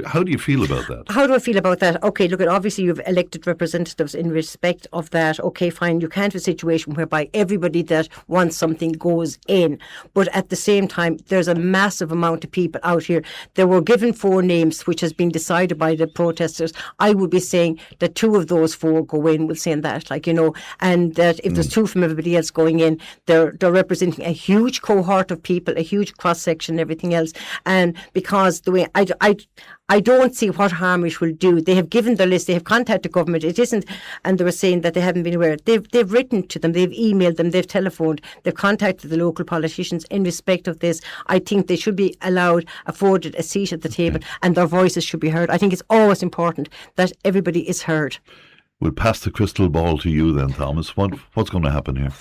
How do you feel about that? How do I feel about that? Okay, look, obviously you've elected representatives in respect of that. Okay, fine, you can't have a situation whereby everybody that wants something goes in. But at the same time, there's a massive amount of people out here. There were given 4 names, which has been decided by the protesters. I would be saying that 2 of those 4 go in, we'll say that, and that if there's 2 from everybody else going in, they're representing a huge cohort of people, a huge cross-section, everything else. And because the way I don't see what harm it will do. They have given the list. They have contacted government. It isn't, and they were saying that they haven't been aware. They've written to them. They've emailed them. They've telephoned. They've contacted the local politicians in respect of this. I think they should be afforded a seat at the table, and their voices should be heard. I think it's always important that everybody is heard. We'll pass the crystal ball to you then, Thomas. What's going to happen here?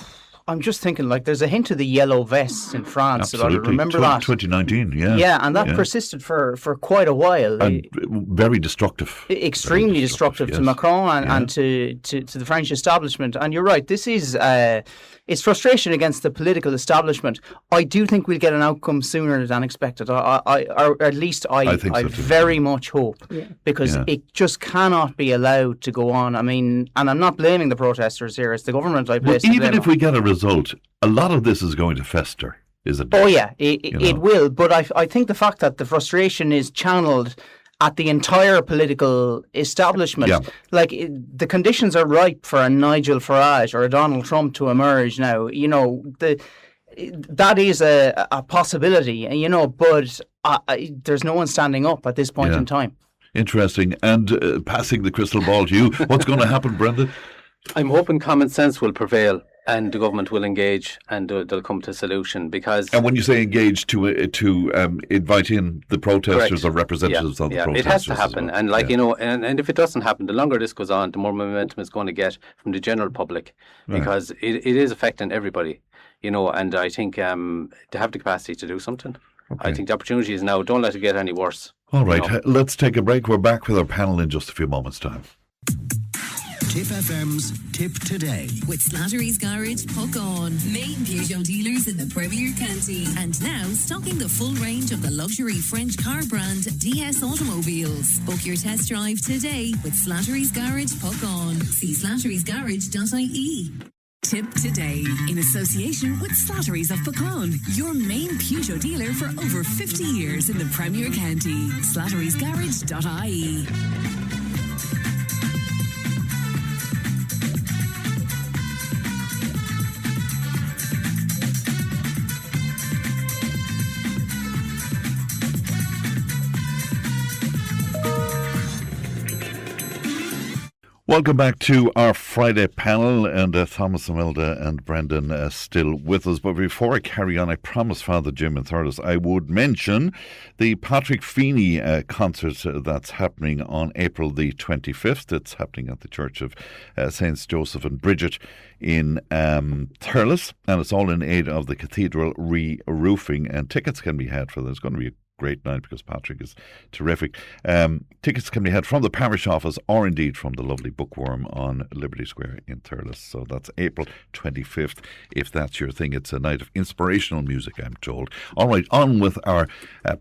I'm just thinking, there's a hint of the yellow vests in France. Absolutely. Remember that? 2019, yeah. Yeah, and that persisted for quite a while. And very destructive. Extremely destructive to Macron and to the French establishment. And you're right, this is it's frustration against the political establishment. I do think we'll get an outcome sooner than expected. Or at least I very much hope, because it just cannot be allowed to go on. I mean, and I'm not blaming the protesters here. It's the government I place. Even if we get a result, a lot of this is going to fester. is it? Oh yeah, it will. But I think the fact that the frustration is channeled at the entire political establishment, the conditions are ripe for a Nigel Farage or a Donald Trump to emerge now. That is a possibility, but there's no one standing up at this point in time. Interesting. And passing the crystal ball to you, what's going to happen, Brendan? I'm hoping common sense will prevail and the government will engage and they'll come to a solution. Because and when you say engage, to invite in the protesters or representatives of the protesters, it has to happen. Well. And if it doesn't happen, the longer this goes on, the more momentum it's going to get from the general public, because it is affecting everybody. And I think they have the capacity to do something. Okay. I think the opportunity is now. Don't let it get any worse. All right, let's take a break. We're back with our panel in just a few moments' time. Tipp FM's Tip Today with Slattery's Garage, Puck On, main Peugeot dealers in the Premier County, and now stocking the full range of the luxury French car brand DS Automobiles. Book your test drive today with Slattery's Garage, Puck On. See slatterysgarage.ie. Tip Today, in association with Slattery's of Pecan, your main Peugeot dealer for over 50 years in the Premier County. slatterysgarage.ie. Welcome back to our Friday panel, and Thomas, Imelda and Brendan still with us. But before I carry on, I promised Father Jim and Thurles I would mention the Patrick Feeney concert that's happening on April the 25th. It's happening at the Church of Saints Joseph and Bridget in Thurles, and it's all in aid of the cathedral re-roofing, and tickets can be had for that. It's going to be a great night because Patrick is terrific. Tickets can be had from the parish office or indeed from the lovely Bookworm on Liberty Square in Thurles. So that's April 25th, if that's your thing. It's a night of inspirational music, I'm told. All right, on with our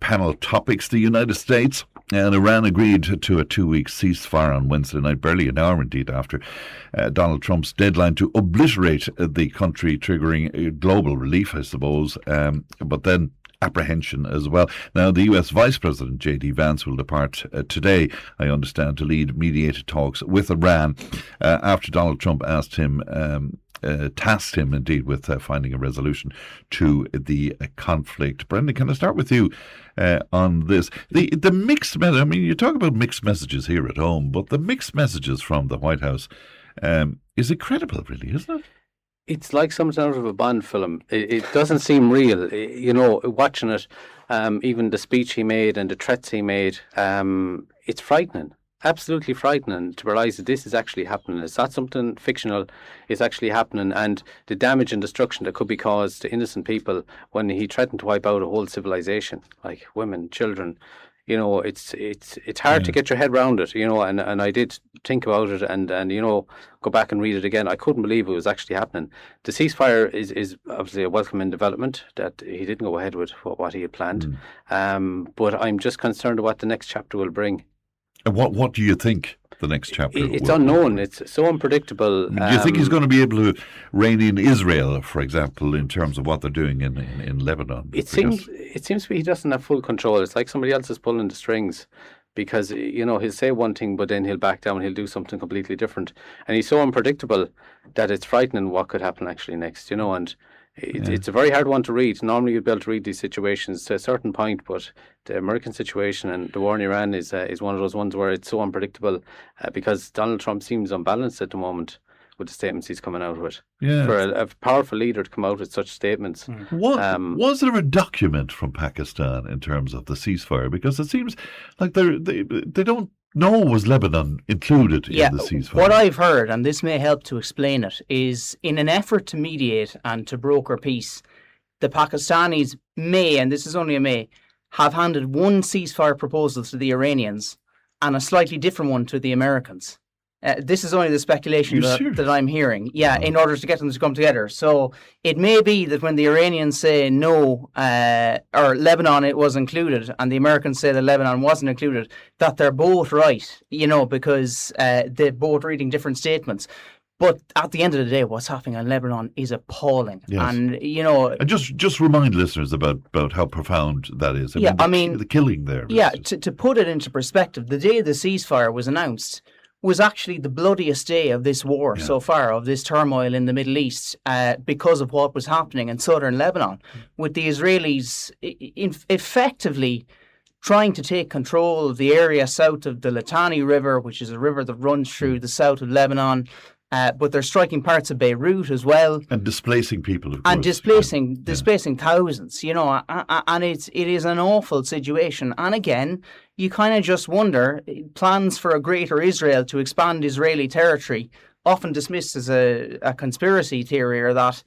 panel topics. The United States and Iran agreed to a 2-week ceasefire on Wednesday night, barely an hour indeed after Donald Trump's deadline to obliterate the country, triggering global relief, I suppose. But then apprehension as well. Now, the US Vice President J.D. Vance will depart today, I understand, to lead mediated talks with Iran after Donald Trump tasked him indeed with finding a resolution to the conflict. Brendan, can I start with you on this? The mixed message, I mean, you talk about mixed messages here at home, but the mixed messages from the White House is incredible, really, isn't it? It's like something out of a Bond film. It doesn't seem real. Watching it, even the speech he made and the threats he made, it's frightening. Absolutely frightening to realise that this is actually happening. It's not something fictional. It's actually happening. And the damage and destruction that could be caused to innocent people when he threatened to wipe out a whole civilization, like women, children. It's hard to get your head around it, and I did think about it and go back and read it again. I couldn't believe it was actually happening. The ceasefire is obviously a welcome development that he didn't go ahead with what he had planned. But I'm just concerned what the next chapter will bring. And what do you think the next chapter It's unknown. It's so unpredictable. Do you think he's going to be able to rein in Israel, for example, in terms of what they're doing in Lebanon? It seems to be he doesn't have full control. It's like somebody else is pulling the strings, because he'll say one thing but then he'll back down. He'll do something completely different, and he's so unpredictable that it's frightening what could happen actually next. And it's a very hard one to read. Normally you'd be able to read these situations to a certain point, but the American situation and the war in Iran is one of those ones where it's so unpredictable because Donald Trump seems unbalanced at the moment with the statements he's coming out with. Yeah. For a powerful leader to come out with such statements. Was there a document from Pakistan in terms of the ceasefire? Because it seems like they don't know was Lebanon included in the ceasefire. What I've heard, and this may help to explain it, is in an effort to mediate and to broker peace, the Pakistanis may, and this is only a may, have handed one ceasefire proposal to the Iranians and a slightly different one to the Americans. This is only the speculation that I'm hearing. Yeah, in order to get them to come together. So it may be that when the Iranians say no, or Lebanon it was included, and the Americans say that Lebanon wasn't included, that they're both right, because they're both reading different statements. But at the end of the day, what's happening in Lebanon is appalling. Yes. And, you know... And just remind listeners about how profound that is. I mean, the killing there. Yeah, to put it into perspective, the day the ceasefire was announced was actually the bloodiest day of this war so far, of this turmoil in the Middle East, because of what was happening in southern Lebanon, with the Israelis effectively trying to take control of the area south of the Litani River, which is a river that runs through the south of Lebanon. But they're striking parts of Beirut as well, and displacing people, of course, and displacing thousands. You know, and it is an awful situation. And again, you kind of just wonder, plans for a greater Israel to expand Israeli territory, often dismissed as a conspiracy theory, or that,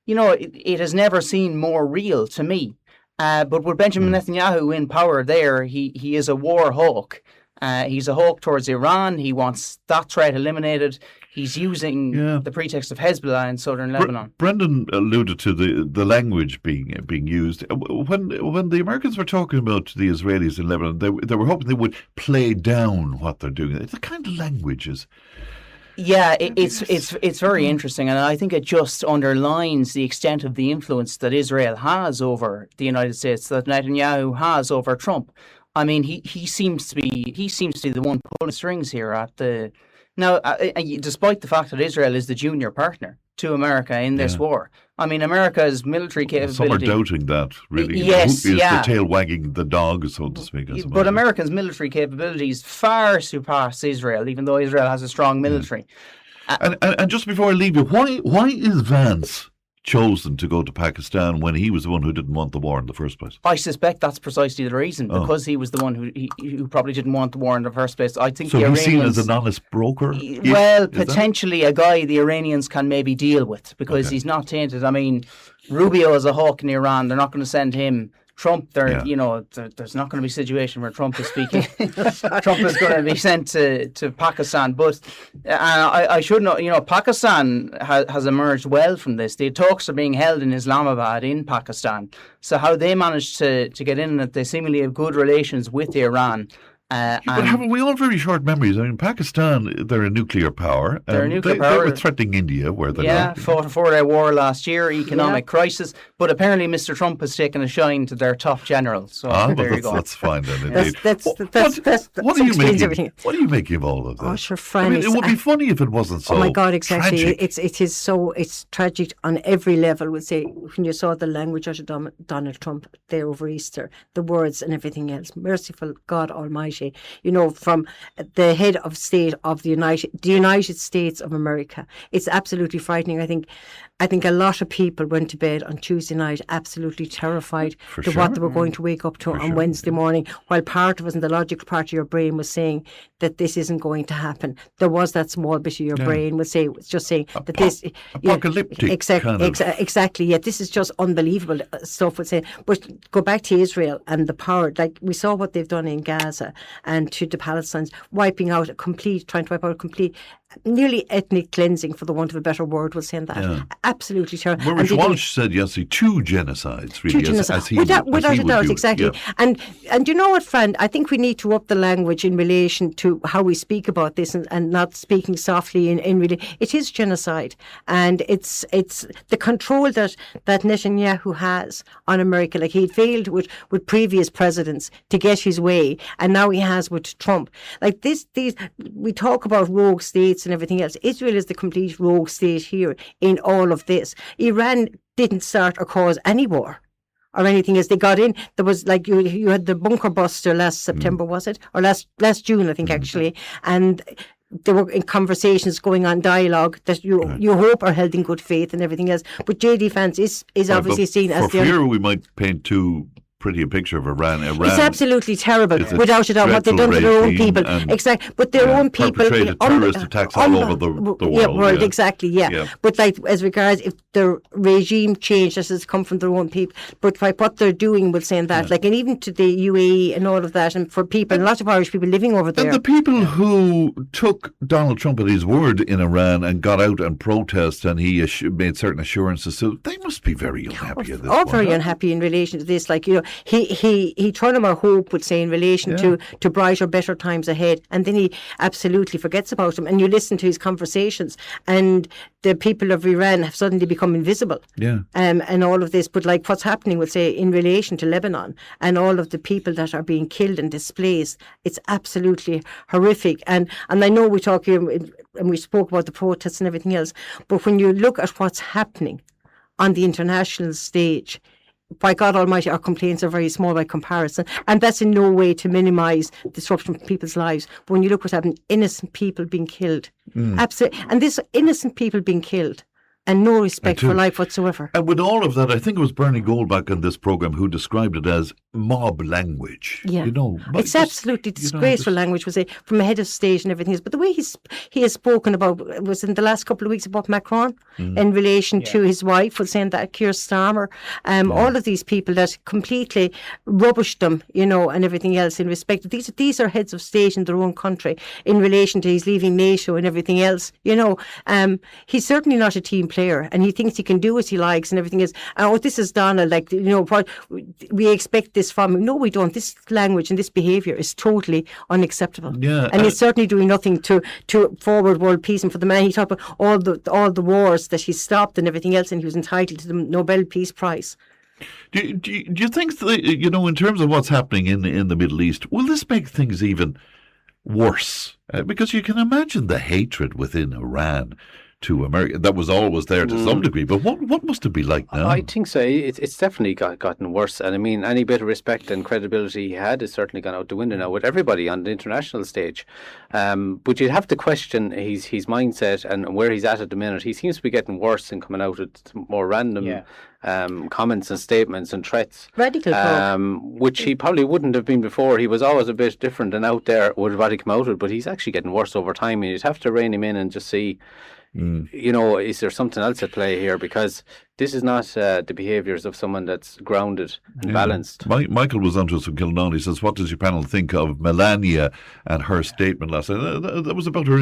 you know, it has never seemed more real to me. But with Benjamin Netanyahu in power, there he is a war hawk. He's a hawk towards Iran. He wants that threat eliminated. He's using the pretext of Hezbollah in southern Lebanon. Brendan alluded to the language being used. When the Americans were talking about the Israelis in Lebanon, they were hoping they would play down what they're doing. The kind of language is... Yeah, it's very interesting, and I think it just underlines the extent of the influence that Israel has over the United States, that Netanyahu has over Trump. I mean, he seems to be the one pulling strings here at the... Now, despite the fact that Israel is the junior partner to America in this war, I mean, America's military capability... Some are doubting that, really. Yes, Who is the tail wagging the dog, so to speak? But America's military capabilities far surpass Israel, even though Israel has a strong military. And just before I leave you, why is Vance chosen to go to Pakistan when he was the one who didn't want the war in the first place? I suspect that's precisely the reason, because he was the one who probably didn't want the war in the first place. I think so. The He's Iranians, seen as an honest broker. Well, potentially a guy the Iranians can maybe deal with, because he's not tainted. I mean, Rubio is a hawk in Iran. They're not going to send him. Trump, you know, there's not going to be a situation where Trump is speaking. Trump is going to be sent to Pakistan. But I should know, you know, Pakistan has emerged well from this. The talks are being held in Islamabad in Pakistan. So how they managed to get in, that they seemingly have good relations with Iran. But haven't we all very short memories? I mean, Pakistan, they're a nuclear power. They're a nuclear power. They were threatening India, were they? Fought a 4-day war last year, economic crisis. But apparently Mr. Trump has taken a shine to their top general. So there you go. That's fine then, indeed. What are you making? What are you making of all of this? Oh, sure, Fran, I mean, it would be funny if it wasn't so. Oh my God, exactly. Tragic. It's tragic on every level. Would say when you saw the language out of Donald Trump there over Easter, the words and everything else. Merciful God Almighty, you know, from the head of state of the United States of America. It's absolutely frightening. I think a lot of people went to bed on Tuesday night absolutely terrified what they were going to wake up to on Wednesday morning, while part of us, and the logical part of your brain, was saying that this isn't going to happen. There was that small bit of your brain was just saying that this apocalyptic exactly. Yeah, this is just unbelievable stuff. Would say, but go back to Israel and the power. Like we saw what they've done in Gaza and to the Palestinians, trying to wipe out a complete, nearly ethnic cleansing, for the want of a better word, was saying that. Yeah. Absolutely terrible. Maurice Walsh said yesterday 2 genocides, really, as he without a doubt, do exactly. Yeah. And you know what, Fran? I think we need to up the language in relation to how we speak about this, and not speaking softly. It is genocide, and it's the control that Netanyahu has on America. Like he failed with previous presidents to get his way, and now he has with Trump. Like these we talk about rogue states and everything else. Israel is the complete rogue state here in all of this. Iran didn't start or cause any war or anything as they got in. There was, like, you had the bunker buster last September, was it? Or last June, I think, actually. And there were conversations going on, dialogue that you hope are held in good faith and everything else. But J.D. Vance is obviously seen as for fear we might paint too pretty a picture of Iran. It's absolutely terrible, without a doubt, what they've done to their own people. Exactly, but their own people perpetrated terrorist attacks all over the world. Exactly. But like, as regards if the regime change that has come from their own people, but what they're doing will say that, like, and even to the UAE and all of that, and for people, and lots of Irish people living over there. And the people who took Donald Trump at his word in Iran and got out and protest, and he made certain assurances, so they must be very unhappy at this point. Very unhappy in relation to this. Like, you know, he told him a hope, would say, in relation to brighter, better times ahead, and then he absolutely forgets about him. And you listen to his conversations, and the people of Iran have suddenly become invisible. Yeah. And all of this, but like what's happening, would say, in relation to Lebanon and all of the people that are being killed and displaced, it's absolutely horrific. And I know we talk here and we spoke about the protests and everything else, but when you look at what's happening on the international stage, by God Almighty, our complaints are very small by comparison, and that's in no way to minimise disruption of people's lives. But when you look what's happening, innocent people being killed, absolutely, and this innocent people being killed, and no respect for life whatsoever. And with all of that, I think it was Bernie Goldbach on this programme who described it as mob language. Yeah. It's absolutely disgraceful language, was it, from a head of state and everything else. But the way he has spoken about, was in the last couple of weeks, about Macron in relation to his wife, was saying that Keir Starmer, all of these people that completely rubbished them, and everything else in respect. These are heads of state in their own country in relation to his leaving NATO and everything else. He's certainly not a team player, and he thinks he can do as he likes and everything else. This is Donald, what we expect this from him. No, we don't. This language and this behaviour is totally unacceptable. Yeah, and he's certainly doing nothing to forward world peace. And for the man, he talked about all the wars that he stopped and everything else, and he was entitled to the Nobel Peace Prize. Do you think that, in terms of what's happening in the Middle East, will this make things even worse? Because you can imagine the hatred within Iran to America that was always there to some degree, but what must it be like now? I think so. It's definitely gotten worse, and I mean, any bit of respect and credibility he had is certainly gone out the window now with everybody on the international stage. But you'd have to question his mindset and where he's at the minute. He seems to be getting worse and coming out with more random comments and statements and threats, radical which he probably wouldn't have been before. He was always a bit different and out there with what he come out with, but he's actually getting worse over time, and you'd have to rein him in and just see, is there something else at play here? Because this is not the behaviours of someone that's grounded and balanced. Michael was on to us from Kilnane. He says, what does your panel think of Melania and her statement last night? That was about her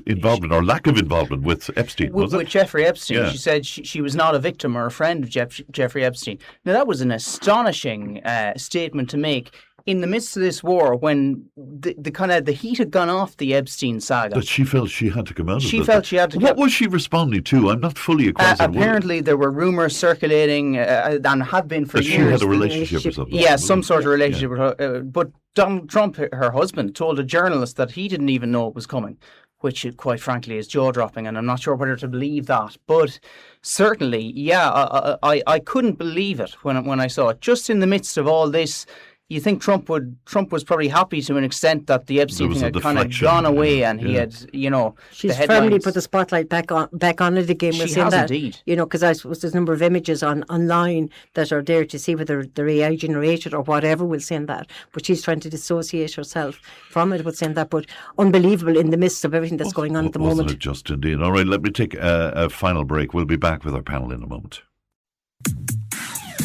involvement or lack of involvement with Epstein, was it? With Jeffrey Epstein. Yeah. She said she was not a victim or a friend of Jeffrey Epstein. Now, that was an astonishing statement to make in the midst of this war, when the kind of the heat had gone off the Epstein saga. That she felt she had to come out of it. She felt she had to. What was she responding to? I'm not fully across it. Apparently, there were rumours circulating, and have been for years. She had a relationship or something. Yeah, some sort of relationship with her. But Donald Trump, her husband, told a journalist that he didn't even know it was coming, which, quite frankly, is jaw-dropping, and I'm not sure whether to believe that. But certainly, I couldn't believe it when I saw it. Just in the midst of all this, you think Trump was probably happy to an extent that the Epstein thing had kind of gone away, and he had, she's firmly put the spotlight back on it again. She has indeed. Because I suppose there's a number of images online that are there to see whether they're AI generated or whatever will send that. But she's trying to dissociate herself from it, would send that. But unbelievable in the midst of everything that's going on at the moment. Wasn't it just indeed? All right, let me take a final break. We'll be back with our panel in a moment.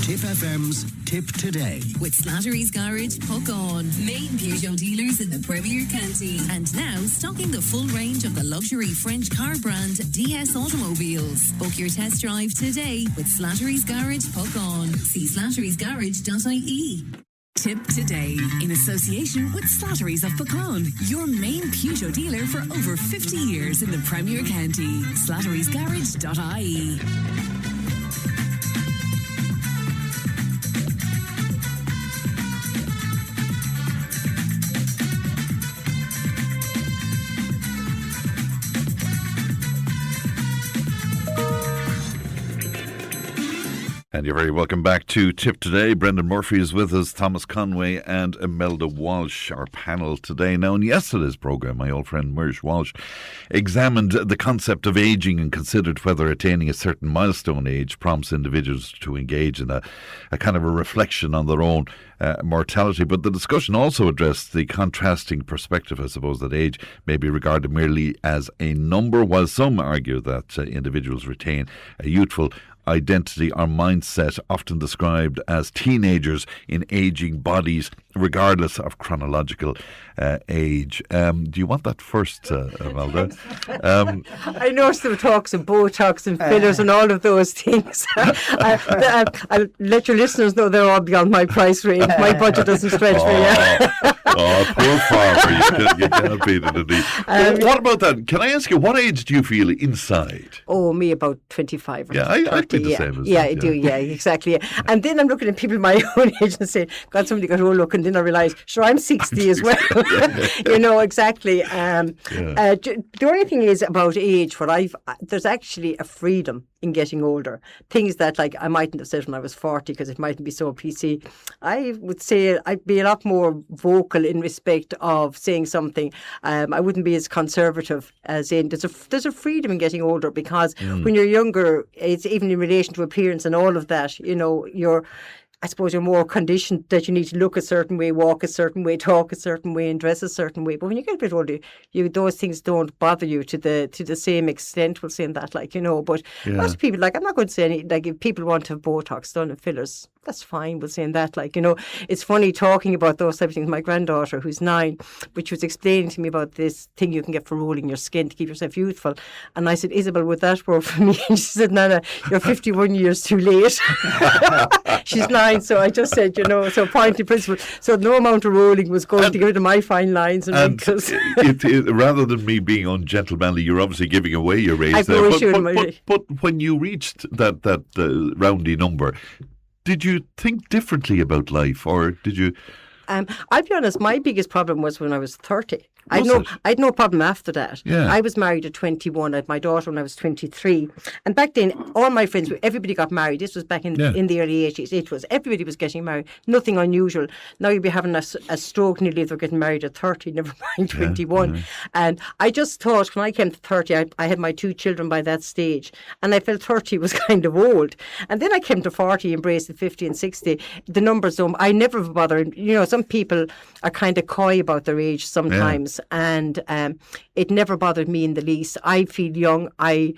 Tipp FM's Tip Today. With Slattery's Garage, Puck On. Main Peugeot dealers in the Premier County. And now stocking the full range of the luxury French car brand DS Automobiles. Book your test drive today with Slattery's Garage, Puck On. See slatterysgarage.ie. Tip Today, in association with Slattery's of Puckon, your main Peugeot dealer for over 50 years in the Premier County. slatterysgarage.ie. And you're very welcome back to Tip Today. Brendan Murphy is with us, Thomas Conway and Imelda Walsh, our panel today. Now, in yesterday's programme, my old friend Mersh Walsh examined the concept of ageing and considered whether attaining a certain milestone age prompts individuals to engage in a kind of a reflection on their own mortality. But the discussion also addressed the contrasting perspective, I suppose, that age may be regarded merely as a number, while some argue that individuals retain a youthful identity or mindset, often described as teenagers in aging bodies, regardless of chronological age. Do you want that first, Amalda? I know some talks of Botox and fillers and all of those things. I'll let your listeners know they're all beyond my price range. My budget doesn't stretch for you. Poor farmer. You can't beat it, indeed. What about that? Can I ask you, what age do you feel inside? Oh, me about 25 or 30. I think the same as yeah, I do, yeah, exactly. Yeah. And then I'm looking at people my own age and saying, God, somebody got old look, and then I realise, sure, I'm 60 as well. You know, exactly. The only thing is about age, there's actually a freedom in getting older. Things that, like, I mightn't have said when I was 40 because it mightn't be so PC. I would say I'd be a lot more vocal in respect of saying something. I wouldn't be as conservative as in. There's a freedom in getting older because when you're younger, it's even in relation to appearance and all of that, you know, I suppose you're more conditioned that you need to look a certain way, walk a certain way, talk a certain way, and dress a certain way. But when you get a bit older, those things don't bother you to the same extent. We'll say that, like, you know. But most people, like, I'm not going to say any, like, if people want to have Botox done and fillers, that's fine. We'll say that, like, you know. It's funny talking about those type of things. My granddaughter, who's 9, which was explaining to me about this thing you can get for rolling your skin to keep yourself youthful. And I said, Isabel, would that work for me? And she said, Nana, you're 51 years too late. She's 9. So I just said, you know, so point in principle. So no amount of rolling was going to get rid of my fine lines and wrinkles. Rather than me being ungentlemanly, you're obviously giving away your age there. But when you reached that roundy number, did you think differently about life, or did you? I'll be honest, my biggest problem was when I was 30. I had no problem after that. Yeah. I was married at 21. I had my daughter when I was 23. And back then, all my friends, everybody got married. This was back in the early 80s. Everybody was getting married. Nothing unusual. Now you'd be having a stroke nearly if they're getting married at 30, never mind 21. Yeah. And I just thought, when I came to 30, I had my 2 children by that stage. And I felt 30 was kind of old. And then I came to 40, embraced the 50 and 60. The numbers, I never bother. You know, some people are kind of coy about their age sometimes. Yeah. And it never bothered me in the least. I feel young. I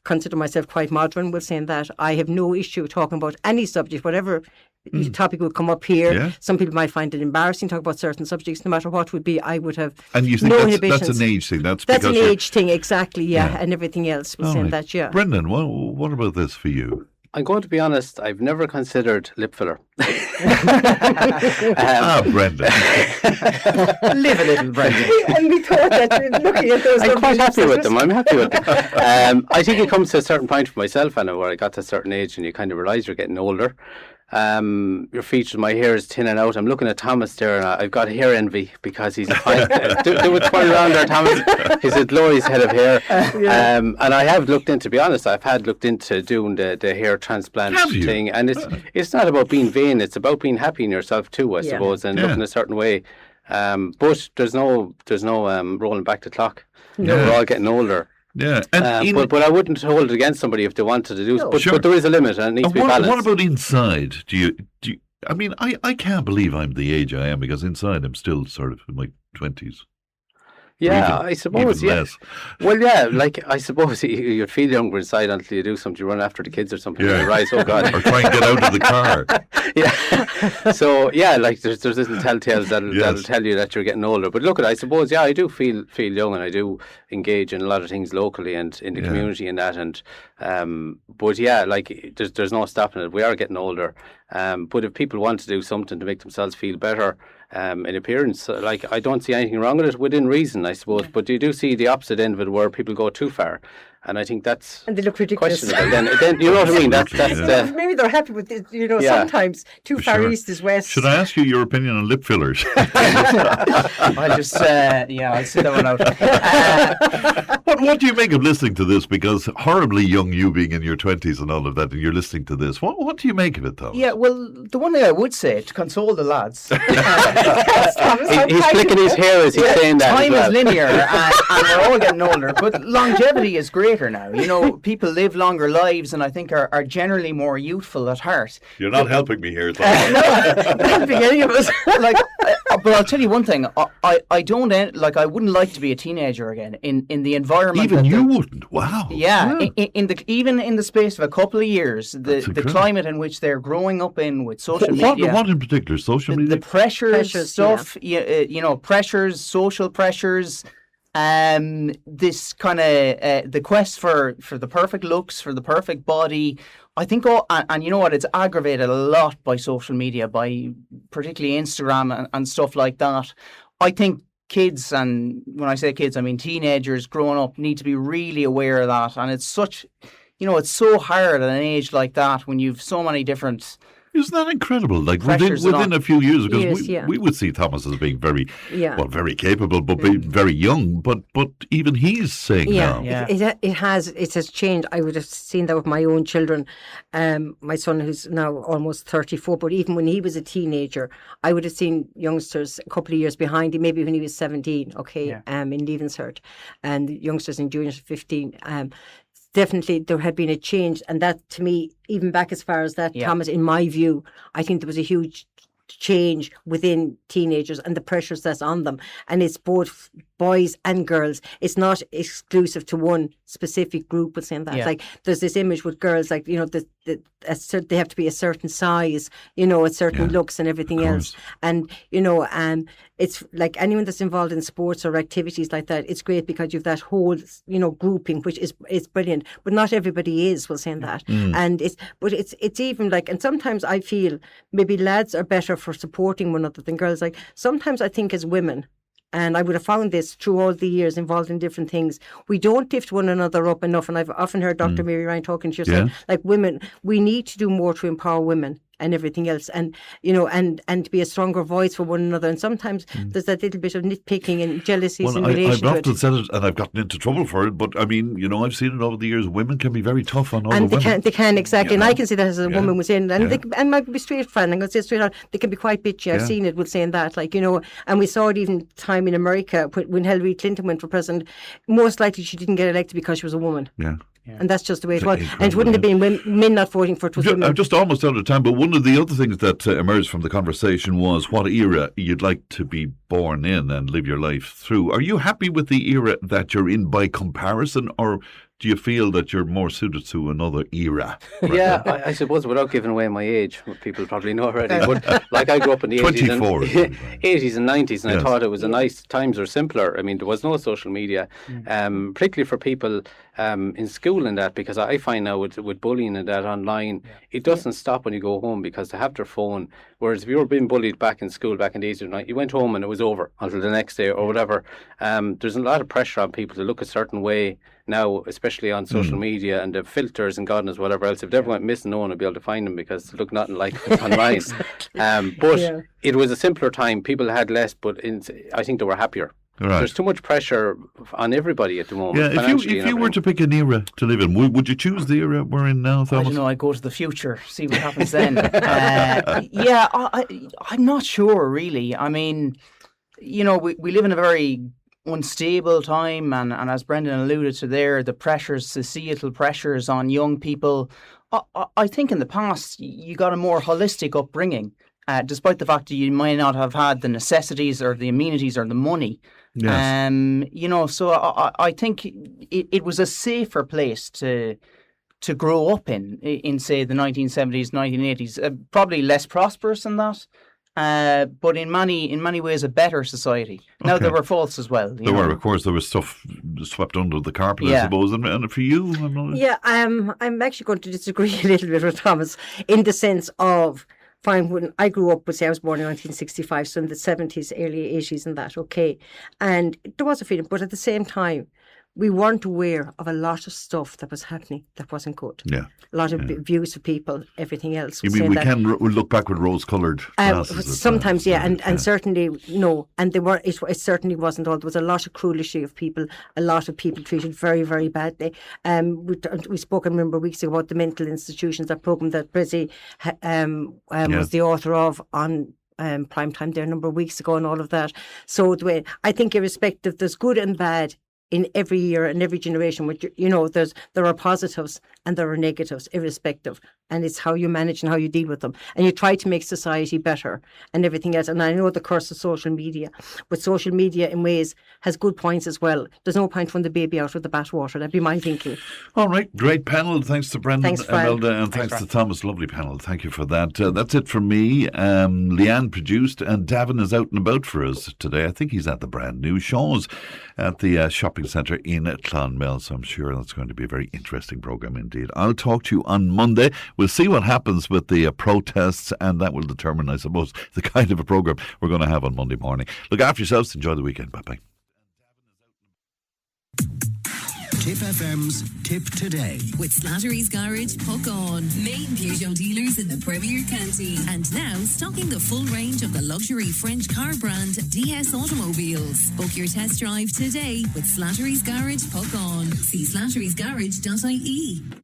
consider myself quite modern. We're saying that. I have no issue talking about any subject, whatever topic would come up here. Yeah. Some people might find it embarrassing to talk about certain subjects, no matter what would be. I would have and you think no that's inhibitions. That's an age thing. That's an age thing, exactly. Yeah, and everything else. We're saying that. Yeah. Brendan, what about this for you? I'm going to be honest, I've never considered lip filler. Brendan. Live a little, Brendan. And we thought that looking at those I'm quite happy with them. I think it comes to a certain point for myself, Anna, where I got to a certain age and you kind of realise you're getting older. Your features, my hair is thinning out. I'm looking at Thomas there and I've got hair envy because he's a fine. do a twirl around there, Thomas. He's a glorious head of hair. And I have looked into, to be honest, I've looked into doing the hair transplant thing. And it's not about being vain, it's about being happy in yourself too, I suppose, and looking a certain way. But there's no rolling back the clock. No. We're all getting older. Yeah, but I wouldn't hold it against somebody if they wanted to do so. But there is a limit and it needs to be balanced. What about inside? Do you? I mean, I can't believe I'm the age I am because inside I'm still sort of in my 20s. Yeah, I suppose. Even yeah. less. Well, yeah, like I suppose you'd feel younger inside until you do something. You run after the kids or something. Yeah. You rise, oh God. Or try and get out of the car. Yeah. So yeah, like there's little telltales that'll tell you that you're getting older. But look, I suppose I do feel young, and I do engage in a lot of things locally and in the community and that. And but yeah, like there's no stopping it. We are getting older. But if people want to do something to make themselves feel better. In appearance, like I don't see anything wrong with it within reason, I suppose. But you do see the opposite end of it, where people go too far, and I think that's and they look ridiculous. Questionable. Then you know what I mean. That's maybe they're happy with it. You know, sometimes too far east is west. Should I ask you your opinion on lip fillers? I'll just I'll sit that one out. What do you make of listening to this? Because horribly young, you being in your 20s and all of that, and you're listening to this. What do you make of it, Thomas? Yeah, well, the one thing I would say to console the lads. He's flicking his hair as he's saying that. Time is linear, and we're all getting older. But longevity is greater now. You know, people live longer lives, and I think are generally more youthful at heart. You're not helping me here, Thomas. Not helping any of us. Like but I'll tell you one thing. I don't like. I wouldn't like to be a teenager again in the environment. Even you wouldn't. Wow. Yeah, even in the space of a couple of years, the climate in which they're growing up in with social media. What in particular? Social media. The pressures stuff. Yeah. You know, pressures, social pressures. This kind of the quest for the perfect looks, for the perfect body. I think, and you know what, it's aggravated a lot by social media, by particularly Instagram and stuff like that. I think kids, and when I say kids, I mean teenagers growing up, need to be really aware of that. And it's such, you know, it's so hard at an age like that when you've so many different. Isn't that incredible? Like within a few years, because we would see Thomas as being very, very capable, but very young. But even he's saying now, it has changed. I would have seen that with my own children. My son, who's now almost 34, but even when he was a teenager, I would have seen youngsters a couple of years behind him, maybe when he was 17. In Leaving Cert, and youngsters in juniors 15. Definitely there had been a change, and that to me, even back as far as that, Thomas, in my view, I think there was a huge change within teenagers and the pressures that's on them, and it's both boys and girls. It's not exclusive to one specific group with saying that. Like there's this image with girls, like, you know, they have to be a certain size, you know, a certain looks and everything else. And, you know, it's like anyone that's involved in sports or activities like that, it's great because you've that whole, you know, grouping, which is brilliant. But not everybody is, well, saying that. And it's even like, and sometimes I feel maybe lads are better for supporting one another than girls. Like sometimes I think as women, and I would have found this through all the years involved in different things, we don't lift one another up enough. And I've often heard Dr. Mary Ryan talking to yourself, like women, we need to do more to empower women and everything else, and, you know, and to be a stronger voice for one another. And sometimes there's that little bit of nitpicking and jealousies in relation to it. I've often said it, and I've gotten into trouble for it, but I mean, you know, I've seen it over the years. Women can be very tough on other women. They can, exactly. And I can see that as a woman was saying, and and might be straight friend, I'm going to say straight out, they can be quite bitchy. I've seen it with saying that, like, you know, and we saw it even time in America when Hillary Clinton went for president. Most likely she didn't get elected because she was a woman. And that's just the way it was. And it wouldn't have been men not voting for it. I'm just almost out of time, but one of the other things that emerged from the conversation was what era you'd like to be born in and live your life through. Are you happy with the era that you're in by comparison, or do you feel that you're more suited to another era? Yeah, I suppose without giving away my age, people probably know already, but like I grew up in the 80s and 90s, and I thought it was a nice, times were simpler. I mean, there was no social media, particularly for people in school and that, because I find now with bullying and that online, it doesn't stop when you go home because they have their phone. Whereas if you were being bullied back in school back in the 80s or 90s, you went home and it was over until the next day or whatever. There's a lot of pressure on people to look a certain way now, especially on social media and the filters and God knows whatever else. If they ever went missing, no one will be able to find them because they look nothing like online. But it was a simpler time. People had less, but I think they were happier. Right. There's too much pressure on everybody at the moment. Yeah, if you were to pick an era to live in, would you choose the era we're in now, Thomas? I don't know. I go to the future, see what happens then. I'm not sure, really. I mean, you know, we live in a very unstable time, and as Brendan alluded to there, the pressures, societal pressures on young people. I think in the past you got a more holistic upbringing, despite the fact that you might not have had the necessities or the amenities or the money. Yes. You know, so I think it was a safer place to grow up in say the 1970s, 1980s. Probably less prosperous than that. But in many ways a better society. Now there were faults as well. There were, of course, there was stuff swept under the carpet, I suppose. And for you, I'm actually going to disagree a little bit with Thomas in the sense of, fine, when I grew up, I was born in 1965, so in the 70s, early 80s and that, and there was a feeling, but at the same time, we weren't aware of a lot of stuff that was happening that wasn't good. Yeah. A lot of views of people, everything else. You mean we can look back with rose-coloured glasses? Sometimes, and certainly, no. And it certainly wasn't all. There was a lot of cruelty of people, a lot of people treated very, very badly. We spoke, I remember, weeks ago about the mental institutions, that programme that Brizzy was the author of on prime time there a number of weeks ago, and all of that. So I think irrespective, there's good and bad in every year and every generation. Which, you know, there are positives and there are negatives, irrespective. And it's how you manage and how you deal with them. And you try to make society better and everything else. And I know the curse of social media, but social media in ways has good points as well. There's no point throwing the baby out with the bathwater. That'd be my thinking. All right, great panel. Thanks to Brendan, Thanks, Fran. Imelda, and thanks to Thomas. Lovely panel. Thank you for that. That's it from me. Leanne produced, and Davin is out and about for us today. I think he's at the brand new Shaw's at the shopping centre in Clonmel, so I'm sure that's going to be a very interesting programme indeed. I'll talk to you on Monday. We'll see what happens with the protests, and that will determine, I suppose, the kind of a programme we're going to have on Monday morning. Look after yourselves. Enjoy the weekend. Bye-bye. Tipp FM's Tip Today with Slattery's Garage, Puck On, main Peugeot dealers in the Premier County, and now stocking the full range of the luxury French car brand DS Automobiles. Book your test drive today with Slattery's Garage, Puck On. See slatterysgarage.ie.